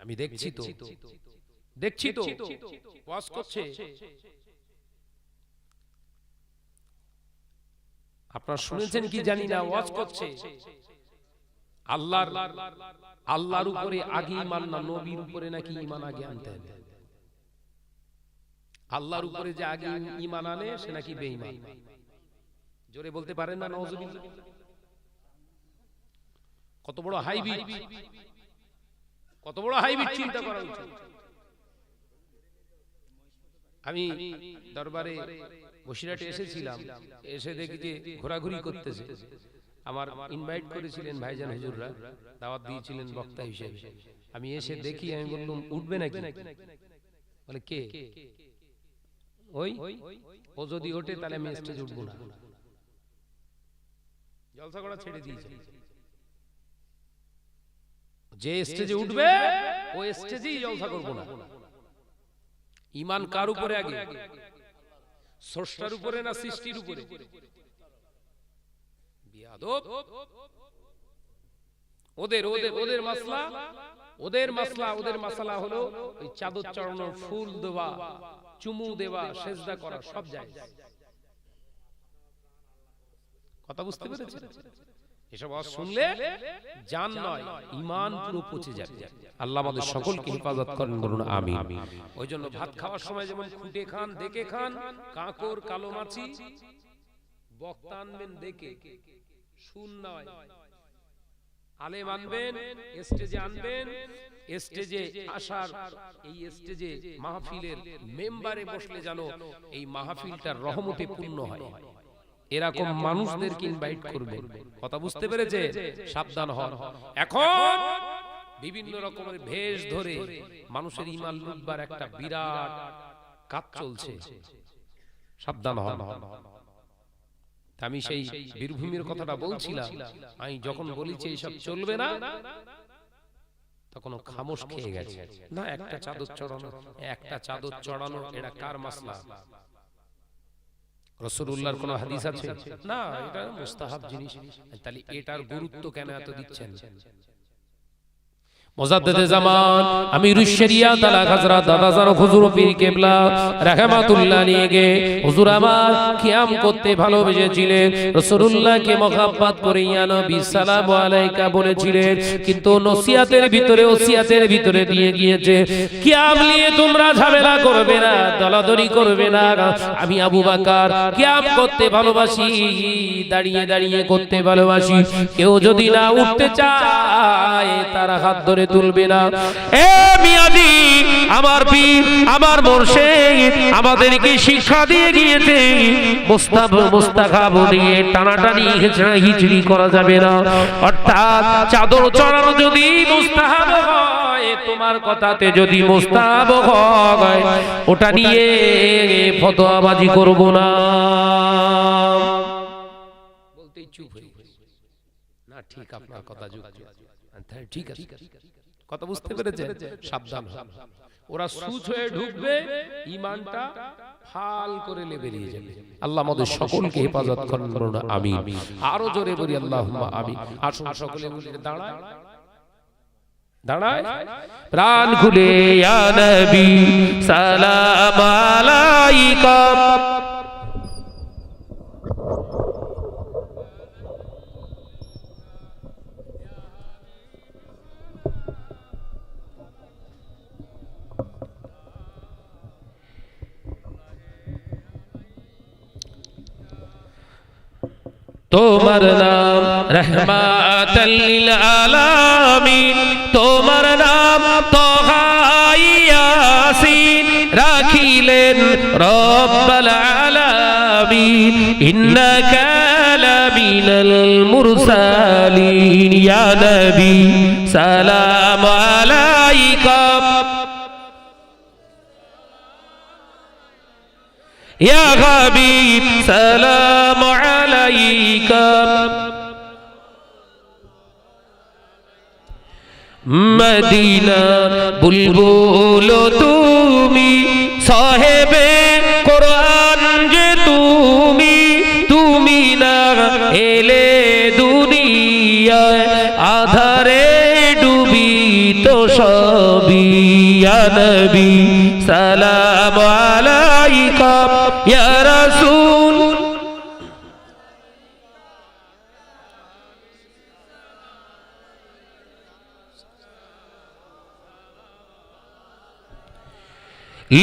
আমি দেখছি তো ওয়াজ করছে। আপনারা শুনেছেন কি জানি না, ওয়াজ করছে। আল্লাহর উপরে আগে ঈমান না, নবীর উপরে নাকি ঈমান আগে আনতে হবে। আল্লাহর উপরে যে আগে ঈমান আনে সে নাকি বেঈমান। জোরে বলতে পারেন না নাউজুবিল্লাহ? কত বড় হাইব্রিড, কত বড় হাইব্রিড চিন্তা করা উচিত। আমি দরবারে বসিরহাটে এসেছিলাম, এসে দেখি যে ঘোরাঘুরি করতেছে। আমার ইনভাইট করেছিলেন ভাইজান হুজুররা, দাওয়াত দিয়েছিলেন বক্তা হিসেবে। আমি এসে দেখি, আমি বললাম উঠবে নাকি? বলে কে? ওই ও যদি ওঠে তাহলে আমি স্টেজে উঠবো না। জলসা করা ছেড়ে দিয়েছে। যে স্টেজে উঠবে ও স্টেজেই জলসা করবো না। ঈমান কার উপরে আগে? স্রষ্টার উপরে না সৃষ্টির উপরে? বিয়াদব। ওদের মাসলা হলো ওই চাদর চড়ানো, ফুল দেওয়া, চুমু দেওয়া, সেজদা করা, সব যায়। কথা বুঝতে পেরেছেন? এসব শুনলে জান নয়, ঈমান পুরো পচে যাবে। আল্লাহ আমাদের সকলকে হেফাজত করেন, বলুন আমিন। ওই জন্য ভাত খাওয়ার সময় যেমন খুঁটে খান, দেখে খান, কাঁকর, কালো মাছি, বক্তা আনবেন দেখে, শুন নয়। আলেম আনবেন, স্টেজে আনবেন, স্টেজে আসার, এই স্টেজে মাহফিলের মেম্বারে বসলে যেন এই মাহফিলটার রহমতে পূর্ণ হয়, এরকম মানুষদেরকে ইনভাইট করবেন। কথা বুঝতে পেরেছে? সাবধান হন। এখন বিভিন্ন রকমের ভেষ ধরে মানুষের ঈমান লুটবার একটা বিরাট কাজ চলছে, সাবধান হন। আমি সেই বীরভূমের কথাটা বলছিলাম, আমি যখন বলেছি এইসব চলবে না, তখন খামোশ খেয়ে গেছে। না, একটা চাদর চড়ানো এটা কার মাসলা? রাসূলুল্লাহর কোন হাদিস আছে? না, এটা মুস্তাহাব জিনিস। তাহলে এটার গুরুত্ব কেন এত দিচ্ছেন? মুজাদ্দিদে জামান আমিরুশ শরিয়াত আলা হযরত দাদাজান হুজুর পীর কেবলা রাহমাতুল্লাহ আলাইহি হুজুর আমার কিয়াম করতে ভালোবেসেছিলেন, রাসূলুল্লাহকে মহব্বত করে ইয়া নবী সালামু আলাইকা বলেছিলেন, কিন্তু নসিহতের ভিতরে ওসিয়াতের ভিতরে দিয়ে গিয়েছে কিয়াম নিয়ে তোমরা ঝামেলা করবে না, দলাদলি করবে না। আমি আবু বকর কিয়াম করতে ভালোবাসি, দাঁড়িয়ে দাঁড়িয়ে করতে ভালোবাসি। কেউ যদি না উঠতে চায় তারা হাত ধরে তুলবে না। এ মিয়াজি, আমার পীর আমার মুর্শিদ আমাদেরকে শিক্ষা দিয়ে গিয়েছে মুস্তাখাব দিয়ে টানাটানি হিচড়ি করা যাবে না। অর্থাৎ চাদর চড়ানো যদি মুস্তাহাব হয়, তোমার কথাতে যদি মুস্তাহাব হয়, ওটা নিয়ে ফতোয়াবাজি করব না। বলতেই চুপ হয়ে না, ঠিক আপনার কথা যুক্তি, ঠিক আছে, কথা বুঝতে পেরেছেন? সাবধান হন, ওরা সুচ হয়ে ঢুকবে, ঈমানটা ফাল করে বেরিয়ে যাবে। আল্লাহ আমাদের সকলকে হেফাজত করুন, আমিন। আরো জোরে বলি আল্লাহুম্মা আমিন। আসুন সকলে বলি দাঁড়ায় দাঁড়ায় প্রাণ খুলে ইয়া নবী সালাম আলাইকা। তোমার নাম রহমাতাল লিল আলামিন, তোমার নাম তাহা ইয়াসিন রাখিলেন রব্বুল আলামিন। ইন্নাকা লামিনাল মুরসালিন ইয়া নবী সালাম আলাইকা। ইয়া হাবিব সালাম আলাইকা। মদিনা বুলবুল তুমি, সাহেবে কোরআন যে তুমি, তুমি না এলে দুনিয়ায় আধারে ডুবি তো সবই। ইয়া নবী সালাম আলাইকা। ইয়া রাসূল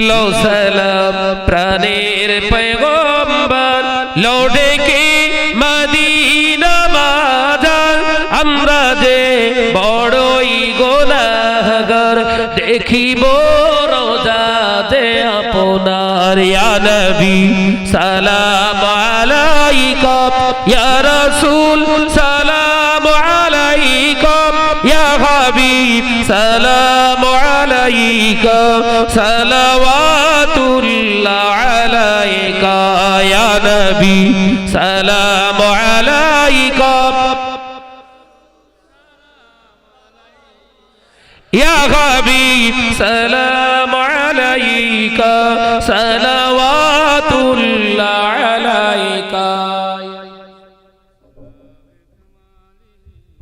লো সালাম প্রাণের পয়গম্বর, লৌটে কে মদিনা মাজার। আমরা যে বড়ই গুনাহগার, দেখিব রোজাতে আপনার। ইয়া নবী সালাম আলাইকা। ইয়া রাসূল সালাম আলাইকা। ইয়া হাবিব সালাম আলাইকা। সালাওয়াতুল্লাহ আলাইকা। ইয়া নবী সালাম আলাইকা। ইয়া হাবিব সালাম আলাইকা। সালাম